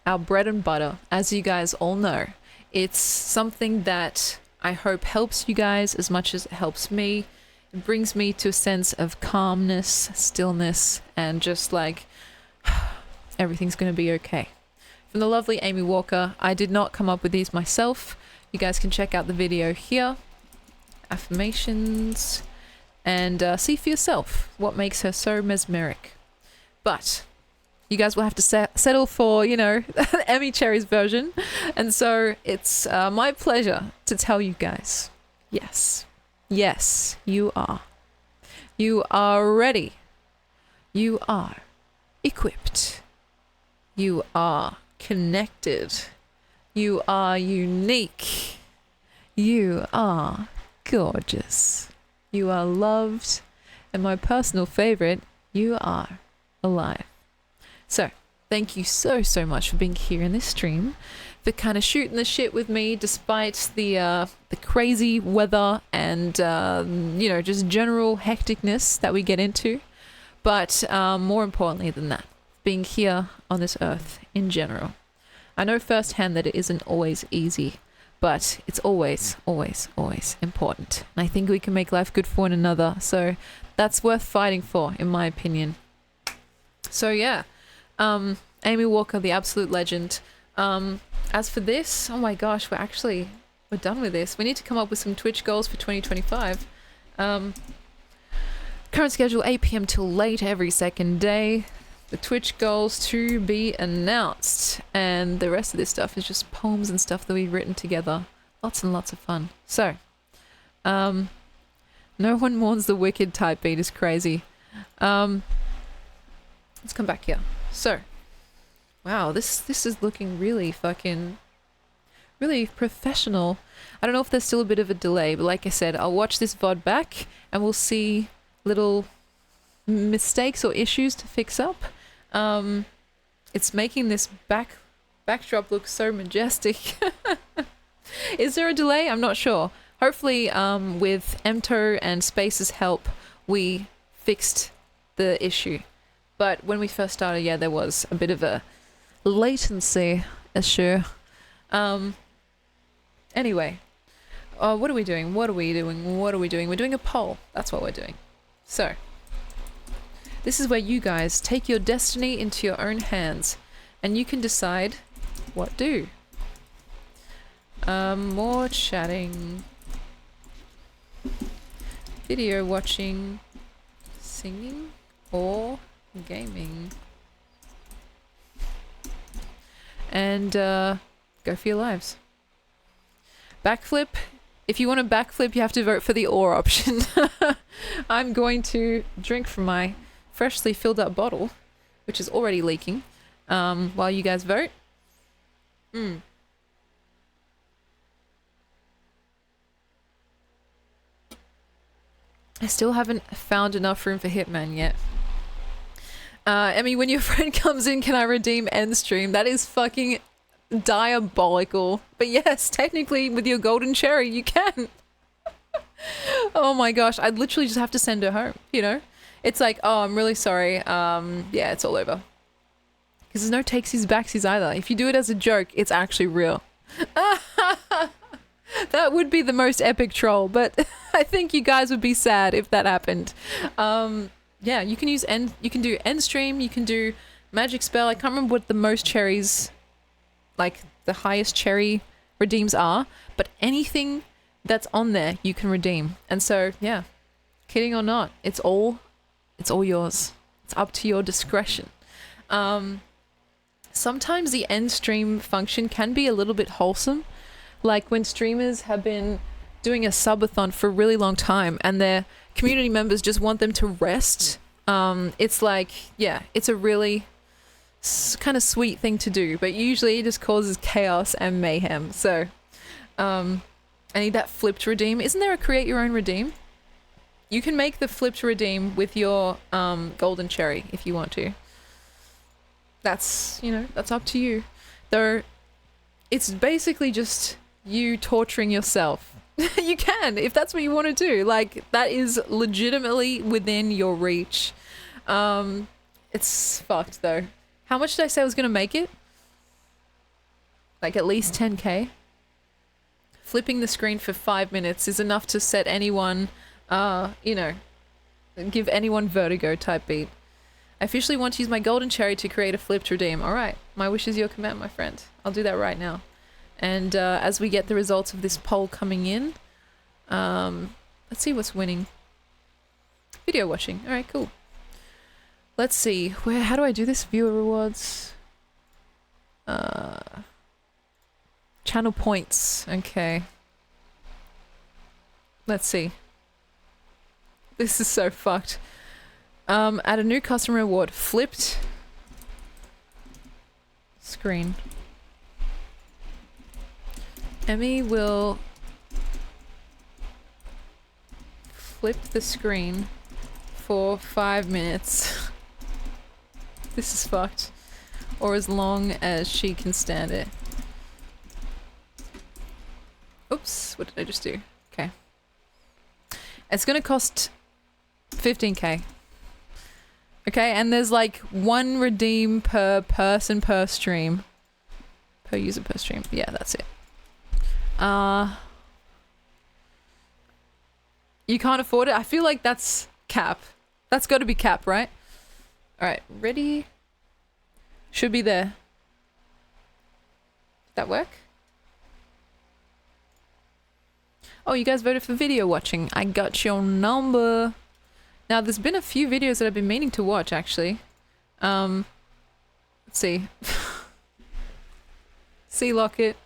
our bread and butter, as you guys all know. It's something that I hope helps you guys as much as it helps me. It brings me to a sense of calmness, stillness, and just like everything's going to be okay. From the lovely Amy Walker. I did not come up with these myself. You guys can check out the video here. Affirmations. And see for yourself what makes her so mesmeric. But you guys will have to settle for, you know, Emmy Cherry's version. And so it's my pleasure to tell you guys, yes, yes, you are. You are ready. You are equipped. You are connected. You are unique. You are gorgeous. You are loved. And my personal favorite, you are alive. So, thank you so much for being here in this stream, for kind of shooting the shit with me despite the crazy weather and, you know, just general hecticness that we get into. But more importantly than that, being here on this earth in general. I know firsthand that it isn't always easy, but it's always, always, always important. And I think we can make life good for one another. So that's worth fighting for, in my opinion. So yeah. Amy Walker, the absolute legend. As for this, oh my gosh, we're done with this. We need to come up with some Twitch goals for 2025. Current schedule 8 p.m. till late every second day. The Twitch goals to be announced. And the rest of this stuff is just poems and stuff that we've written together. Lots and lots of fun. So, no one mourns the wicked type beat is crazy. Let's come back here. So, wow, this is looking really really professional. I don't know if there's still a bit of a delay, but like I said, I'll watch this VOD back and we'll see little mistakes or issues to fix up. It's making this backdrop look so majestic. Is there a delay? I'm not sure. Hopefully, with Emto and Space's help, we fixed the issue. But when we first started, yeah, there was a bit of a latency issue. Anyway, what are we doing? What are we doing? What are we doing? We're doing a poll. That's what we're doing. So, this is where you guys take your destiny into your own hands, and you can decide what do. More chatting, video watching, singing, or gaming. And go for your lives. Backflip. If you want to backflip, you have to vote for the or option. I'm going to drink from my freshly filled up bottle, which is already leaking, while you guys vote. I still haven't found enough room for Hitman yet. Emmy, when your friend comes in, can I redeem end stream? That is fucking diabolical. But yes, technically with your golden cherry, you can. Oh my gosh, I'd literally just have to send her home, you know? It's like, oh, I'm really sorry. Yeah, it's all over. Because there's no takesies backsies either. If you do it as a joke, it's actually real. That would be the most epic troll, but I think you guys would be sad if that happened. Yeah, you can use you can do end stream, you can do magic spell. I can't remember what the most cherries, like the highest cherry redeems are, but anything that's on there you can redeem. And so, yeah, kidding or not, it's all yours. It's up to your discretion. Sometimes the end stream function can be a little bit wholesome. Like when streamers have been doing a subathon for a really long time and their community members just want them to rest. It's like, yeah, it's a really kind of sweet thing to do, but usually it just causes chaos and mayhem. So I need that flipped redeem. Isn't there a create your own redeem? You can make the flipped redeem with your golden cherry if you want to. That's, you know, that's up to you. Though it's basically just you torturing yourself. You can, if that's what you want to do. Like, that is legitimately within your reach. It's fucked though. How much did I say I was going to make it? Like at least 10k? Flipping the screen for 5 minutes is enough to set anyone, you know, give anyone vertigo type beat. I officially want to use my golden cherry to create a flipped redeem. All right, my wish is your command, my friend. I'll do that right now. And as we get the results of this poll coming in, let's see what's winning. Video watching. All right, cool. Let's see. How do I do this? Viewer rewards. Channel points. Okay. Let's see. This is so fucked. Add a new customer reward. Flipped screen. Emmy will flip the screen for 5 minutes. This is fucked. Or as long as she can stand it. Oops, what did I just do? Okay. It's gonna cost 15k. Okay, and there's like 1 redeem per person per stream. Per user per stream. Yeah, that's it. You can't afford it? I feel like that's cap. That's got to be cap, right? Alright, ready? Should be there. Did that work? Oh, you guys voted for video watching. I got your number. Now, there's been a few videos that I've been meaning to watch, actually. Let's see. Sea Locket.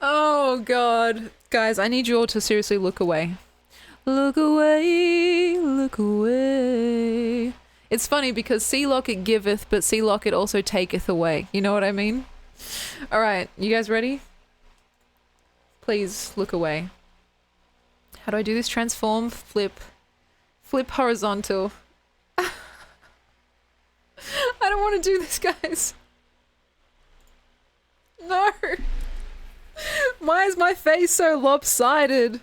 Oh, God. Guys, I need you all to seriously look away. Look away, look away. It's funny because Sea Locket giveth, but Sea Locket also taketh away. You know what I mean? Alright, you guys ready? Please look away. How do I do this? Transform, flip. Flip horizontal. I don't want to do this, guys. No. Why is my face so lopsided?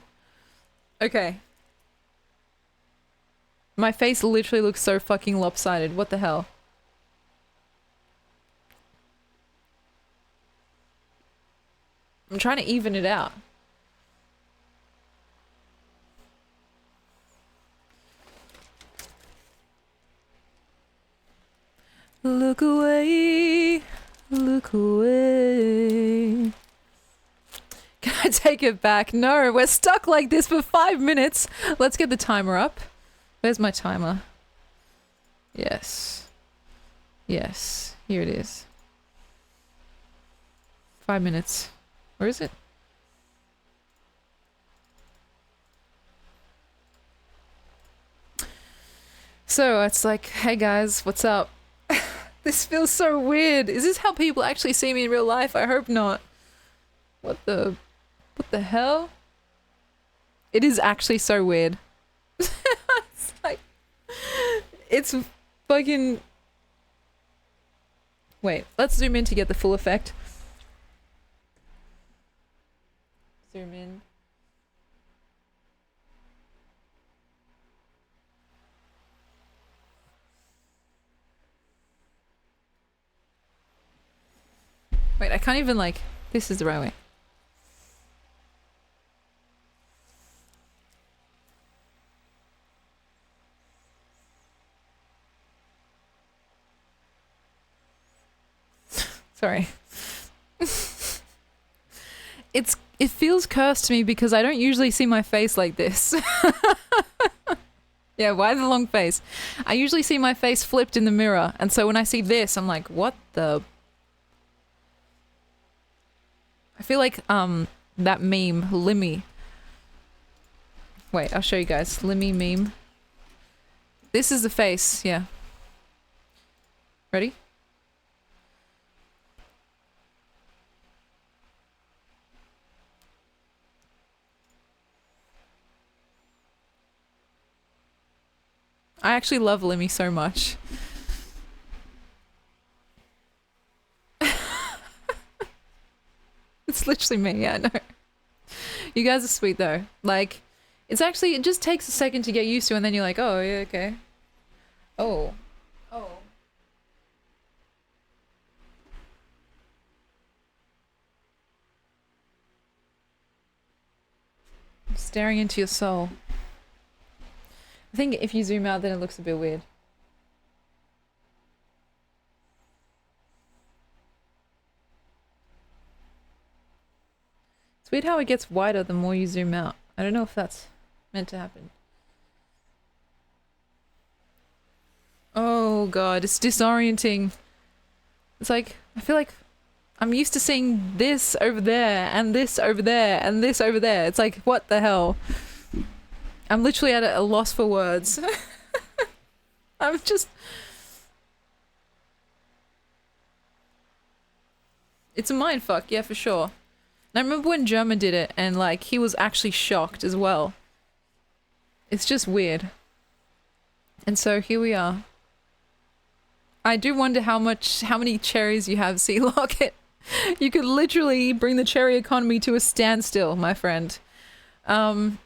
Okay. My face literally looks so fucking lopsided. What the hell? I'm trying to even it out. Look away, look away. Can I take it back? No, we're stuck like this for 5 minutes. Let's get the timer up. Where's my timer? Yes. Yes, here it is. 5 minutes. Where is it? So it's like, hey guys, what's up? This feels so weird. Is this how people actually see me in real life? I hope not. What the hell? It is actually so weird. It's like, it's fucking... Wait, let's zoom in to get the full effect. Zoom in. Wait, I can't even like... This is the right way. Sorry. It feels cursed to me because I don't usually see my face like this. Yeah, why the long face? I usually see my face flipped in the mirror, and so when I see this, I'm like, what the... I feel like, that meme, Limmy. Wait, I'll show you guys. Limmy meme. This is the face, yeah. Ready? I actually love Limmy so much. It's literally me, yeah, I know. You guys are sweet though. Like, it's actually, it just takes a second to get used to and then you're like, oh, yeah, okay. Oh. Oh. I'm staring into your soul. I think if you zoom out then it looks a bit weird. It's weird how it gets wider the more you zoom out. I don't know if that's meant to happen. Oh god, it's disorienting. It's like, I feel like I'm used to seeing this over there, and this over there, and this over there. It's like, what the hell? I'm literally at a loss for words. I'm just... It's a mindfuck, yeah, for sure. And I remember when German did it, and like, he was actually shocked as well. It's just weird. And so here we are. I do wonder how many cherries you have, Sea Locket. You could literally bring the cherry economy to a standstill, my friend. And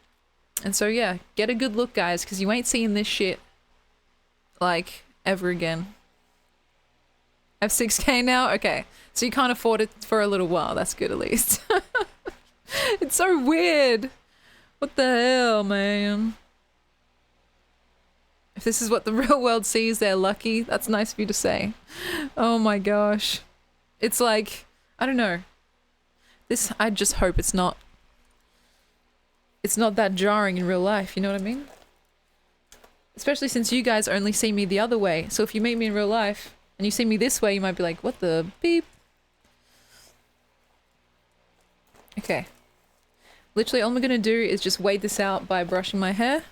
so yeah, get a good look, guys, because you ain't seeing this shit, like, ever again. I have 6K now? Okay. So you can't afford it for a little while. That's good, at least. It's so weird. What the hell, man? If this is what the real world sees, they're lucky. That's nice of you to say. Oh my gosh. It's like, I don't know. This, I just hope it's not that jarring in real life, you know what I mean? Especially since you guys only see me the other way. So if you meet me in real life and you see me this way, you might be like, what the beep? Okay. Literally all I'm gonna do is just wait this out by brushing my hair.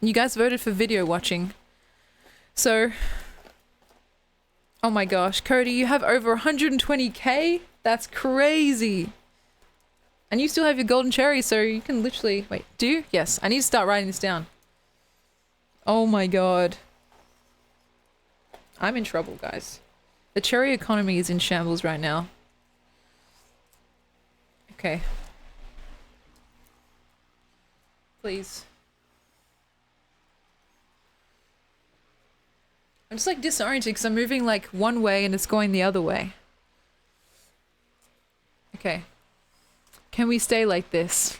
And you guys voted for video watching. So, oh my gosh, Cody, you have over 120k? That's crazy. And you still have your golden cherry, so you can literally... Wait, do you? Yes, I need to start writing this down. Oh my god. I'm in trouble, guys. The cherry economy is in shambles right now. Okay. Please. I'm just like disoriented because I'm moving like one way and it's going the other way. Okay. Can we stay like this?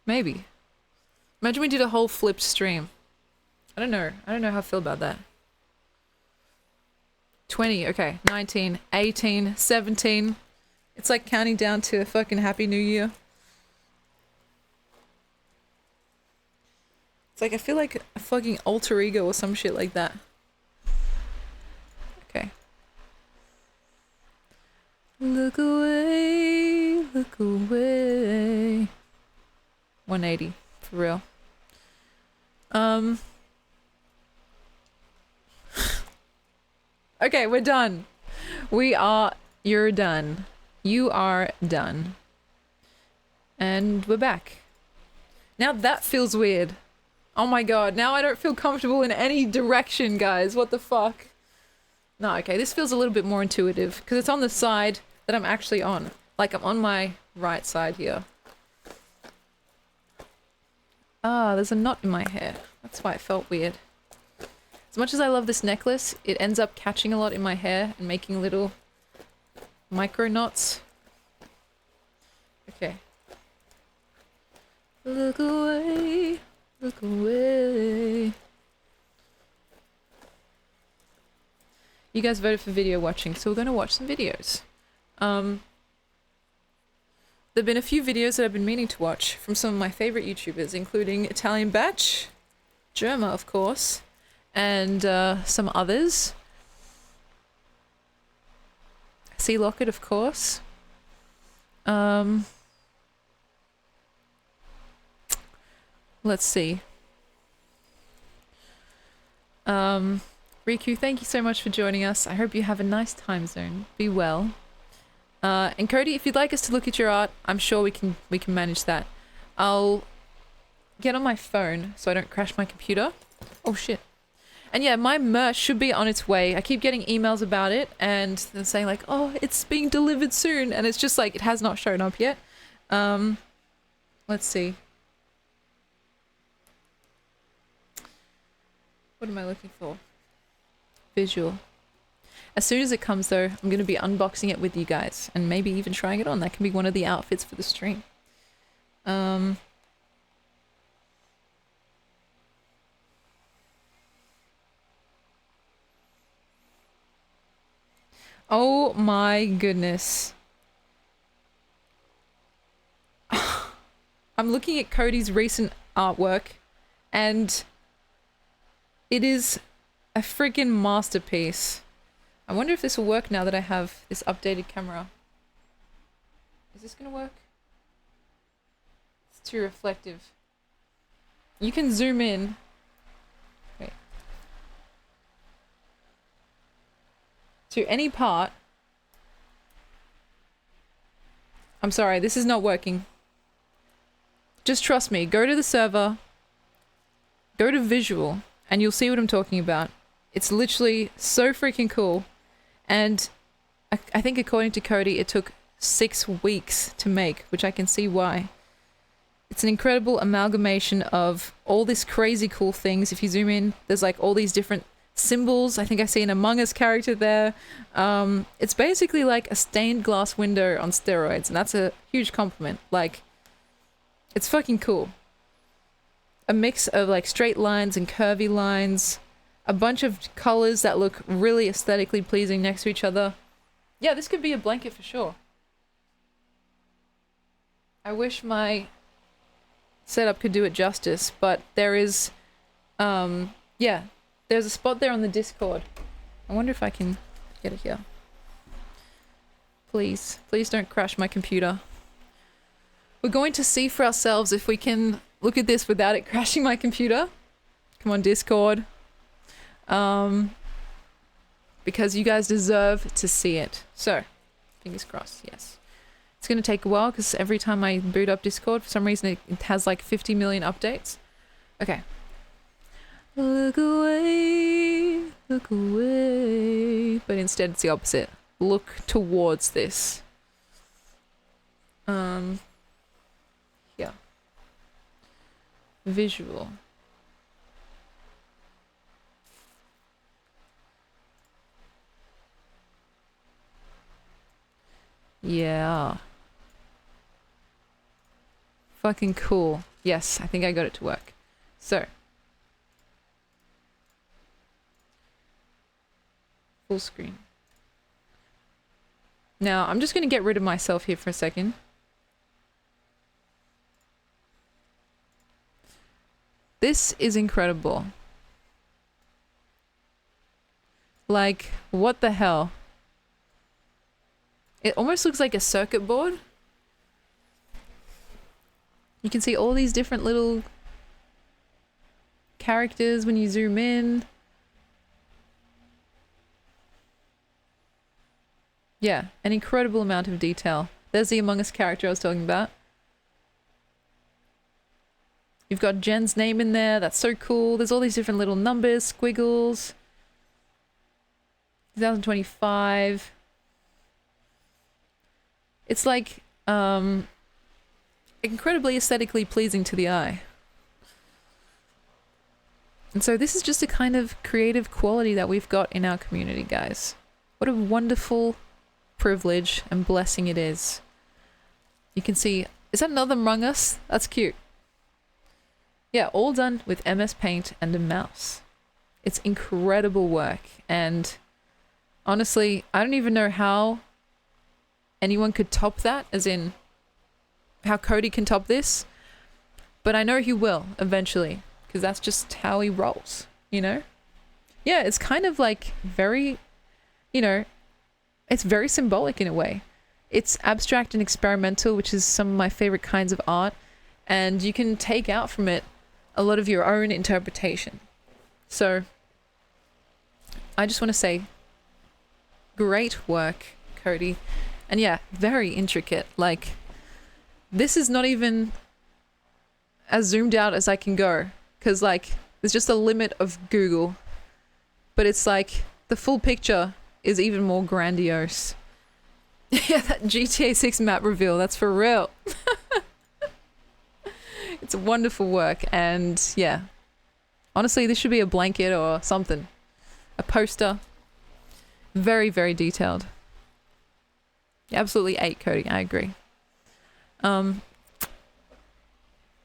Maybe. Imagine we did a whole flipped stream. I don't know. I don't know how I feel about that. 20, okay. 19, 18, 17. It's like counting down to a fucking Happy New Year. It's like, I feel like a fucking alter ego or some shit like that. Okay. Look away, look away. 180, for real. Okay, we're done. You're done. You are done. And we're back. Now that feels weird. Oh my god, now I don't feel comfortable in any direction, guys. What the fuck? No, okay, this feels a little bit more intuitive because it's on the side that I'm actually on. Like I'm on my right side here. Ah, there's a knot in my hair. That's why it felt weird. As much as I love this necklace, it ends up catching a lot in my hair and making little micro knots. Okay. Look away, look away. You guys voted for video watching, so we're going to watch some videos. There've been a few videos that I've been meaning to watch from some of my favorite YouTubers, including Italian Batch, Germa, of course, and some others. Sea Locket, of course. Let's see. Riku, thank you so much for joining us. I hope you have a nice time zone. Be well. And Cody, if you'd like us to look at your art, I'm sure we can manage that. I'll get on my phone so I don't crash my computer. Oh shit. And yeah, my merch should be on its way. I keep getting emails about it and they're saying like, oh, it's being delivered soon. And it's just like, it has not shown up yet. Let's see. What am I looking for? Visual. As soon as it comes though, I'm going to be unboxing it with you guys and maybe even trying it on. That can be one of the outfits for the stream. Oh my goodness. I'm looking at Cody's recent artwork and it is a freaking masterpiece. I wonder if this will work now that I have this updated camera. Is this gonna work? It's too reflective. You can zoom in. Wait. To any part. I'm sorry, this is not working. Just trust me, go to the server, go to visual, and you'll see what I'm talking about. It's literally so freaking cool. And I think according to Cody, it took 6 weeks to make, which I can see why. It's an incredible amalgamation of all these crazy cool things. If you zoom in, there's like all these different symbols. I think I see an Among Us character there. It's basically like a stained glass window on steroids, and that's a huge compliment. Like, it's fucking cool. A mix of like straight lines and curvy lines. A bunch of colors that look really aesthetically pleasing next to each other. Yeah, this could be a blanket for sure. I wish my setup could do it justice, but there is, yeah, there's a spot there on the Discord. I wonder if I can get it here. Please, please don't crash my computer. We're going to see for ourselves if we can look at this without it crashing my computer. Come on, Discord. Because you guys deserve to see it. So, fingers crossed, yes. It's going to take a while because every time I boot up Discord, for some reason it has like 50 million updates. Okay. Look away, look away. But instead it's the opposite. Look towards this. Yeah. Visual. Yeah. Fucking cool. Yes, I think I got it to work. So. Full screen. Now, I'm just going to get rid of myself here for a second. This is incredible. Like, what the hell? It almost looks like a circuit board. You can see all these different little characters when you zoom in. Yeah, an incredible amount of detail. There's the Among Us character I was talking about. You've got Jen's name in there. That's so cool. There's all these different little numbers, squiggles. 2025. It's like incredibly aesthetically pleasing to the eye. And so this is just a kind of creative quality that we've got in our community, guys. What a wonderful privilege and blessing it is. You can see, is that another Among Us? That's cute. Yeah, all done with MS Paint and a mouse. It's incredible work, and honestly, I don't even know how anyone could top that, as in how Cody can top this, but I know he will eventually, because that's just how he rolls, you know? Yeah, it's kind of like very, you know, it's very symbolic in a way. It's abstract and experimental, which is some of my favorite kinds of art, and you can take out from it a lot of your own interpretation. So I just want to say, great work, Cody. And yeah, very intricate. Like, this is not even as zoomed out as I can go, because like there's just a limit of Google, but it's like the full picture is even more grandiose. Yeah, that GTA 6 map reveal, that's for real. It's a wonderful work, and yeah, honestly, this should be a blanket or something, a poster. Very, very detailed. Absolutely 8, Cody, I agree. Emto,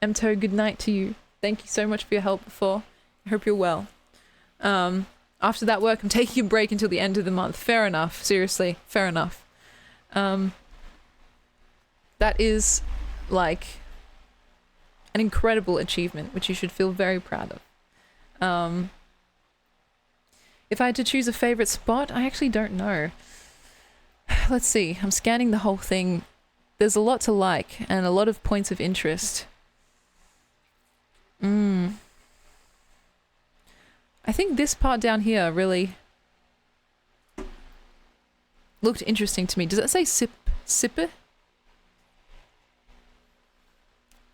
good night to you. Thank you so much for your help before. I hope you're well. After that work, I'm taking a break until the end of the month. Fair enough. Seriously, fair enough. That is like an incredible achievement, which you should feel very proud of. If I had to choose a favorite spot, I actually don't know. Let's see. I'm scanning the whole thing. There's a lot to like and a lot of points of interest. I think this part down here really looked interesting to me. Does that say sipper?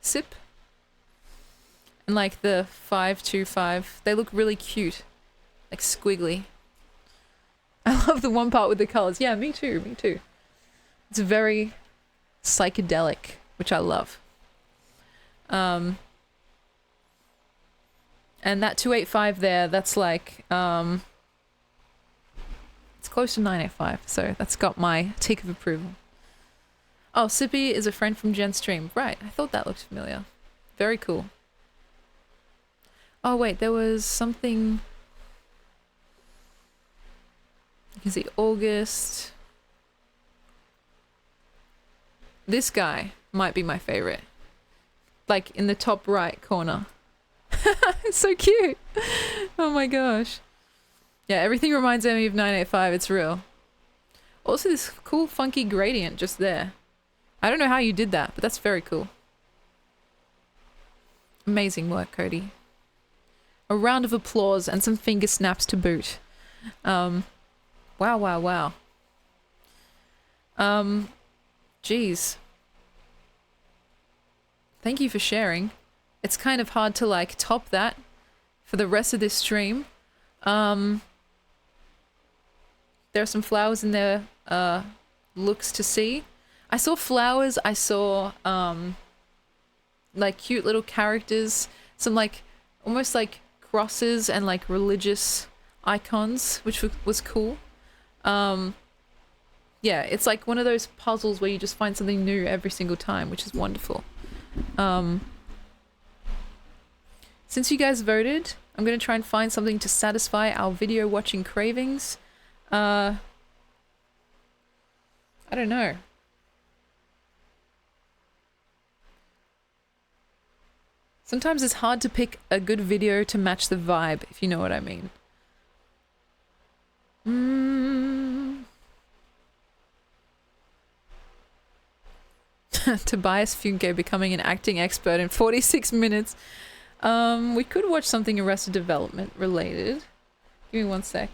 Sip? And like the 525, they look really cute. Like squiggly. I love the one part with the colors. Yeah, me too, me too. It's very psychedelic, which I love. And that 285 there, that's like, it's close to 985, so that's got my tick of approval. Oh, Sippy is a friend from Jen's stream. Right, I thought that looked familiar. Very cool. Oh wait, there was something... You can see August. This guy might be my favorite. Like in the top right corner. It's so cute. Oh my gosh. Yeah, everything reminds me of 985. It's real. Also this cool funky gradient just there. I don't know how you did that, but that's very cool. Amazing work, Cody. A round of applause and some finger snaps to boot. Wow, wow, wow. Geez. Thank you for sharing. It's kind of hard to like top that for the rest of this stream. There are some flowers in there, looks to see. I saw flowers, I saw like cute little characters, some like almost like crosses and like religious icons, which was cool. Yeah, it's like one of those puzzles where you just find something new every single time, which is wonderful. Since you guys voted, I'm going to try and find something to satisfy our video watching cravings. I don't know. Sometimes it's hard to pick a good video to match the vibe, if you know what I mean. Tobias Funke becoming an acting expert in 46 minutes. We could watch something Arrested Development related. Give me one sec.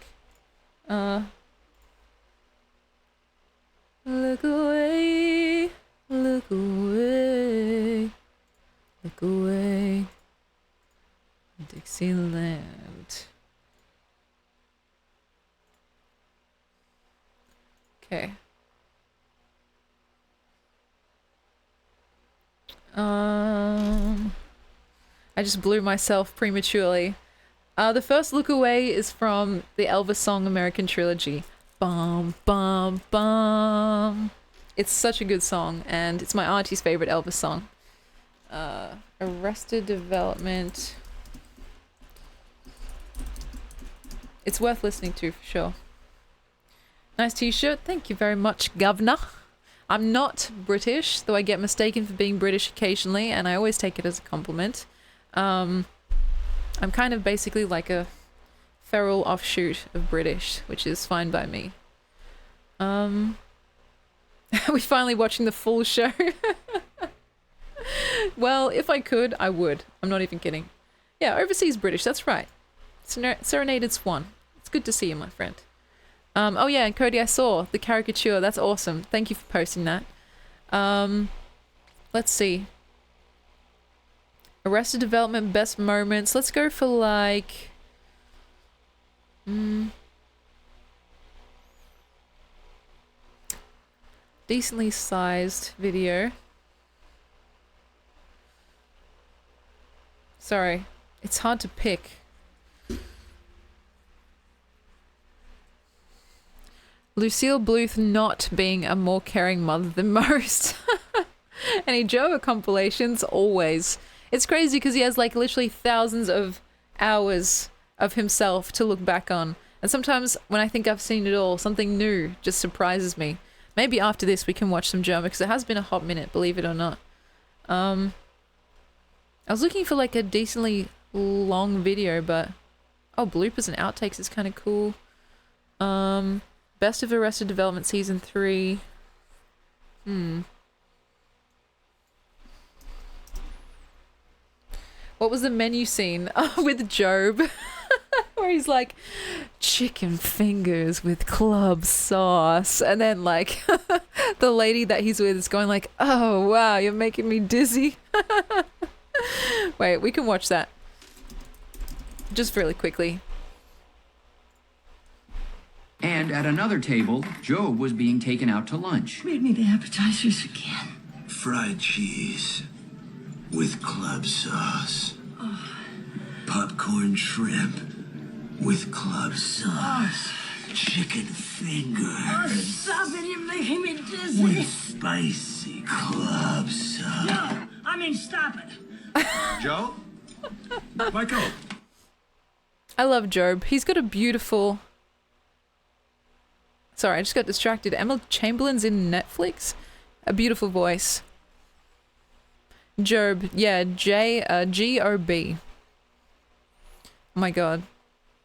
Look away, look away, look away, Dixieland. I just blew myself prematurely. The first look away is from the Elvis song American Trilogy. Bum, bum, bum. It's such a good song, and it's my auntie's favorite Elvis song. Arrested Development. It's worth listening to for sure. Nice t-shirt. Thank you very much, governor. I'm not British, though I get mistaken for being British occasionally, and I always take it as a compliment. I'm kind of basically like a feral offshoot of British, which is fine by me. We're finally watching the full show. Well, if I could, I would. I'm not even kidding. Yeah, overseas British, that's right. Serenaded Swan. It's good to see you, my friend. Oh yeah, and Cody, I saw the caricature. That's awesome. Thank you for posting that. Let's see. Arrested Development best moments. Let's go for like... decently sized video. Sorry, it's hard to pick. Lucille Bluth not being a more caring mother than most. Any Joe compilations? Always. It's crazy because he has like literally thousands of hours of himself to look back on. And sometimes when I think I've seen it all, something new just surprises me. Maybe after this we can watch some German because it has been a hot minute, believe it or not. I was looking for like a decently long video, but... oh, bloopers and outtakes is kind of cool. Best of Arrested Development Season 3. What was the menu scene? Oh, with Job. Where he's like, chicken fingers with club sauce. And then like, the lady that he's with is going like, oh wow, you're making me dizzy. Wait, we can watch that. Just really quickly.
And at another table, Job was being taken out to lunch.
Read me the appetizers again.
Fried cheese with club sauce. Popcorn shrimp with club sauce. Chicken fingers
Stop it, you're making me dizzy.
with spicy club sauce.
No, I mean stop it.
Joe? Michael?
I love Job. He's got a beautiful... sorry, I just got distracted. Emma Chamberlain's in Netflix? A beautiful voice. Job, yeah, G-O-B. Oh my god.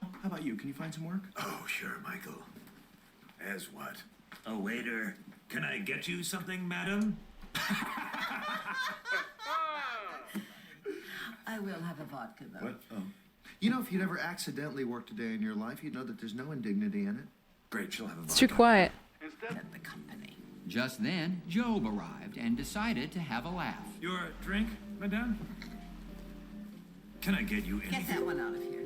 How about you? Can you find some work?
Oh, sure, Michael. As what?
A waiter. Can I get you something, madam?
I will have a vodka though.
What? Oh. You know, if you'd ever accidentally worked a day in your life, you'd know that there's no indignity in it.
Great, she'll have a
It's too quiet.
At the company.
Just then, Job arrived and decided to have a laugh.
Your drink, madame? Can I get you
Get
anything?
that one out of here.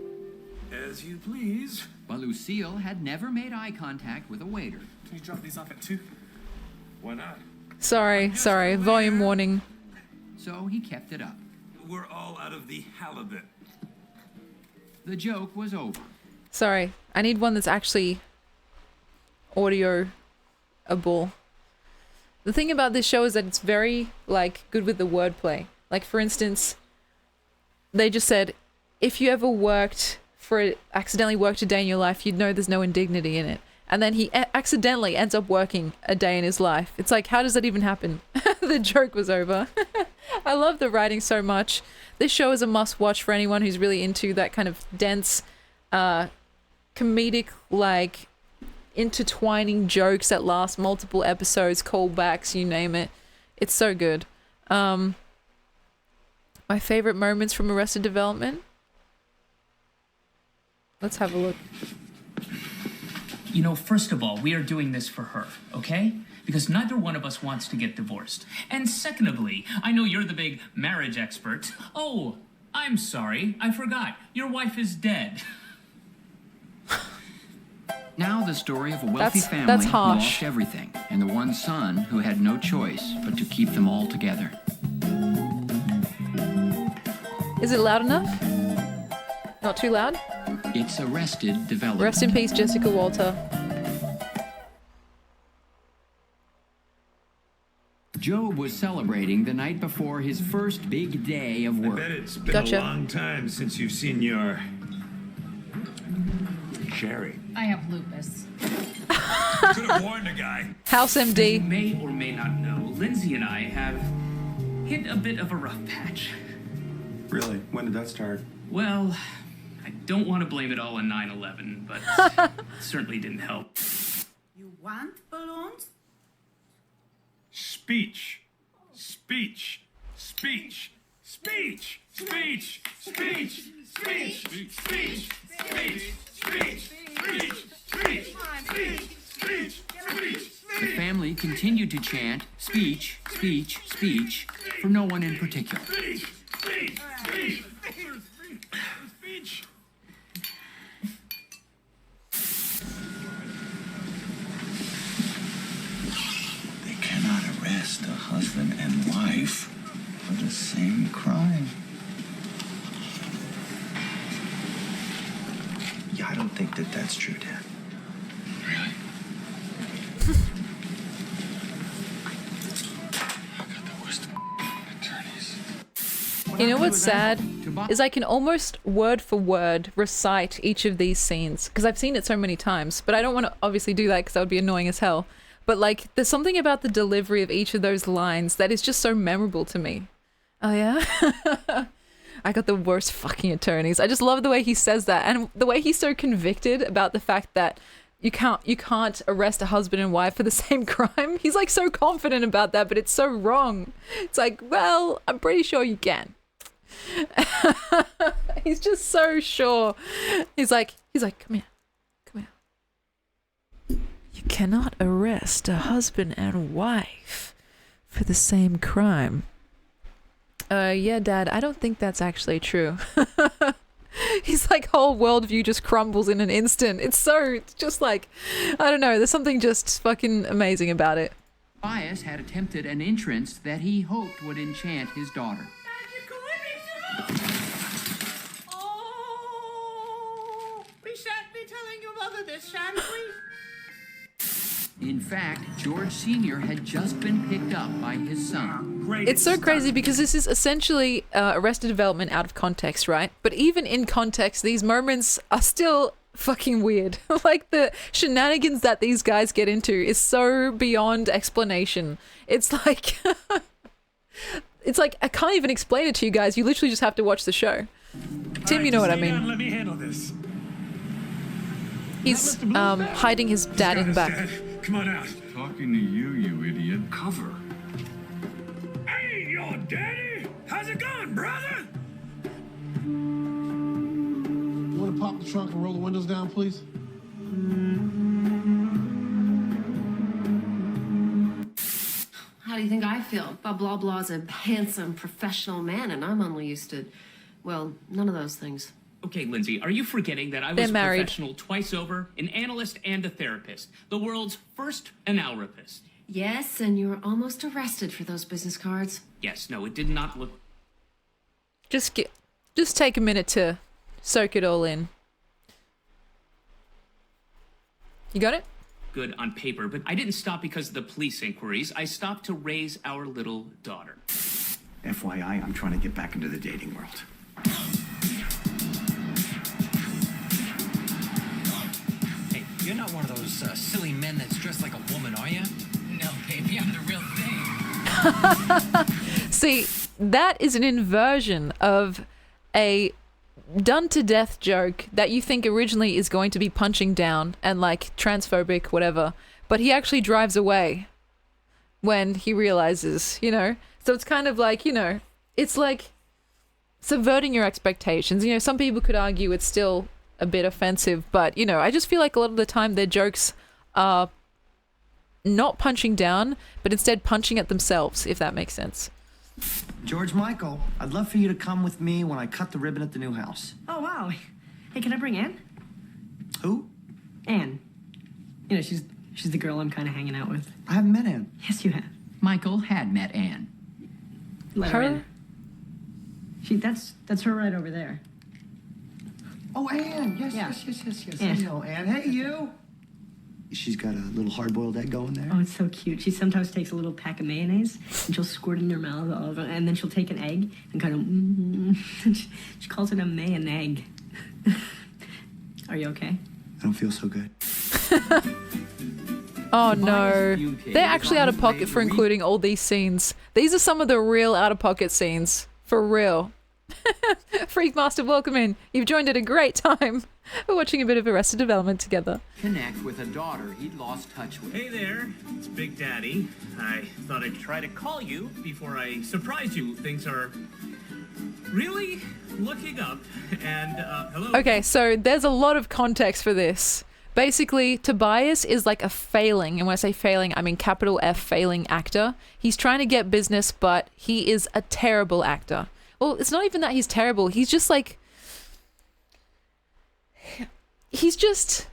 As you please.
But Lucille had never made eye contact with a waiter.
Can you drop these off at 2?
Why not?
Sorry, volume warning.
So he kept it up.
We're all out of the halibut.
The joke was over.
Sorry, I need one that's actually audio-able. The thing about this show is that it's very, like, good with the wordplay. Like, for instance, they just said, if you ever accidentally worked a day in your life, you'd know there's no indignity in it. And then he accidentally ends up working a day in his life. It's like, how does that even happen? The joke was over. I love the writing so much. This show is a must-watch for anyone who's really into that kind of dense, comedic, like, intertwining jokes that last multiple episodes, callbacks, you name it. It's so good. My favorite moments from Arrested Development? Let's have a look.
You know, first of all, we are doing this for her, okay? Because neither one of us wants to get divorced. And secondly, I know you're the big marriage expert. Oh, I'm sorry, I forgot. Your wife is dead.
Now the story of a wealthy
That's
family who
harsh.
lost everything, and the one son who had no choice but to keep them all together.
Is it loud enough? Not too loud?
It's arrested development.
Rest in peace, Jessica Walter.
Job was celebrating the night before his first big day of
I
work.
bet it's been
Gotcha.
a long time since you've seen your Sherry.
I have lupus.
Could have warned a guy.
House
You
MD.
may or may not know, Lindsay and I have hit a bit of a rough patch.
Really? When did that start?
Well, I don't want to blame it all on 9/11, but it certainly didn't help.
You want balloons?
Speech. Speech. Speech. Speech. Speech. Speech. Speech. Speech. Speech. Speech. Speech. Speech. Speech. Speech.
The family continued to chant speech, speech, speech for no one in particular.
Speech. Speech. Speech. Speech.
They cannot arrest a husband and wife for the same crime. Yeah, I don't think that that's true, Dad. Really? I got the worst attorneys.
You know what's sad? Is I can almost word for word recite each of these scenes because I've seen it so many times, but I don't want to obviously do that because that would be annoying as hell. But like, there's something about the delivery of each of those lines that is just so memorable to me. Oh yeah? I got the worst fucking attorneys. I just love the way he says that and the way he's so convicted about the fact that you can't arrest a husband and wife for the same crime. He's like so confident about that, but it's so wrong. It's like, well, I'm pretty sure you can. He's just so sure. He's like, come here. You cannot arrest a husband and wife for the same crime. Yeah, Dad, I don't think that's actually true. His like whole worldview just crumbles in an instant. It's just like, I don't know, there's something just fucking amazing about it.
Bias had attempted an entrance that he hoped would enchant his daughter.
Oh, we shan't be telling your mother this, shan't we?
In fact, George Sr. had just been picked up by his son.
Great.
It's so crazy because this is essentially Arrested Development out of context, right? But even in context, these moments are still fucking weird. Like the shenanigans that these guys get into is so beyond explanation. It's like, it's like I can't even explain it to you guys. You literally just have to watch the show. Tim, you know what I mean.
Let me handle this.
He's hiding his dad in the back.
Dad, come on out.
Talking to you, you idiot.
Cover. Hey, your daddy. How's it going, brother?
You want to pop the trunk and roll the windows down, please?
How do you think I feel? Bob Blablaw's a handsome, professional man, and I'm only used to, well, none of those things.
Okay, Lindsay, are you forgetting that I
They're
was a
married.
professional twice over, an analyst and a therapist, the world's first analrapist?
Yes, and you were almost arrested for those business cards.
Yes, no, it did not look...
Just take a minute to soak it all in. You got it?
good on paper, but I didn't stop because of the police inquiries. I stopped to raise our little daughter.
FYI, I'm trying to get back into the dating world.
Hey, you're not one of those silly men that's dressed like a woman, are you? No, baby, I'm the real thing.
See, that is an inversion of a done to death joke that you think originally is going to be punching down and like transphobic, whatever, but he actually drives away when he realizes, you know? So it's kind of like, you know, it's like subverting your expectations. You know, some people could argue it's still a bit offensive, but, you know, I just feel like a lot of the time their jokes are not punching down, but instead punching at themselves, if that makes sense.
George Michael, I'd love for you to come with me when I cut the ribbon at the new house.
Oh, wow. Hey, can I bring Anne?
Who?
Anne. You know, she's the girl I'm kind of hanging out with.
I haven't met Anne.
Yes, you have.
Michael had met Anne.
Let her in. That's her right over there.
Oh, Anne. Yes,
Yeah.
yes.
Anne.
Hello, Anne. Hey, you. She's got a little hard-boiled egg going there.
Oh, it's so cute. She sometimes takes a little pack of mayonnaise and she'll squirt it in her mouth, and then she'll take an egg and kind of. She calls it a mayonnaise. Are you okay?
I don't feel so good.
Oh no. They're actually out of pocket for including all these scenes. These are some of the real out of pocket scenes. For real. Freak Master, welcome in. You've joined at a great time. We're watching a bit of Arrested Development together.
Connect with a daughter he'd lost touch with.
Hey there, it's Big Daddy. I thought I'd try to call you before I surprise you. Things are really looking up, and hello.
Okay, so there's a lot of context for this. Basically, Tobias is like a failing, and when I say failing, I mean capital F failing actor. He's trying to get business, but he is a terrible actor. Well, it's not even that he's terrible. He's just like... He's just...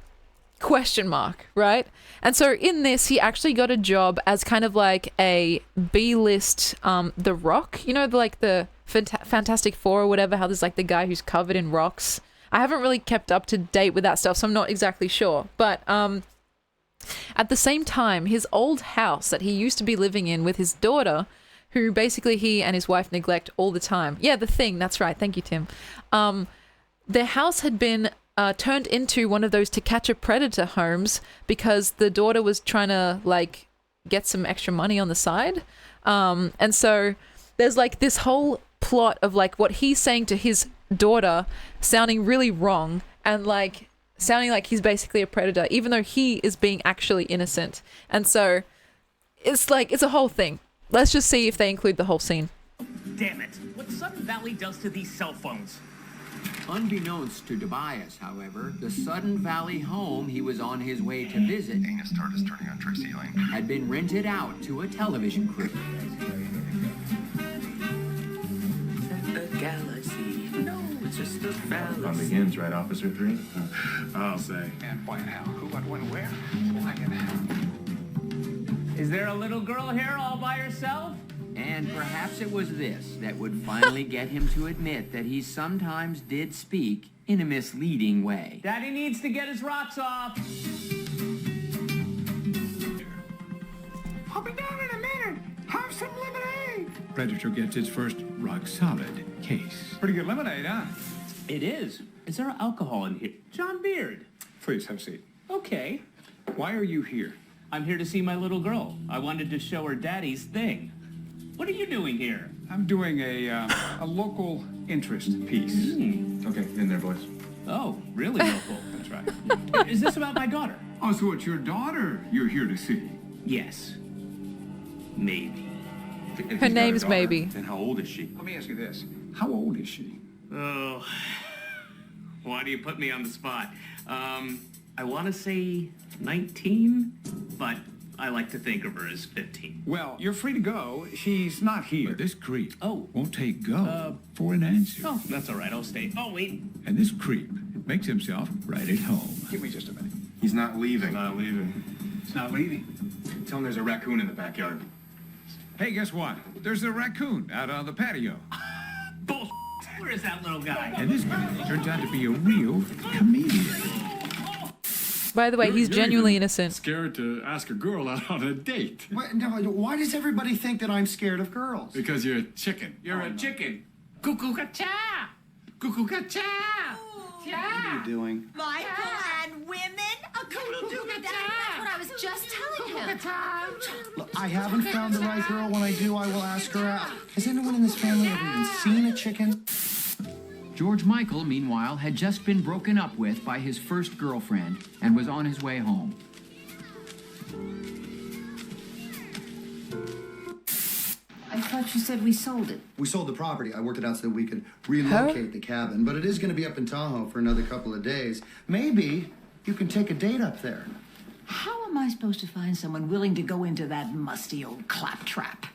question mark, right? And so in this, he actually got a job as kind of like a B-list The Rock. You know, like the Fantastic Four or whatever, how there's like the guy who's covered in rocks. I haven't really kept up to date with that stuff, so I'm not exactly sure. But at the same time, his old house that he used to be living in with his daughter, who basically he and his wife neglect all the time. Yeah, The Thing, that's right. Thank you, Tim. Their house had been turned into one of those To Catch a Predator homes because the daughter was trying to like get some extra money on the side. And so there's like this whole plot of like what he's saying to his daughter sounding really wrong and like sounding like he's basically a predator, even though he is being actually innocent. And so it's like, it's a whole thing. Let's just see if they include the whole scene.
Damn it! What Sudden Valley does to these cell phones?
Unbeknownst to Tobias, however, the Sudden Valley home he was on his way to visit
Anus started turning on trick ceiling.
had been rented out to a television crew.
The galaxy. No, it's just a fallacy.
Fun begins, right, Officer 3? I'll say.
And why now? Who, what, when, where? Why now?
Is there a little girl here all by herself?
And perhaps it was this that would finally get him to admit that he sometimes did speak in a misleading way.
Daddy needs to get his rocks off.
I'll be down in a minute. Have some lemonade.
Predator gets its first rock-solid case.
Pretty good lemonade, huh?
It is. Is there alcohol in here? John Beard.
Please, have a seat.
Okay.
Why are you here?
I'm here to see my little girl. I wanted to show her Daddy's thing. What are you doing here?
I'm doing a local interest piece. Okay, in there, boys.
Oh, really local.
That's right.
Is this about my daughter?
Oh, so it's your daughter you're here to see?
Yes. Maybe.
Her name's Maybe.
And how old is she? Let me ask you this. How old is she?
Oh, why do you put me on the spot? I want to say 19, but I like to think of her as 15.
Well, you're free to go. She's not here.
But this creep
Oh.
won't take go for an answer.
Oh, that's all right. I'll stay. Oh, wait.
And this creep makes himself right at home.
Give me just a minute.
He's not leaving.
Not leaving. It's not leaving.
Tell him there's a raccoon in the backyard.
Hey, guess what? There's a raccoon out on the patio.
Bull. Where is that little guy?
And this guy turns out to be a real comedian.
By the way, he's genuinely innocent.
Scared to ask a girl out on a date.
Why does everybody think that I'm scared of girls?
Because you're a chicken. You're a chicken. Cuckoo-ca-cha! Cuckoo-ca-cha!
What are you doing?
Michael and women? A coodle-doo.
That's what I was just telling him.
Look, I haven't found the right girl. When I do, I will ask her out. Has anyone in this family ever even seen a chicken?
George Michael, meanwhile, had just been broken up with by his first girlfriend and was on his way home.
I thought you said we sold it.
We sold the property. I worked it out so that we could relocate the cabin, but it is going to be up in Tahoe for another couple of days. Maybe you can take a date up there.
How am I supposed to find someone willing to go into that musty old claptrap?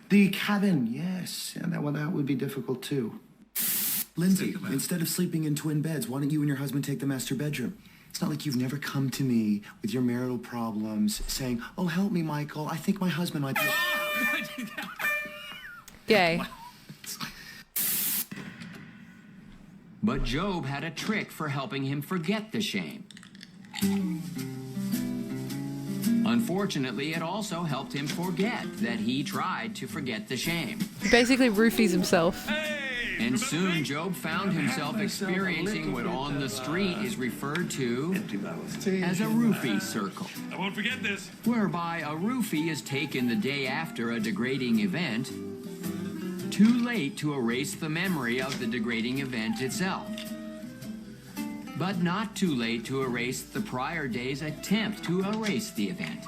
The cabin, yes. And that would be difficult too. Lindsay, instead of sleeping in twin beds, why don't you and your husband take the master bedroom? It's not like you've never come to me with your marital problems saying, oh, help me, Michael. I think my husband might be...
Gay.
But Job had a trick for helping him forget the shame. Unfortunately, it also helped him forget that he tried to forget the shame.
He basically roofies himself.
And soon Job found himself experiencing what on the street is referred to as a roofie circle.
I won't forget this.
Whereby a roofie is taken the day after a degrading event, too late to erase the memory of the degrading event itself, but not too late to erase the prior day's attempt to erase the event.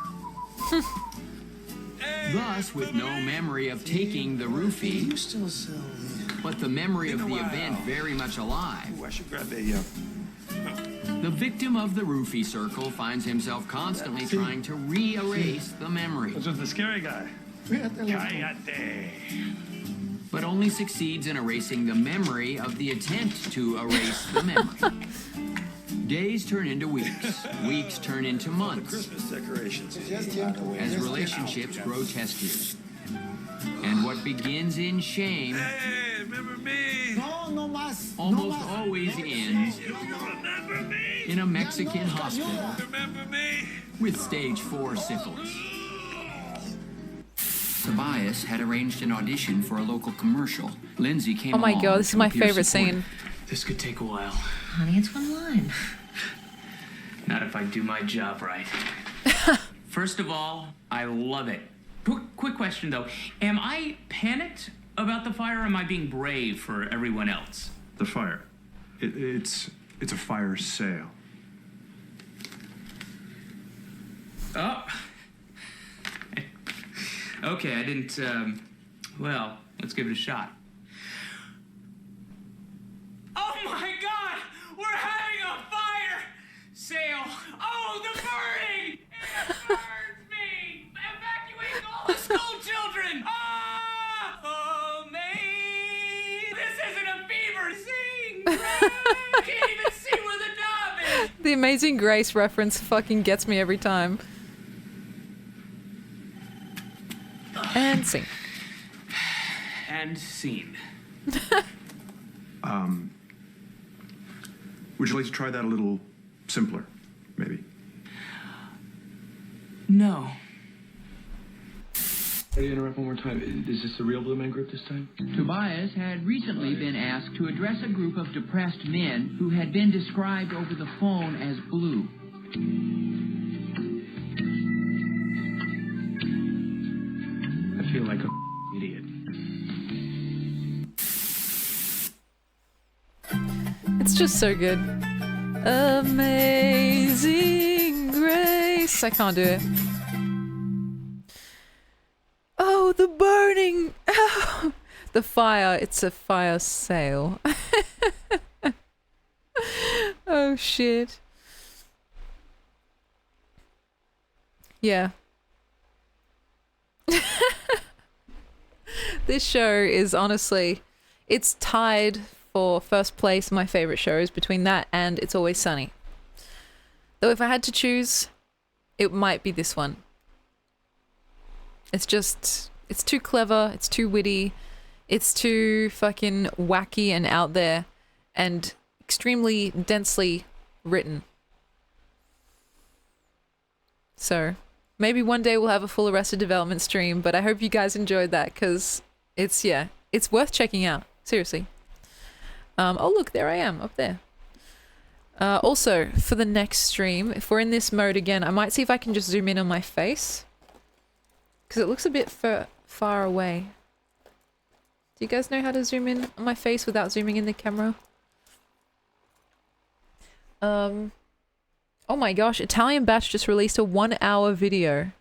Thus, with no memory of taking the roofie, but the memory of the event very much alive,
I should grab a,
the victim of the roofie circle finds himself constantly trying to re-erase the memory.
This was the scary guy. Cállate.
But only succeeds in erasing the memory of the attempt to erase the memory. Days turn into weeks. Weeks turn into months.
Christmas decorations.
As relationships grow testier. And what begins in shame
Remember me?
almost always ends in a Mexican hospital
Remember me?
with stage 4 syphilis. Tobias had arranged an audition for a local commercial. Lindsay came
Oh my
along
god, this is
to
my
appear
favorite
supportive.
scene.
This could take a while.
Honey, it's one line.
Not if I do my job right. First of all, I love it. Quick question though. Am I panicked about the fire or am I being brave for everyone else?
The fire. It's a fire sale.
Oh. Okay, I didn't, well, let's give it a shot. Oh my god! We're having a fire sale! Oh, the burning! It burns me! Evacuate all the school children! Ah! Oh, me! This isn't a fever scene! I can't even see where the knob is!
The Amazing Grace reference fucking gets me every time. And scene.
And scene.
Would you like to try that a little simpler, maybe?
No.
Can you interrupt one more time? Is this the real Blue Man Group this time?
Tobias had recently been asked to address a group of depressed men who had been described over the phone as blue.
I feel like a idiot.
It's just so good. Amazing Grace. I can't do it. Oh, the burning. Oh, the fire. It's a fire sale. Oh, shit. Yeah. This show is honestly, it's tied for first place in my favorite shows between that and It's Always Sunny. Though if I had to choose, it might be this one. It's just, it's too clever, it's too witty, it's too fucking wacky and out there, and extremely densely written. So, maybe one day we'll have a full Arrested Development stream, but I hope you guys enjoyed that, because it's, yeah, it's worth checking out. Seriously. Oh look, there I am, up there. Also, for the next stream, if we're in this mode again, I might see if I can just zoom in on my face. Because it looks a bit far away. Do you guys know how to zoom in on my face without zooming in the camera? Oh my gosh, Italian Batch just released a 1-hour video.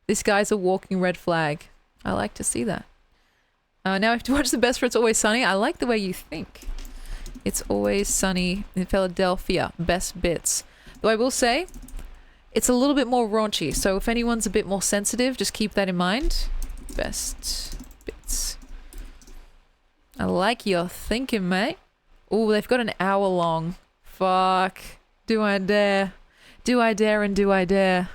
This guy's a walking red flag. I like to see that. Now I have to watch the best for It's Always Sunny. I like the way you think. It's Always Sunny in Philadelphia. Best bits. Though I will say, it's a little bit more raunchy. So if anyone's a bit more sensitive, just keep that in mind. Best bits. I like your thinking, mate. Oh, they've got an hour long. Fuck. Do I dare? Do I dare and do I dare?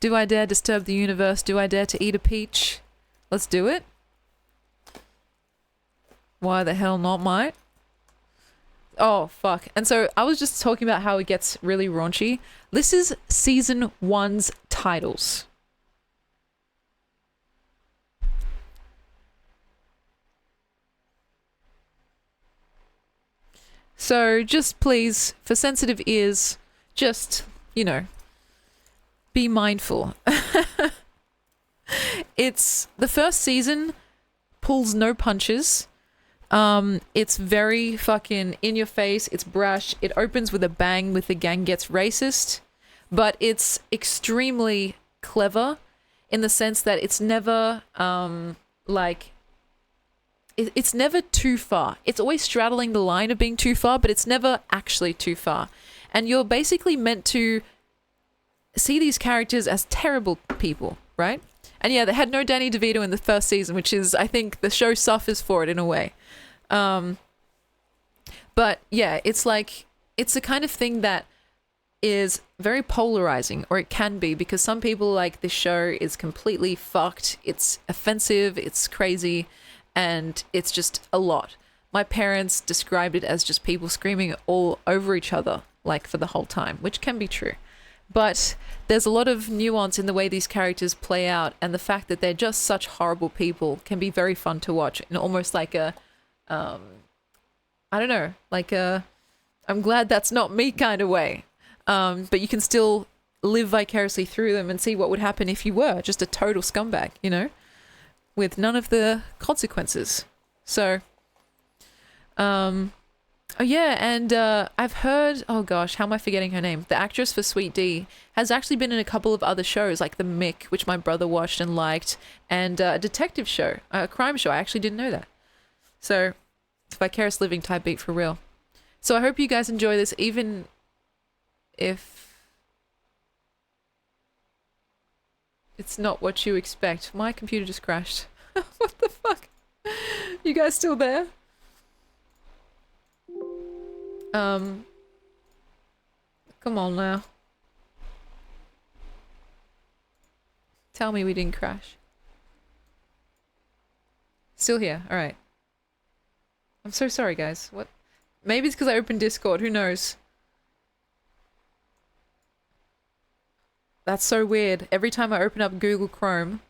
Do I dare disturb the universe? Do I dare to eat a peach? Let's do it. Why the hell not, mate? Oh, fuck. And so I was just talking about how it gets really raunchy. This is season 1's titles. So just please, for sensitive ears, just, you know, be mindful. It's the first season pulls no punches. It's very fucking in your face. It's brash. It opens with a bang with the gang gets racist, but it's extremely clever in the sense that it's never it's never too far. It's always straddling the line of being too far, but it's never actually too far. And you're basically meant to see these characters as terrible people, right? And yeah, they had no Danny DeVito in the first season, which is, I think, the show suffers for it in a way. But yeah, it's like, it's the kind of thing that is very polarizing, or it can be, because some people like this show is completely fucked. It's offensive, it's crazy, and it's just a lot. My parents described it as just people screaming all over each other, like for the whole time, which can be true. But there's a lot of nuance in the way these characters play out, and the fact that they're just such horrible people can be very fun to watch, and almost like a, I don't know, like a, I'm glad that's not me kind of way. But you can still live vicariously through them and see what would happen if you were just a total scumbag, you know, with none of the consequences. So, oh yeah, and I've heard, oh gosh, how am I forgetting her name? The actress for Sweet D has actually been in a couple of other shows, like The Mick, which my brother watched and liked, and a detective show, a crime show. I actually didn't know that. So, it's vicarious living type beat for real. So I hope you guys enjoy this, even if it's not what you expect. My computer just crashed. What the fuck? You guys still there? Come on now. Tell me we didn't crash. Still here. Alright. I'm so sorry, guys. What? Maybe it's because I opened Discord. Who knows? That's so weird. Every time I open up Google Chrome...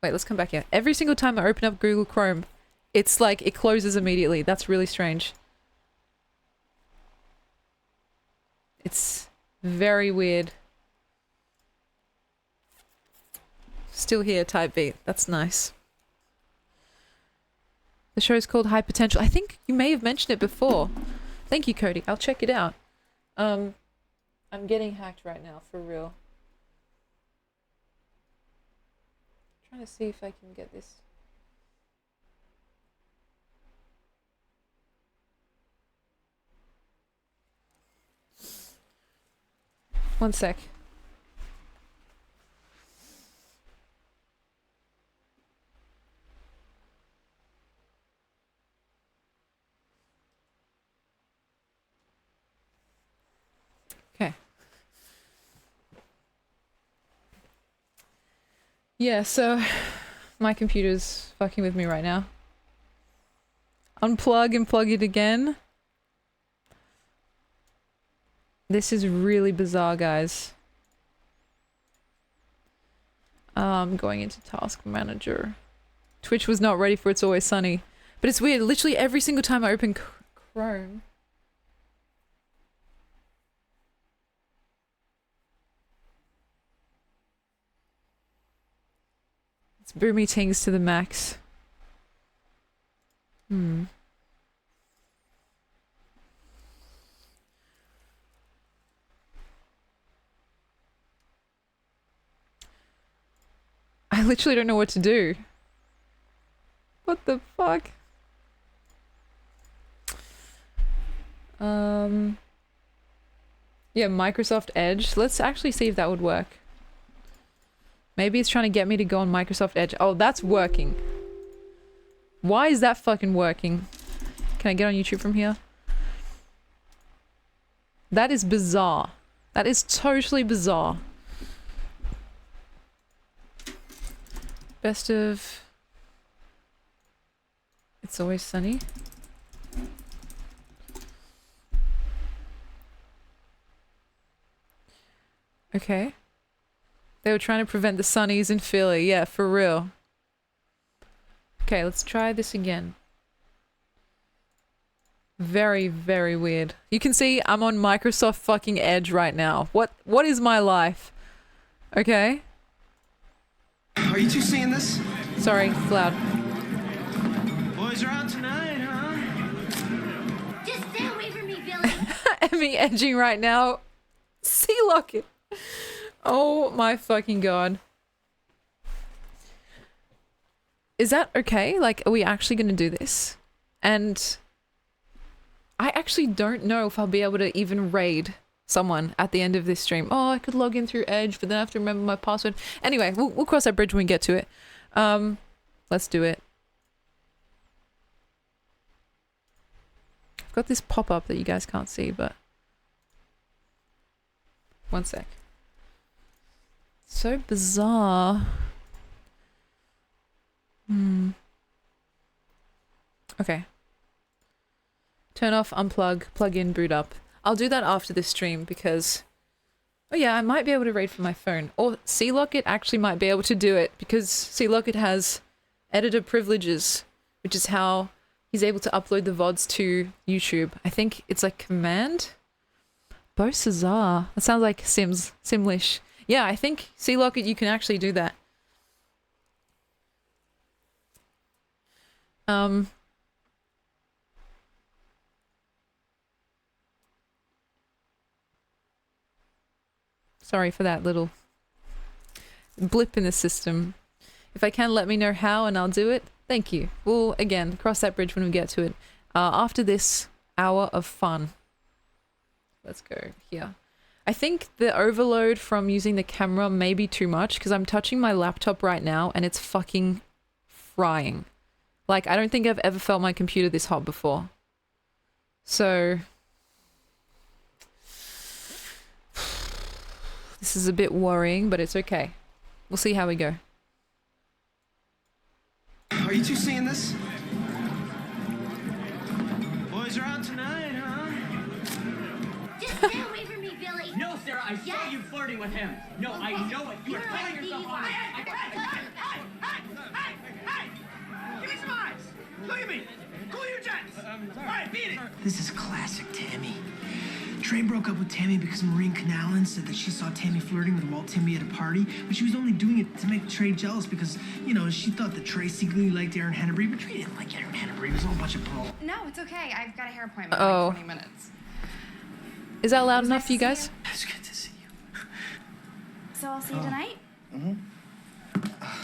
Wait, let's come back here. Every single time I open up Google Chrome, it's like it closes immediately. That's really strange. It's very weird. Still here, type beat. That's nice. The show's called High Potential. I think you may have mentioned it before. Thank you, Cody. I'll check it out. I'm getting hacked right now, for real. Trying to see if I can get this. One sec. Okay. Yeah, so my computer's fucking with me right now. Unplug and plug it again. This is really bizarre, guys. I'm going into Task Manager. Twitch was not ready for It's Always Sunny. But it's weird, literally every single time I open Chrome... It's boomy tings to the max. I literally don't know what to do. What the fuck? Yeah, Microsoft Edge. Let's actually see if that would work. Maybe it's trying to get me to go on Microsoft Edge. Oh, that's working. Why is that fucking working? Can I get on YouTube from here? That is bizarre. That is totally bizarre. Best of... It's always sunny. Okay. They were trying to prevent the sunnies in Philly. Yeah, for real. Okay, let's try this again. Very, very weird. You can see I'm on Microsoft fucking Edge right now. What is my life? Okay.
Are you two seeing this?
Sorry, it's loud.
Boys are out tonight, huh?
Just stay away from me, Billy.
Emmy edging right now. Sea Locket. Oh my fucking god. Is that okay? Like, are we actually gonna do this? And I actually don't know if I'll be able to even raid someone at the end of this stream. Oh, I could log in through Edge, but then I have to remember my password. Anyway, we'll cross that bridge when we get to it. Let's do it. I've got this pop-up that you guys can't see, but... One sec. So bizarre. Okay. Turn off, unplug, plug in, boot up. I'll do that after this stream because... Oh yeah, I might be able to raid from my phone. Or Sea Locket actually might be able to do it because Sea Locket has editor privileges, which is how he's able to upload the VODs to YouTube. I think it's like command? Bo Cesar. That sounds like Simlish. Yeah, I think Sea Locket, you can actually do that. Sorry for that little blip in the system. If I can, let me know how and I'll do it. Thank you. We'll, again, cross that bridge when we get to it. After this hour of fun. Let's go here. I think the overload from using the camera may be too much because I'm touching my laptop right now and it's fucking frying. Like, I don't think I've ever felt my computer this hot before. So... This is a bit worrying, but it's okay. We'll see how we go.
Are you two seeing this? Boys are out tonight, huh?
Just stay away from me, Billy.
No, Sarah, I saw you flirting with him. No, I know it. You were pulling yourself on.
Hey! Give me some eyes! Look at me! Cool your jets! All right, beat it!
This is classic Tammy. Trey broke up with Tammy because Maureen Canallen said that she saw Tammy flirting with Walt Timmy at a party, but she was only doing it to make Trey jealous because, you know, she thought that Trey secretly liked Aaron Hennebree, but Trey didn't like Aaron Hennebree. It was all a bunch of bull.
No, it's okay. I've got a hair appointment in
Oh.
like 20 minutes.
Is that loud enough for you guys?
It's good to see you.
So I'll see you tonight?
Mm-hmm.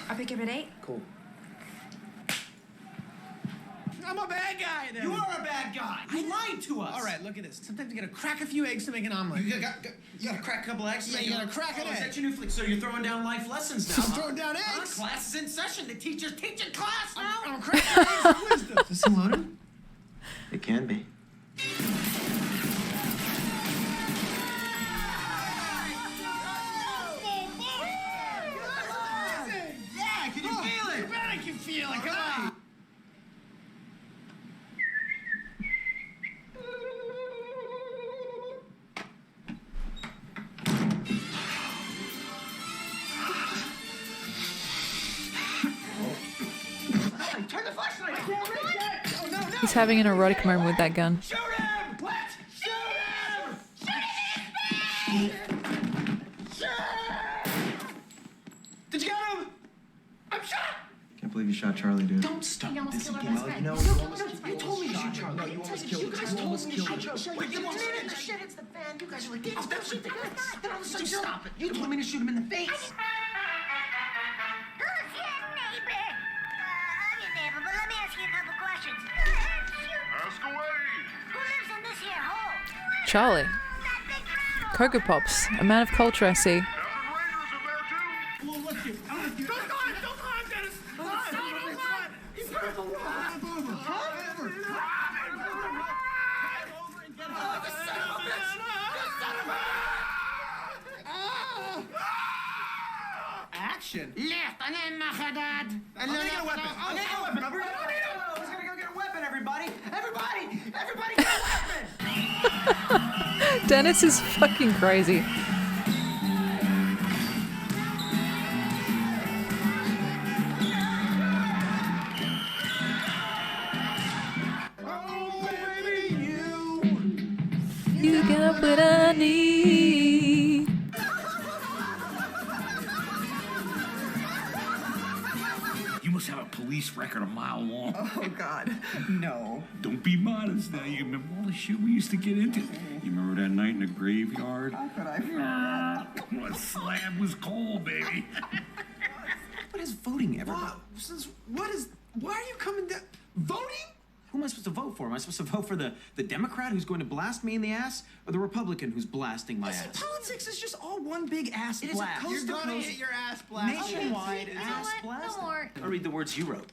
I'll pick you up at 8.
Cool.
I'm a bad guy then.
You are a bad guy. You lied to us.
All right, look at this. Sometimes you gotta crack a few eggs to make an omelet.
You gotta crack a couple eggs.
Yeah, you gotta crack an egg.
Is that your new flick? So you're throwing down life lessons now?
I'm throwing down eggs.
Class is in session. The teacher's teaching class now.
I'm cracking eggs of wisdom.
Is this loaded?
It can be.
Yeah, can you feel it?
You bet I can feel it. Come on.
Turn the flashlight. I can't reach it. Oh, no, no.
He's having an erotic moment with that gun.
Shoot him! What? Shoot him! Shoot him! Shoot! Did you get him? I'm shot!
Can't believe you shot Charlie, dude.
Don't start
You almost
this
killed our
again.
best friend.
No,
No,
you
no,
almost
no,
killed.
it's fine.
You told me to shoot Charlie. No, you almost killed.
You guys
You almost
told me to
killed.
shoot Charlie.
Wait, you almost
minute,
killed.
the shit hits the fan. You guys are like,
Oh, don't shoot the guy. Then all of a sudden,
Just
stop it. You told me to shoot him in the face.
Who's your neighbor? I'm your neighbor, but let me ask you a couple questions.
Ask away.
Who lives in this here hole?
Charlie. Cocoa Pops. A man of culture, I see.
Well, look here. Don't climb! Don't climb, Dennis! Don't climb! He's hurt! Hop over! Hop over! Action!
Left, and then Mahadad.
I'll take a weapon! I'll take a weapon! I'll bring it up!
I was gonna go get a weapon.
everybody! Everybody! Everybody get a weapon!
Dennis is fucking crazy. You got what I need.
You must have a police record a mile long.
Oh, God. No.
Don't be modest now. You remember all the shit we used to get into? You remember that night in the graveyard?
How could I forget?
That slab was cold, baby.
What is voting ever? Why are you coming down? Voting? Who am I supposed to vote for? Am I supposed to vote for the Democrat who's going to blast me in the ass, or the Republican who's blasting my ass?
Politics is just all one big ass
It is a
blast.
coast to
You're gonna
coast,
get your ass blasted.
nationwide
You know
ass
what?
blasting.
No more.
I'll read the words you wrote.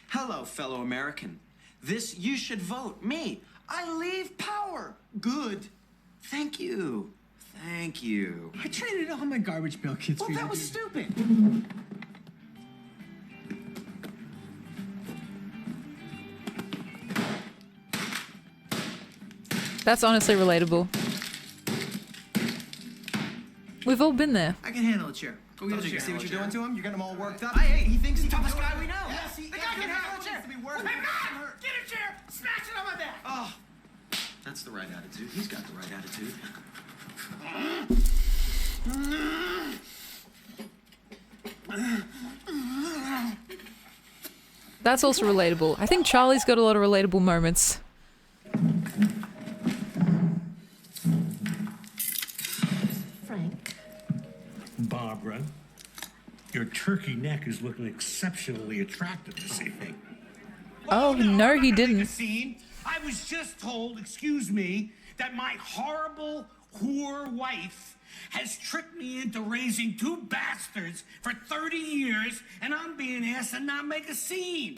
Hello, fellow American. This you should vote. Me. I leave power. Good. Thank you. Thank you.
I traded all my garbage pail kids
Well,
for
that
you.
was stupid.
That's honestly relatable. We've all been there.
I can handle a chair. Go get a chair.
See what you're doing to him? You're getting him all worked up.
Hey,
he thinks he's
the
toughest
toughest
guy we know.
Yes, the guy can handle a chair.
To be working.
Hey, man! Get a chair! Smash it on my back!
Oh, that's the right attitude. He's got the right attitude.
That's also relatable. I think Charlie's got a lot of relatable moments.
Frank.
Barbara, your turkey neck is looking exceptionally attractive this evening.
Oh, no, he didn't.
Scene. I was just told, excuse me, that my horrible whore wife has tricked me into raising two bastards for 30 years, and I'm being asked to not make a scene.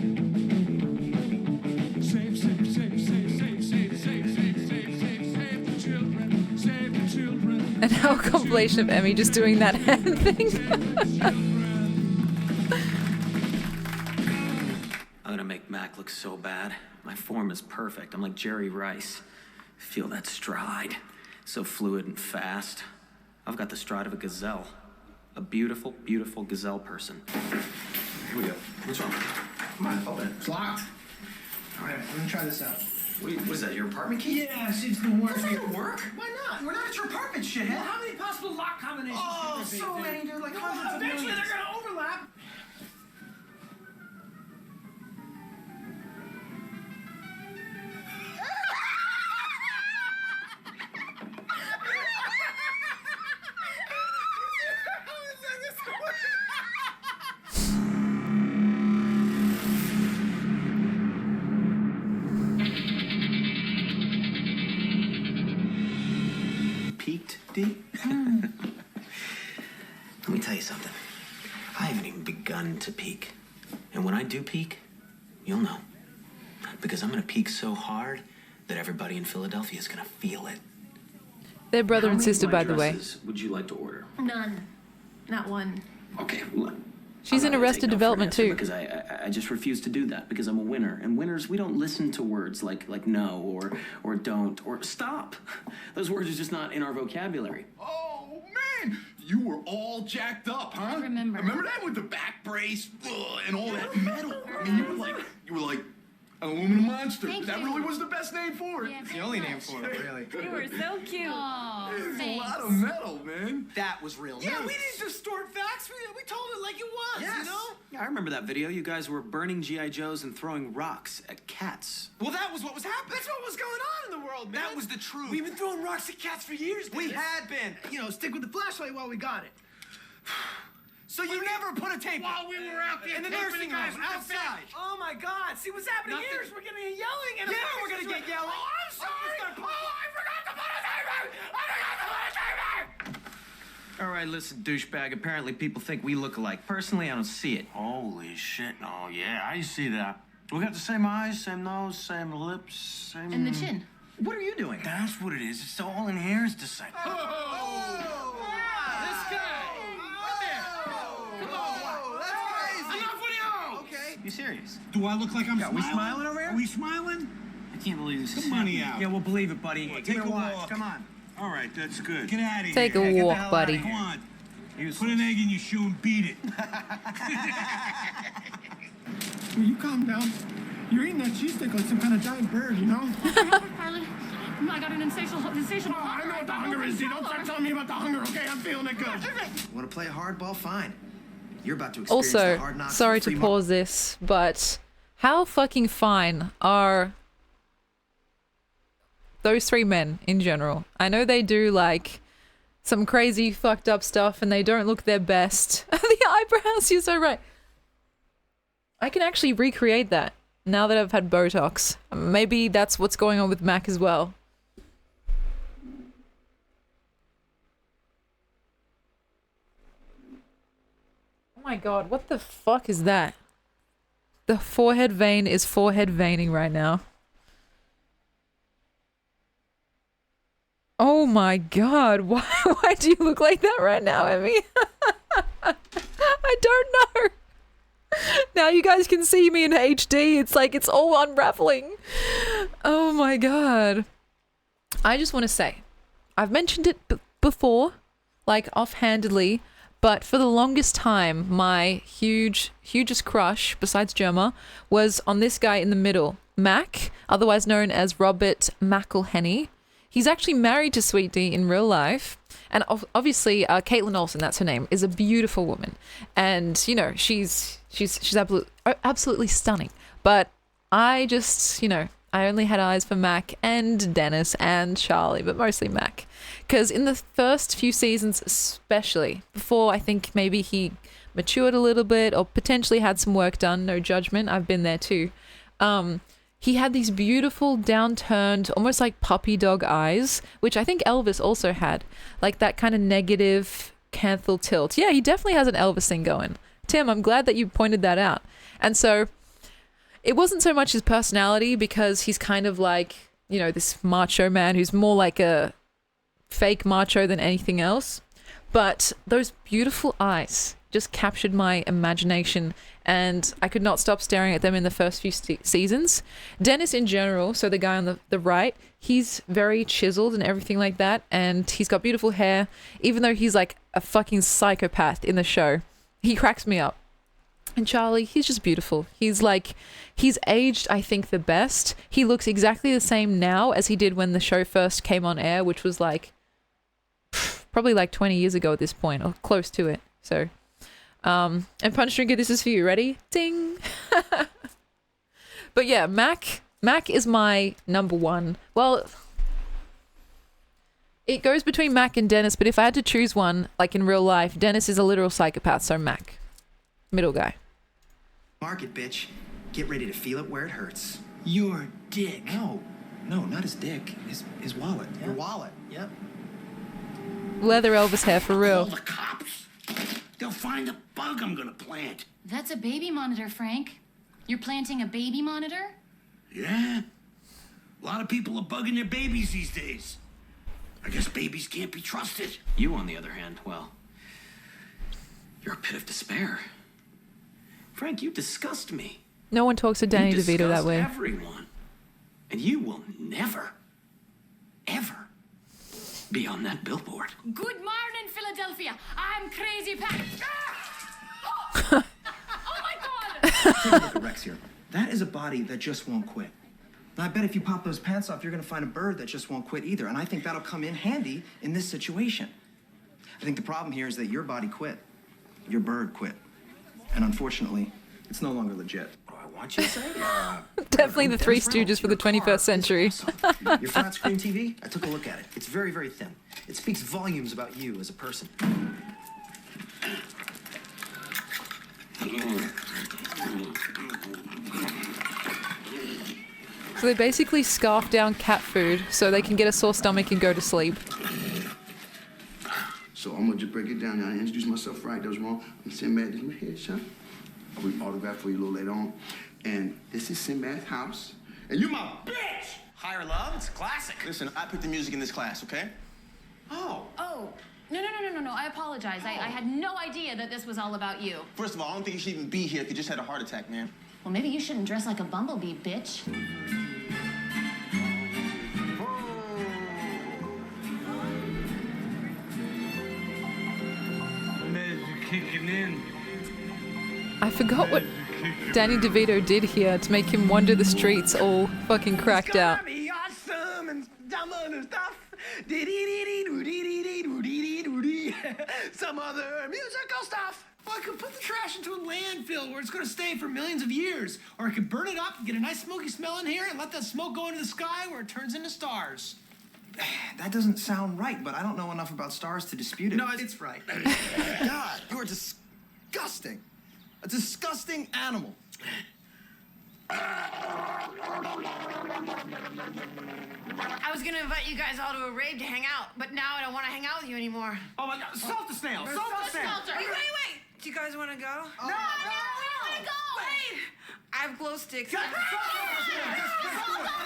Save, save, save, save, save, save, save, save, save, save, save the children, save the children.
And our compilation of Emmy just doing that hand thing.
I'm gonna make Mac look so bad. My form is perfect. I'm like Jerry Rice. Feel that stride. So fluid and fast. I've got the stride of a gazelle. A beautiful, beautiful gazelle person.
Here we go. What's wrong? Come on, open it. It's locked. All right, let me try this out.
What is that, your apartment key?
Yeah, see, it's gonna work.
It's not gonna work.
Why not?
We're not at your apartment, shithead.
Well, how many possible lock combinations
Oh,
could there be?
so many, dude, like hundreds of
Eventually,
millions.
they're gonna overlap.
Peaked, D? Let me tell you something. I haven't even begun to peak. And when I do peak, you'll know. Because I'm gonna peak so hard that everybody in Philadelphia is gonna feel it.
They're brother and sister, by the way.
Would you like to order?
None. Not one.
Okay, look.
She's in Arrested Development too.
Because I just refuse to do that because I'm a winner. And winners, we don't listen to words like no or don't or stop. Those words are just not in our vocabulary.
Oh, man! You were all jacked up, huh?
I remember.
Remember that with the back brace and all that metal? I mean, you were like an aluminum monster.
Thank
That
you.
really was the best name for it.
Yeah,
It's
very
the only
much.
name for it, really.
You were so cute. Oh,
It's a
thanks.
lot of metal, man.
That was real
Yeah,
news.
we didn't distort facts. We told it like it was,
Yes.
you know?
Yeah, I remember that video. You guys were burning G.I. Joes and throwing rocks at cats.
Well, that was what was happening. That's what was going on in the world, man.
That was the truth.
We've been throwing rocks at cats for years.
We
Dennis.
had been.
You know, stick with the flashlight while we got it. So you never put a tape
While we were out there
in the
taping
nursing
the guys
home
with the
outside. Oh my God! See what's happening
Nothing.
here is we're gonna get yelling and
Yeah, we're gonna get yelling.
Oh, I'm sorry.
I forgot to put a tape in! I forgot to put a tape in!
All right, listen, douchebag. Apparently people think we look alike. Personally, I don't see it.
Holy shit, oh yeah, I see that. We got the same eyes, same nose, same lips, same...
And the chin.
What are you doing?
That's what it is. It's all in here is the same.
This guy. Come on.
That's crazy.
Enough with you.
Okay, You serious?
Do I look like I'm
Yeah,
smiling?
we smiling over here?
Are we smiling?
I can't believe this is
Put money
happening.
out.
Yeah, we'll believe it, buddy.
Well,
Give
take
it
a
watch.
walk.
Come on.
All right, that's good. Get out of here.
Take a walk, buddy.
Come on. Put an egg in your shoe and beat it.
Will you calm down? You're eating that cheese stick like some kind of giant bird, you know?
Carly, I got an insatiable
I know what the hunger is, dude. Don't start telling me about the hunger, okay? I'm feeling it good.
Want to play hardball? Fine. You're about to experience the
Also,
hard knocks
sorry
of
to
free
pause this, but how fucking fine are those three men in general? I know they do like some crazy fucked up stuff and they don't look their best. The eyebrows, you're so right. I can actually recreate that now that I've had Botox. Maybe that's what's going on with Mac as well. Oh my god, what the fuck is that? The forehead vein is forehead veining right now. Oh my god, why do you look like that right now, Emmy? I don't know. Now you guys can see me in HD. It's like it's all unraveling. Oh my god. I just want to say, I've mentioned it before, like offhandedly, but for the longest time, my hugest crush, besides Gemma, was on this guy in the middle, Mac, otherwise known as Robert McElhenney. He's actually married to Sweet Dee in real life. And obviously, Caitlin Olsen, that's her name, is a beautiful woman. And, you know, she's absolutely stunning. But I just, you know, I only had eyes for Mac and Dennis and Charlie, but mostly Mac. Because in the first few seasons especially, before I think maybe he matured a little bit or potentially had some work done, no judgment, I've been there too. He had these beautiful downturned, almost like puppy dog eyes, which I think Elvis also had. Like that kind of negative canthal tilt. Yeah, he definitely has an Elvis thing going. Tim, I'm glad that you pointed that out. And so it wasn't so much his personality because he's kind of like, you know, this macho man who's more like a fake macho than anything else. But those beautiful eyes just captured my imagination and I could not stop staring at them in the first few seasons. Dennis in general, so the guy on the right, he's very chiseled and everything like that, and he's got beautiful hair, even though he's like a fucking psychopath in the show. He cracks me up. And Charlie, he's just beautiful. He's aged, I think, the best. He looks exactly the same now as he did when the show first came on air, which was like probably like 20 years ago at this point, or close to it. So and Punch Drinker, this is for you. Ready? Ding. But yeah, Mac is my number one. Well, it goes between Mac and Dennis, but if I had to choose one, like in real life, Dennis is a literal psychopath, so Mac. Middle guy.
Mark it, bitch. Get ready to feel it where it hurts.
Your dick.
No, not his dick. His wallet. Yeah. Your wallet. Yep.
Leather Elvis hair for real.
Call the cops. They'll find a bug I'm gonna plant.
That's a baby monitor, Frank. You're planting a baby monitor?
Yeah. A lot of people are bugging their babies these days. I guess babies can't be trusted.
You, on the other hand, well, you're a pit of despair. Frank, you disgust me.
No one talks to Danny
You
DeVito that
disgust
way.
Everyone. And you will never, ever be on that billboard.
Good morning, Philadelphia. I'm Crazy Pat.
Take a look at Rex here. That is a body that just won't quit. Now, I bet if you pop those pants off, you're going to find a bird that just won't quit either. And I think that'll come in handy in this situation. I think the problem here is that your body quit. Your bird quit. And unfortunately, it's no longer legit.
Oh, I want you to say,
Definitely the Three Stooges for the 21st century.
Your flat screen TV, I took a look at it. It's very, very thin. It speaks volumes about you as a person.
So they basically scarf down cat food so they can get a sore stomach and go to sleep.
So I'm gonna just break it down now. I introduce myself right. That was wrong. I'm Sinbad. This is my headshot. I'll read autograph for you a little later on. And this is Sinbad's house. And you my bitch!
Higher Love? It's a classic.
Listen, I picked the music in this class, okay?
Oh.
Oh, no. I apologize. I had no idea that this was all about you.
First of all, I don't think you should even be here if you just had a heart attack, man.
Well, maybe you shouldn't dress like a bumblebee, bitch.
Kicking in.
I forgot what Danny DeVito did here to make him wander the streets all fucking cracked out.
It's gonna be awesome and some other stuff. Some other musical stuff. Well, I could put the trash into a landfill where it's going to stay for millions of years. Or I could burn it up, get a nice smoky smell in here, and let that smoke go into the sky where it turns into stars.
That doesn't sound right, but I don't know enough about stars to dispute it.
No, it's right.
God, you are disgusting. A disgusting animal.
I was gonna invite you guys all to a rave to hang out, but now I don't want to hang out with you anymore.
Oh my God, salt the snail, salt the snail.
Wait. Do you guys want to go?
No, we don't want to go.
Wait. I have glow sticks.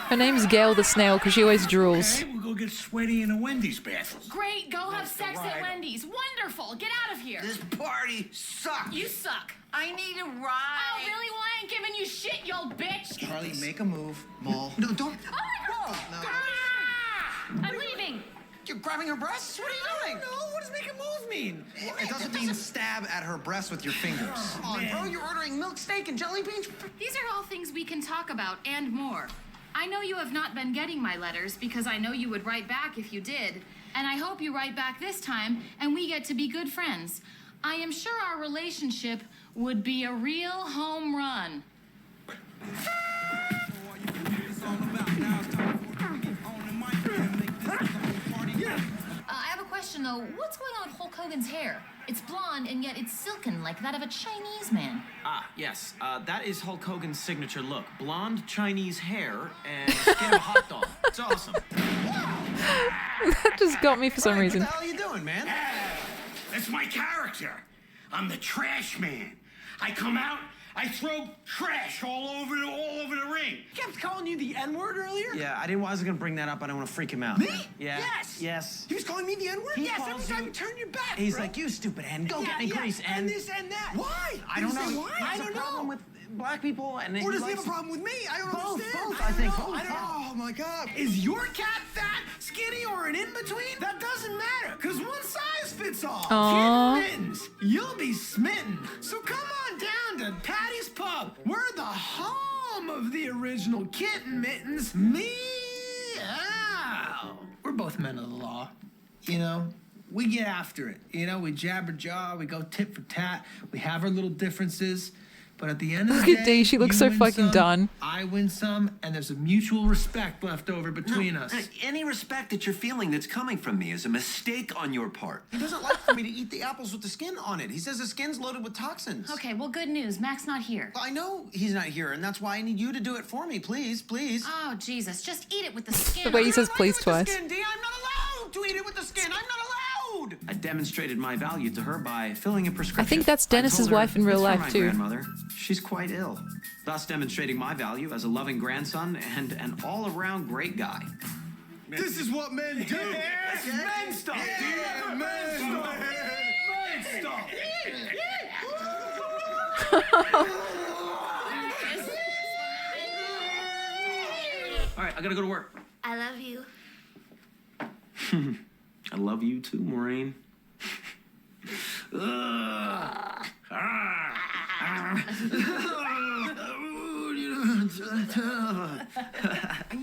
Her name's Gail the Snail because she always drools.
Okay, we'll go get sweaty in a Wendy's bathroom.
Great, go have sex at Wendy's. Wonderful. Get out of here.
This party sucks.
You suck.
I need a ride.
Oh, really? Well, I ain't giving you shit, you old bitch.
Charlie, make a move. Mall.
No, don't.
Oh my God.
No.
I'm leaving.
You're grabbing her breasts? What are you doing?
No, what does make a move mean? It doesn't mean stab at her breast with your fingers.
Come on, bro. You're ordering milk, steak, and jelly beans?
These are all things we can talk about and more. I know you have not been getting my letters because I know you would write back if you did. And I hope you write back this time and we get to be good friends. I am sure our relationship would be a real home run. I have a question though. What's going on with Hulk Hogan's hair? It's blonde and yet it's silken like that of a Chinese man.
Ah, yes. That is Hulk Hogan's signature look. Blonde Chinese hair and skin of a hot dog. It's awesome.
That just got me for some reason.
What the hell are you doing, man?
That's my character. I'm the trash man. I come out, I throw trash all over the ring.
He kept calling you the N-word earlier?
Yeah, I wasn't gonna bring that up. I don't want to freak him out.
Me?
Yeah.
Yes.
Yes.
He was calling me the N-word? Yes, every time you turn your back,
He's
bro.
like, you stupid hen. Go get me grease, hen.
And this and that. Why?
I don't
Did he say
know.
why?
He has
I don't
a problem
know.
with black people, and
Or does he have a problem with me? I don't
Both,
understand.
both, I think.
know.
Both.
I don't know. Oh my God. Is your cat fat, skinny, or an in-between? That doesn't matter, because one size fits all.
Aww.
Kitten Mittens, you'll be smitten. So come on down to Patty's Pub. We're the home of the original Kitten Mittens. Meow. We're both men of the law, you know? We get after it, you know? We jabber jaw, we go tit for tat, we have our little differences. But at the end of the
Look
day,
at Dee, she looks
you
so
win
fucking
some,
done.
I win some, and there's a mutual respect left over between us.
Any respect that you're feeling that's coming from me is a mistake on your part.
He doesn't like for me to eat the apples with the skin on it. He says the skin's loaded with toxins.
Okay, well, good news. Mac's not here.
I know he's not here, and that's why I need you to do it for me. Please, please.
Oh, Jesus. Just eat it with the skin.
The way he says please twice.
Skin, Dee, I'm not allowed to eat it with the skin. I'm not allowed.
I demonstrated my value to her by filling a prescription.
I think that's
I
Dennis's
told her
wife in real
it's for
life,
my
too.
Grandmother. She's quite ill, thus demonstrating my value as a loving grandson and an all-around great guy.
This is what men do. It's men stuff, dude. Men stuff. Men stuff.
All right, I gotta go to work.
I love you.
I love you too, Maureen.
You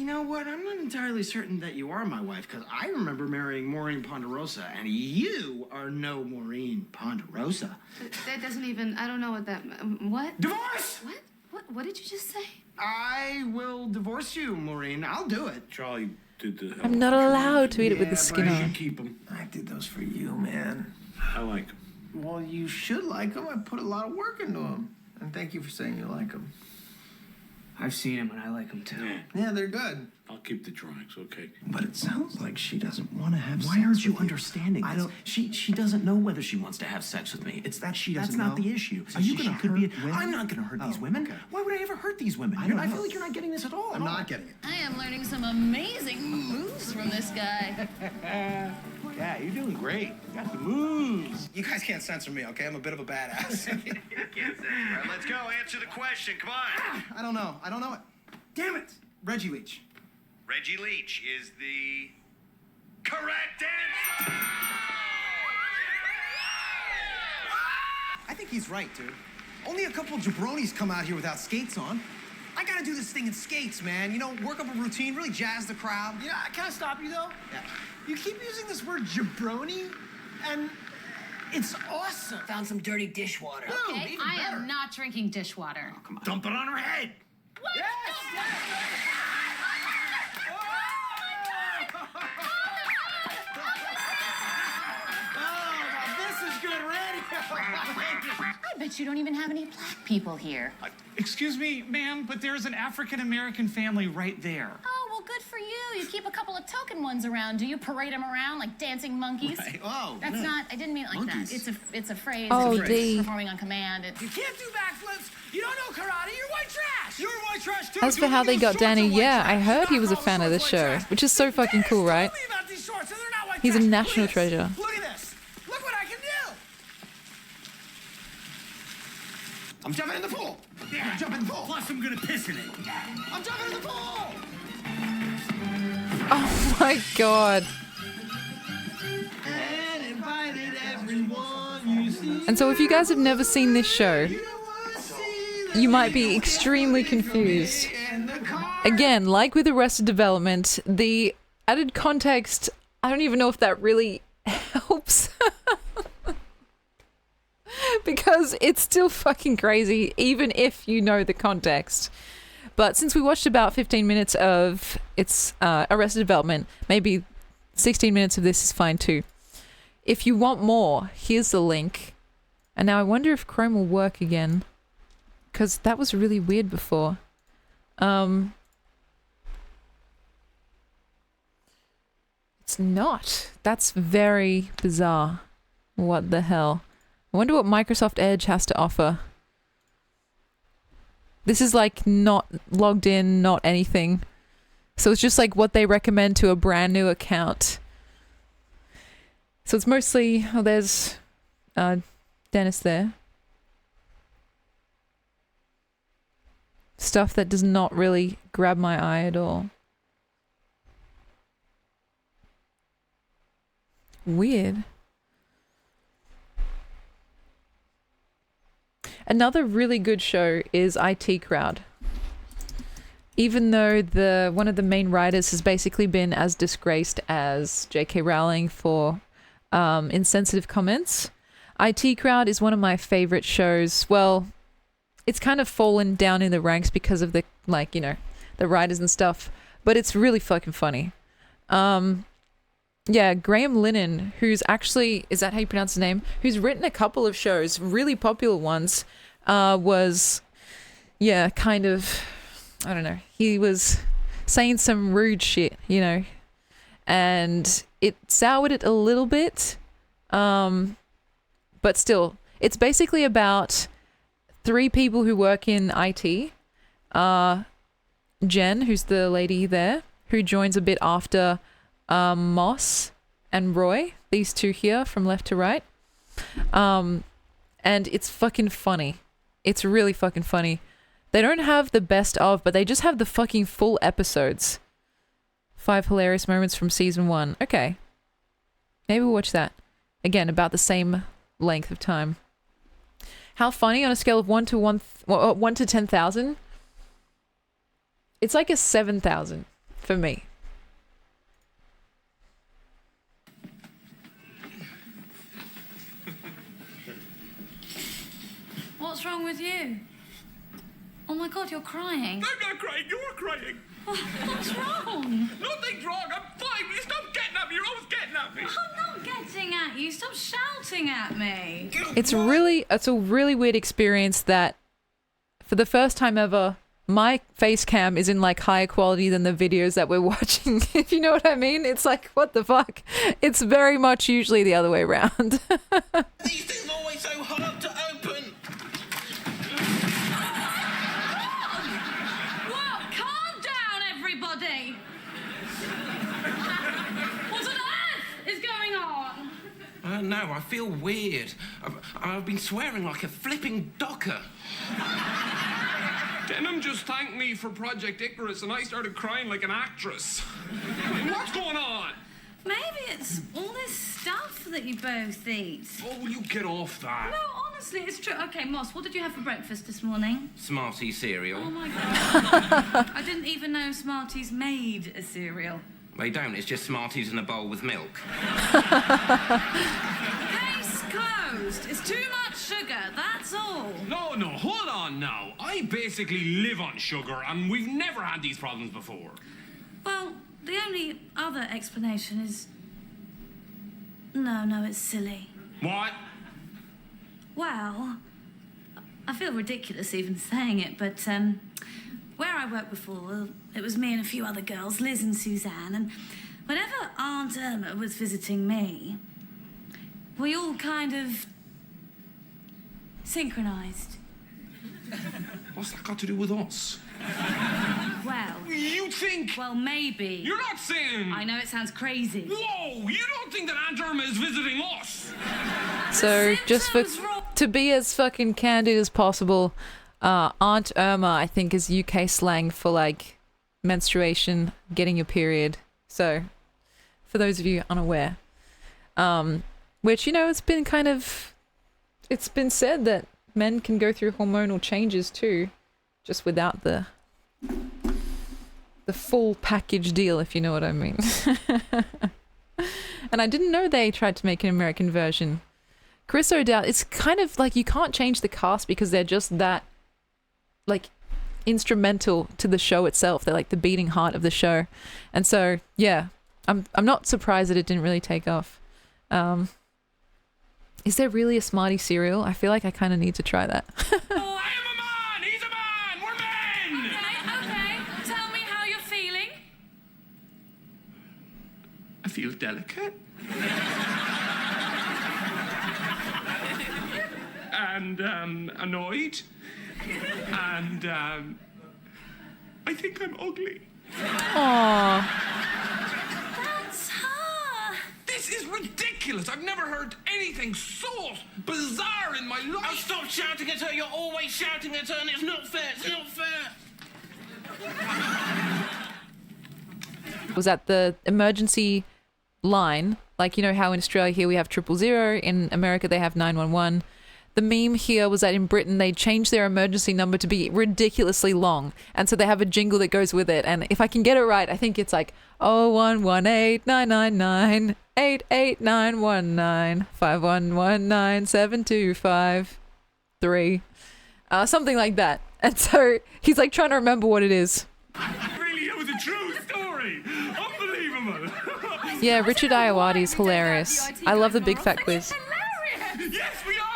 know what? I'm not entirely certain that you are my wife, because I remember marrying Maureen Ponderosa, and you are no Maureen Ponderosa.
That doesn't even, I don't know what that, what?
Divorce!
What did you just say?
I will divorce you, Maureen. I'll do it.
Charlie did the.
I'm not allowed to eat it with the skin
but I
on.
should keep them.
I did those for you, man.
I like them.
Well, you should like them. I put a lot of work into them. And thank you for saying you like them.
I've seen him and I like him too.
Yeah, they're good.
I'll keep the drawings, okay?
But it sounds like she doesn't want to have
Why
sex
aren't you
with
understanding
I
this?
don't.
She doesn't know whether she wants to have sex with me.
It's that she
That's
doesn't
not
know.
the issue.
So
Are you
she
gonna
could
hurt
be?
women? I'm not gonna hurt these women.
Okay.
Why would I ever hurt these women?
I don't
I
know.
feel like you're not getting this at all.
I'm not getting it.
I am learning some amazing moves from this guy.
Yeah, you're doing great. You got the moves.
You guys can't censor me, okay? I'm a bit of a badass.
All right, let's go. Answer the question. Come on.
I don't know it. Damn it. Reggie Leach.
Reggie Leach is the correct answer.
I think he's right, dude. Only a couple jabronis come out here without skates on. I gotta do this thing in skates, man. You know, work up a routine, really jazz the crowd.
You know, can I stop you though?
Yeah.
You keep using this word jabroni, and it's awesome.
Found some dirty dishwater.
Okay, I am not drinking dishwater. Oh, come on.
Dump it on her head.
What?
Yes!
This is good radio.
I bet you don't even have any black people here.
Excuse me, ma'am, but there's an African-American family right there.
Oh, well, good for you. You keep a couple of token ones around. Do you parade them around like dancing monkeys?
Right. Oh,
That's
no.
not, I didn't mean it like
Monkeys.
that. It's a phrase.
Oh,
It's a phrase.
the-
Performing on command. It's...
You can't do backflips. You don't know karate. You're white trash.
You're white trash too.
As for how they got Danny, yeah, I heard he was a fan of this show, which is so fucking cool, right?
Tell me about these shorts, and they're not white
He's a
trash.
national
Look at this.
treasure.
Look at this. Look what I can do.
I'm jumping in the pool.
Yeah,
I'm jumping in the pool.
Plus, I'm gonna piss in it.
I'm jumping in the pool.
Oh my god.
And invited everyone you see.
And so if you guys have never seen this show, you might be extremely confused. Again, like with Arrested Development, the added context, I don't even know if that really helps. Because it's still fucking crazy, even if you know the context. But since we watched about 15 minutes of its Arrested Development, maybe 16 minutes of this is fine too. If you want more, here's the link. And now I wonder if Chrome will work again. Because that was really weird before. It's not. That's very bizarre. What the hell? I wonder what Microsoft Edge has to offer. This is like not logged in, not anything. So it's just like what they recommend to a brand new account. So it's mostly, oh, there's Dennis there. Stuff that does not really grab my eye at all. Weird. Another really good show is IT Crowd. Even though one of the main writers has basically been as disgraced as J.K. Rowling for insensitive comments, IT Crowd is one of my favorite shows. Well, it's kind of fallen down in the ranks because of the, like, you know, the writers and stuff, but it's really fucking funny. Yeah, Graham Linehan, who's actually, is that how you pronounce his name? Who's written a couple of shows, really popular ones, was, yeah, kind of, I don't know, he was saying some rude shit, you know, and it soured it a little bit, but still, it's basically about 3 people who work in IT. Jen, who's the lady there, who joins a bit after Moss and Roy, these two here from left to right. And it's fucking funny. It's really fucking funny. They don't have the best of, but they just have the fucking full episodes. 5 hilarious moments from season 1. Okay. Maybe we'll watch that. Again, about the same length of time. How funny on a scale of 1 to 10,000? It's like a 7,000 for me.
What's wrong with you? Oh my god, you're crying.
I'm not crying, you're crying.
What's wrong?
Nothing's wrong, I'm fine. You stop getting at me, you're always getting at me.
I'm not getting at you. Stop shouting at me.
It's a really weird experience that for the first time ever, my face cam is in like higher quality than the videos that we're watching. If you know what I mean? It's like, what the fuck? It's very much usually the other way around.
These things are always so hard to open.
Whoa, calm down, everybody. What on earth is going on?
I feel weird. I've been swearing like a flipping docker.
Denham just thanked me for Project Icarus and I started crying like an actress. What's going on?
Maybe it's all this stuff that you both eat.
Oh, will you get off that?
No, honestly, it's true. Okay, Moss, what did you have for breakfast this morning?
Smartie cereal.
Oh my God. I didn't even know Smarties made a cereal.
They don't, it's just Smarties in a bowl with milk.
Case closed. It's too much sugar, that's all.
No, hold on now. I basically live on sugar and we've never had these problems before.
Well, the only other explanation is... No, it's silly.
What?
Well, I feel ridiculous even saying it, but where I worked before, it was me and a few other girls, Liz and Suzanne, and whenever Aunt Irma was visiting me, we all kind of synchronized.
What's that got to do with us?
Well...
You think...
Well, maybe.
You're not saying...
I know it sounds crazy.
Whoa! You don't think that Aunt Irma is visiting us?
So, just to be as fucking candid as possible, Aunt Irma, I think, is UK slang for, like, menstruation, getting your period. So, for those of you unaware. Which, you know, it's been said that men can go through hormonal changes too, just without the full package deal, if you know what I mean. And I didn't know they tried to make an American version. Chris O'Dowd, it's kind of like you can't change the cast because they're just that, like, instrumental to the show itself. They're like the beating heart of the show. And so, yeah, I'm not surprised that it didn't really take off. Is there really a Smartie cereal? I feel like I kind of need to try that.
I am a man! He's a man! We're men!
Okay. Tell me how you're feeling.
I feel delicate. And, annoyed. And, I think I'm ugly.
Aww.
That's her.
This is ridiculous. I've never heard anything so bizarre in my life.
Oh, stop shouting at her. You're always shouting at her and it's not fair. It's not fair.
Was at the emergency line, like, you know how in Australia here we have 000, in America they have 911. The meme here was that in Britain they changed their emergency number to be ridiculously long, and so they have a jingle that goes with it, and if I can get it right, I think it's like 011899988891951197253, something like that. And so he's like trying to remember what it is.
Really, it was a true story. Unbelievable.
Yeah, Richard Iowati is hilarious. I love the Big Fat Quiz.
Yes, we are.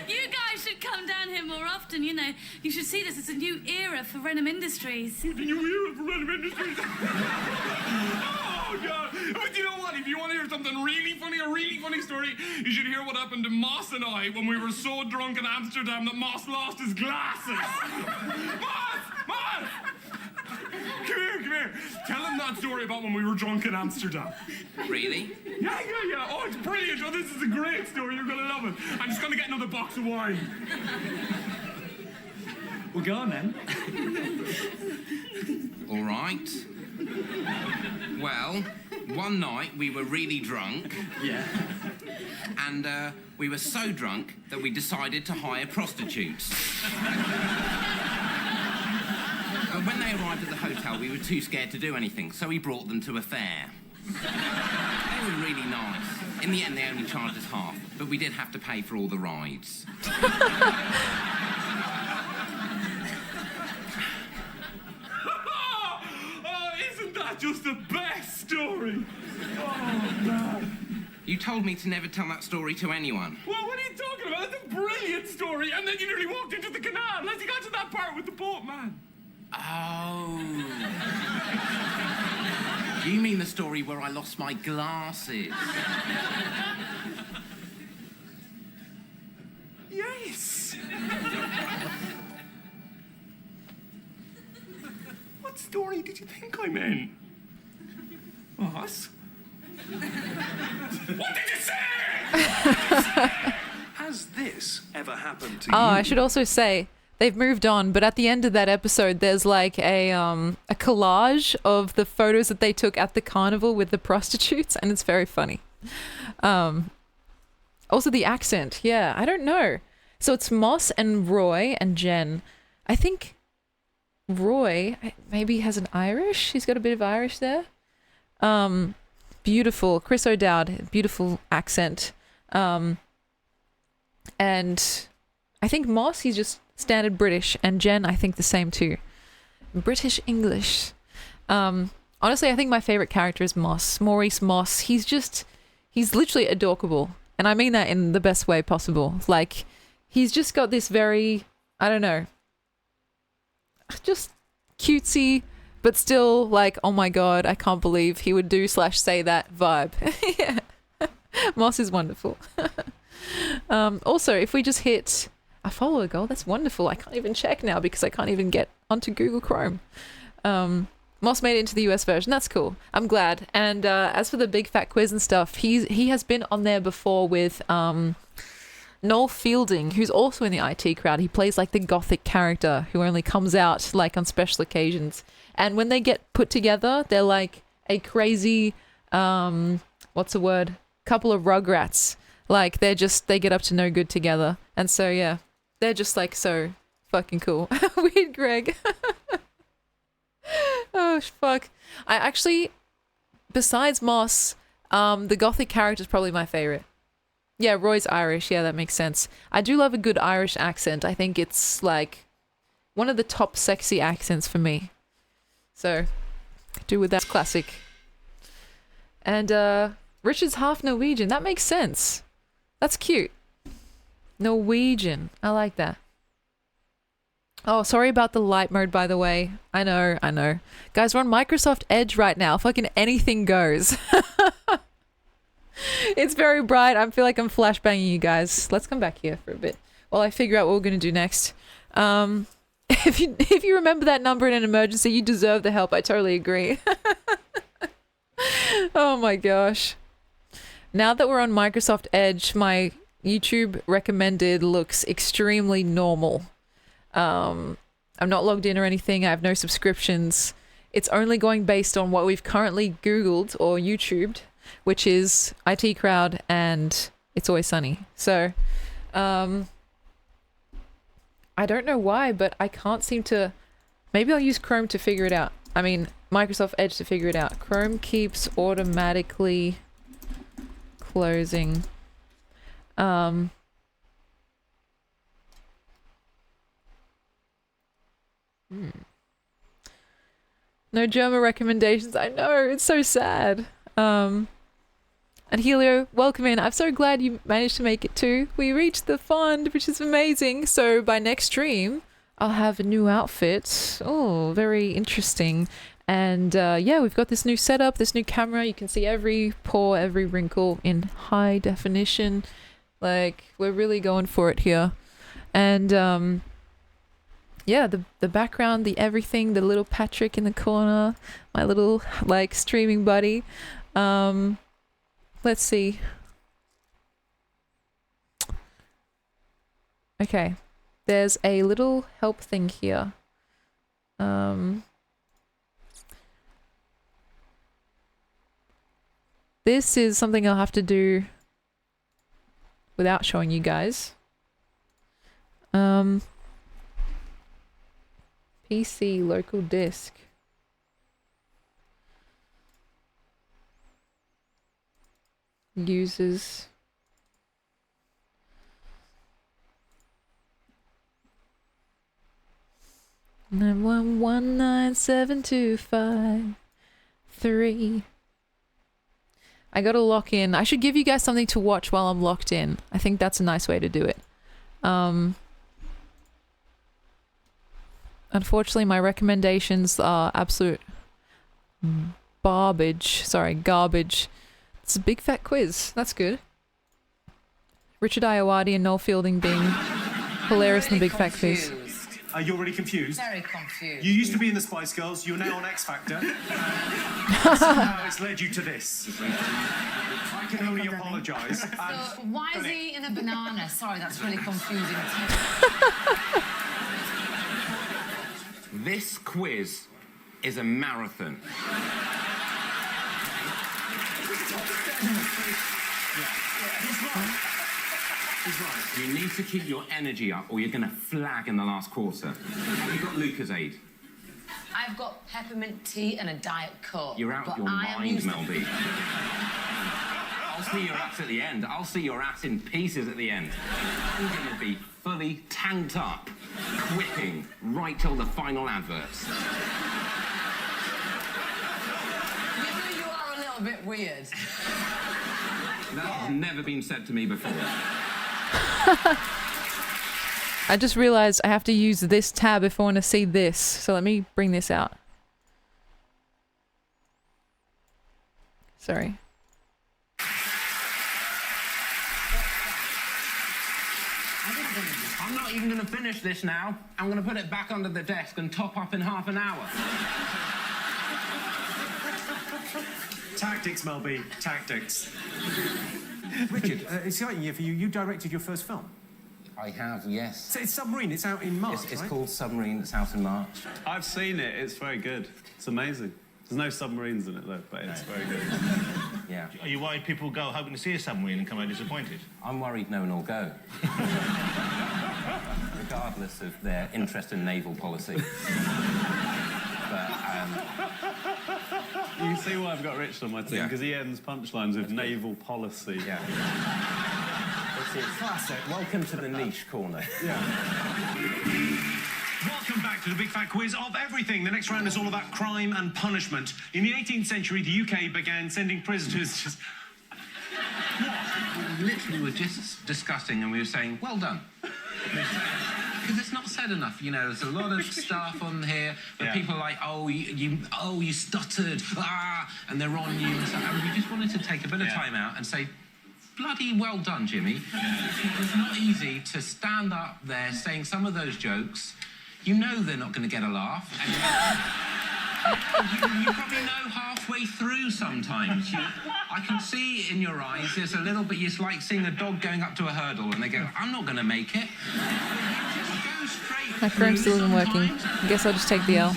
You guys should come down here more often, you know. You should see this as a new era for Renham Industries.
The new era for Renham Industries. Oh, God. But you know what? If you want to hear something really funny, a really funny story, you should hear what happened to Moss and I when we were so drunk in Amsterdam that Moss lost his glasses. Moss! Come here. Tell him that story about when we were drunk in Amsterdam.
Really?
Yeah. Oh, it's brilliant. Oh, this is a great story. You're going to love it. I'm just going to get another box of wine.
We'll go on then.
All right. Well, one night we were really drunk.
Yeah.
And we were so drunk that we decided to hire prostitutes. And when they arrived at the hotel, we were too scared to do anything, so we brought them to a fair. They were really nice. In the end, they only charged us half, but we did have to pay for all the rides.
Oh, isn't that just the best story? Oh, man.
You told me to never tell that story to anyone.
Well, what are you talking about? It's a brilliant story, and then you nearly walked into the canal unless you got to that part with the boatman.
Oh. You mean the story where I lost my glasses?
Yes. What story did you think I'm in? Us? What did you say?
Has this ever happened to
Oh,
you?
I should also say they've moved on, but at the end of that episode, there's like a collage of the photos that they took at the carnival with the prostitutes, and it's very funny. Also the accent, yeah, I don't know. So it's Moss and Roy and Jen. I think Roy maybe has an Irish. He's got a bit of Irish there. Beautiful. Chris O'Dowd, beautiful accent. And I think Moss, he's just standard British, and Jen, I think the same too. British English. Honestly, I think my favorite character is Moss. Maurice Moss. He's literally adorable. And I mean that in the best way possible. Like, he's just got this very, I don't know, just cutesy, but still like, oh my god, I can't believe he would do/say that vibe. Yeah. Moss is wonderful. Also, if we just hit a follower goal, that's wonderful. I can't even check now because I can't even get onto Google Chrome. Moss made it into the US version. That's cool. I'm glad. And as for the big fat quiz and stuff, he has been on there before with Noel Fielding, who's also in the IT crowd. He plays like the gothic character who only comes out like on special occasions. And when they get put together, they're like a crazy, what's the word? Couple of rugrats. Like they get up to no good together. And so yeah, they're just like so fucking cool. Weird Greg. Oh fuck. I actually, besides Moss, the gothic character is probably my favorite. Yeah, Roy's Irish. Yeah, that makes sense. I do love a good Irish accent. I think it's like one of the top sexy accents for me. So, do with that classic. And Richard's half Norwegian. That makes sense. That's cute. Norwegian. I like that. Oh, sorry about the light mode, by the way. I know. Guys, we're on Microsoft Edge right now. Fucking anything goes. It's very bright. I feel like I'm flashbanging you guys. Let's come back here for a bit while I figure out what we're going to do next. If you remember that number in an emergency, you deserve the help. I totally agree. Oh my gosh. Now that we're on Microsoft Edge, my YouTube recommended looks extremely normal. I'm not logged in or anything. I have no subscriptions. It's only going based on what we've currently Googled or YouTubed, which is IT Crowd and It's Always Sunny. So, I don't know why, but I can't seem to... Maybe I'll use Chrome to figure it out. I mean, Microsoft Edge to figure it out. Chrome keeps automatically closing. No German recommendations. I know, it's so sad. And Helio, welcome in. I'm so glad you managed to make it too. We reached the fund, which is amazing. So by next stream, I'll have a new outfit. Oh, very interesting. And yeah, we've got this new setup, this new camera. You can see every pore, every wrinkle in high definition. Like, we're really going for it here. And yeah, the background, the everything, the little Patrick in the corner, my little like streaming buddy. Let's see. Okay, there's a little help thing here. This is something I'll have to do without showing you guys. PC local disk. Users. Nine 1197253. I gotta lock in. I should give you guys something to watch while I'm locked in. I think that's a nice way to do it. Unfortunately, my recommendations are absolute garbage. Sorry, garbage. It's a big fat quiz. That's good. Richard Iowati and Noel Fielding being hilarious in the big fat quiz.
You're really confused?
Very confused.
You used to be in the Spice Girls, you're now on X Factor. Somehow it's led you to this. can only apologise.
So why is he eating a banana? Sorry, that's really confusing.
This quiz is a marathon. You need to keep your energy up or you're going to flag in the last quarter. Have you got Lucozade?
I've got peppermint tea and a Diet Coke.
You're out of your mind, Melby. I'll see your ass at the end. I'll see your ass in pieces at the end. I'm going to be fully tanked up, quipping right till the final adverts.
You are a little bit weird.
That has never been said to me before.
I just realized I have to use this tab if I want to see this. So let me bring this out. Sorry.
I'm not even going to finish this now. I'm going to put it back under the desk and top up in half an hour.
Tactics, Melby. Tactics.
Richard, exciting year for you. You directed your first film.
I have, yes.
So it's Submarine. It's out in March,
It's
right?
called Submarine. It's out in March.
I've seen it. It's very good. It's amazing. There's no submarines in it, though, but it's very good.
Yeah.
Are you worried people go hoping to see a submarine and come out disappointed?
I'm worried no one will go. Regardless of their interest in naval policy. But,
You can see why I've got Richard on my team, because he ends punchlines with naval policy.
Yeah. It's classic. Welcome to the niche corner.
Welcome back to the Big Fat Quiz of Everything. The next round is all about crime and punishment. In the 18th century, the UK began sending prisoners just...
We literally were just discussing and we were saying, well done. Because it's not said enough, you know. There's a lot of stuff on here where people are like, oh, you stuttered, and they're on you. And, and we just wanted to take a bit of time out and say, bloody well done, Jimmy. It's not easy to stand up there saying some of those jokes. You know they're not going to get a laugh. And you probably know halfway through sometimes. I can see in your eyes there's a little bit, it's like seeing a dog going up to a hurdle and they go, I'm not going to make it.
My phone still isn't working. I guess I'll just take the L.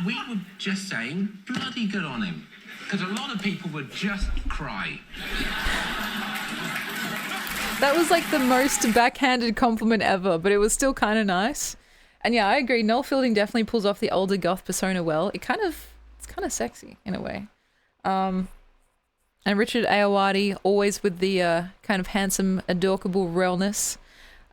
We were just saying, bloody good on him. Because a lot of people would just cry.
That was like the most backhanded compliment ever, but it was still kind of nice. And yeah, I agree. Noel Fielding definitely pulls off the older goth persona well. It's kind of sexy in a way. And Richard Ayoade, always with the kind of handsome, adorable realness.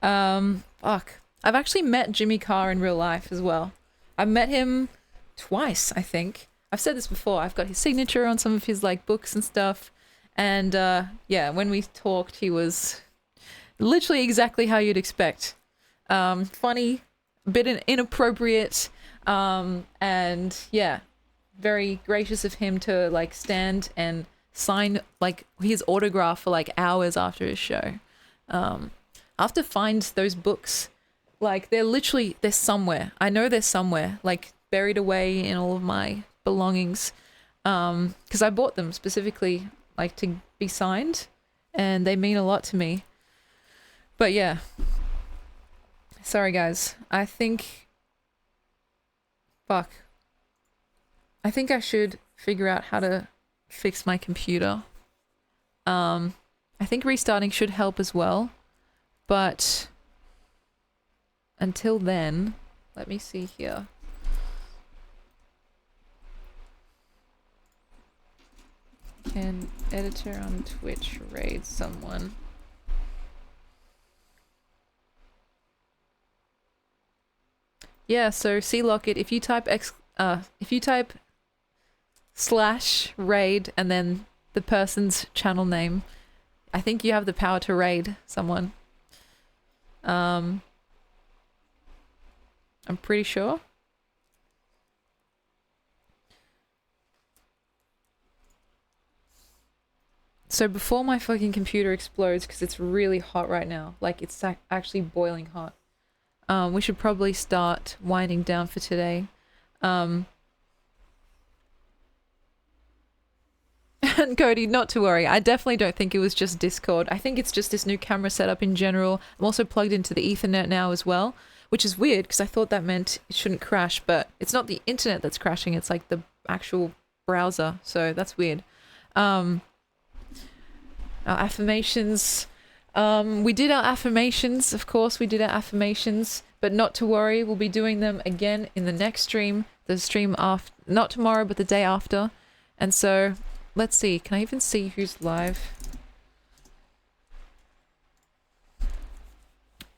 Fuck. I've actually met Jimmy Carr in real life as well. I've met him twice, I think. I've said this before. I've got his signature on some of his like books and stuff. And yeah, when we talked, he was literally exactly how you'd expect. Funny, a bit inappropriate, and yeah, very gracious of him to like stand and sign like his autograph for like hours after his show. I have to find those books. Like they're somewhere. I know they're somewhere, like buried away in all of my belongings. Because I bought them specifically like to be signed, and they mean a lot to me. But yeah. Sorry guys. I think I should figure out how to fix my computer. I think restarting should help as well. But until then, let me see here. Can editor on Twitch raid someone? Yeah, so C-Locket, if you type /raid and then the person's channel name, I think you have the power to raid someone. I'm pretty sure. So before my fucking computer explodes, because it's really hot right now, like it's actually boiling hot, we should probably start winding down for today. Cody, not to worry. I definitely don't think it was just Discord. I think it's just this new camera setup in general. I'm also plugged into the Ethernet now as well, which is weird because I thought that meant it shouldn't crash, but it's not the internet that's crashing. It's like the actual browser. So that's weird. Our affirmations. We did our affirmations. Of course, we did our affirmations, but not to worry. We'll be doing them again in the next stream. The stream after, not tomorrow, but the day after. And so, let's see. Can I even see who's live?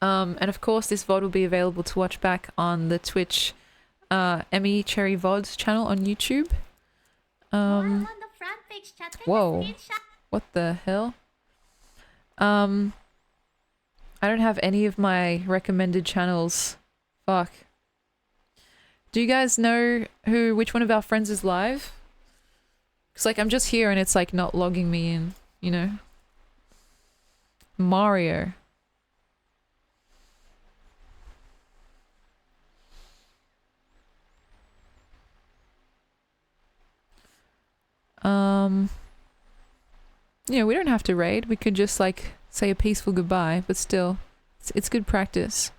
And of course, this VOD will be available to watch back on the Twitch Emmy Cherry VODs channel on YouTube. Whoa. What the hell? I don't have any of my recommended channels. Fuck. Do you guys know which one of our friends is live? Cause like I'm just here and it's like not logging me in, you know? Mario. You know, we don't have to raid. We could just like say a peaceful goodbye, but still, it's good practice.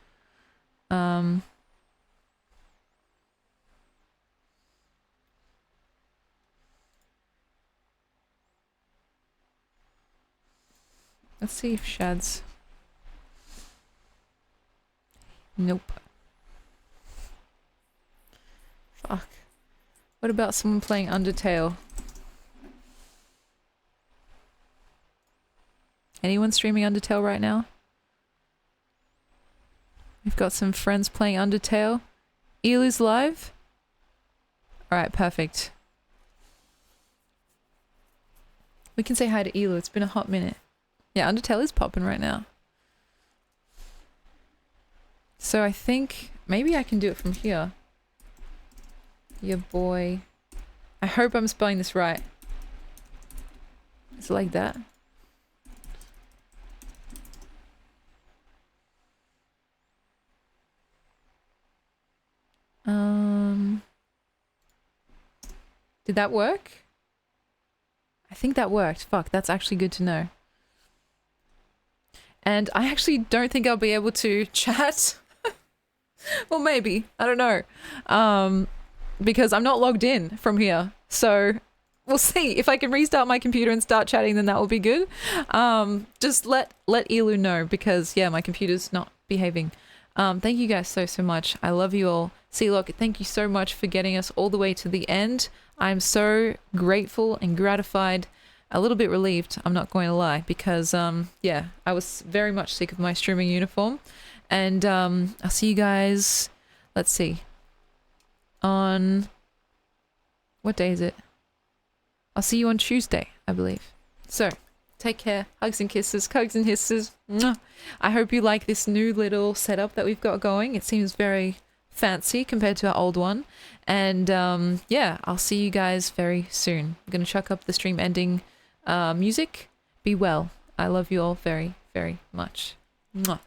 Let's see if Shad's... Nope. Fuck. What about someone playing Undertale? Anyone streaming Undertale right now? We've got some friends playing Undertale. Elu's live? Alright, perfect. We can say hi to Elu, it's been a hot minute. Yeah, Undertale is popping right now. So I think maybe I can do it from here. Your boy. I hope I'm spelling this right. Is it like that? Did that work? I think that worked. Fuck, that's actually good to know. And I actually don't think I'll be able to chat. Well, maybe. I don't know. Because I'm not logged in from here. So we'll see. If I can restart my computer and start chatting, then that will be good. Just let Elu know because, yeah, my computer's not behaving. Thank you guys so much. I love you all. C-Lock, thank you so much for getting us all the way to the end. I'm so grateful and gratified. A little bit relieved, I'm not going to lie, because, yeah, I was very much sick of my streaming uniform. And, I'll see you guys, let's see, on, what day is it? I'll see you on Tuesday, I believe. So, take care, hugs and kisses, hugs and hisses. Mwah. I hope you like this new little setup that we've got going. It seems very fancy compared to our old one. And, yeah, I'll see you guys very soon. I'm going to chuck up the stream ending music. Be well. I love you all very, very much. Mwah.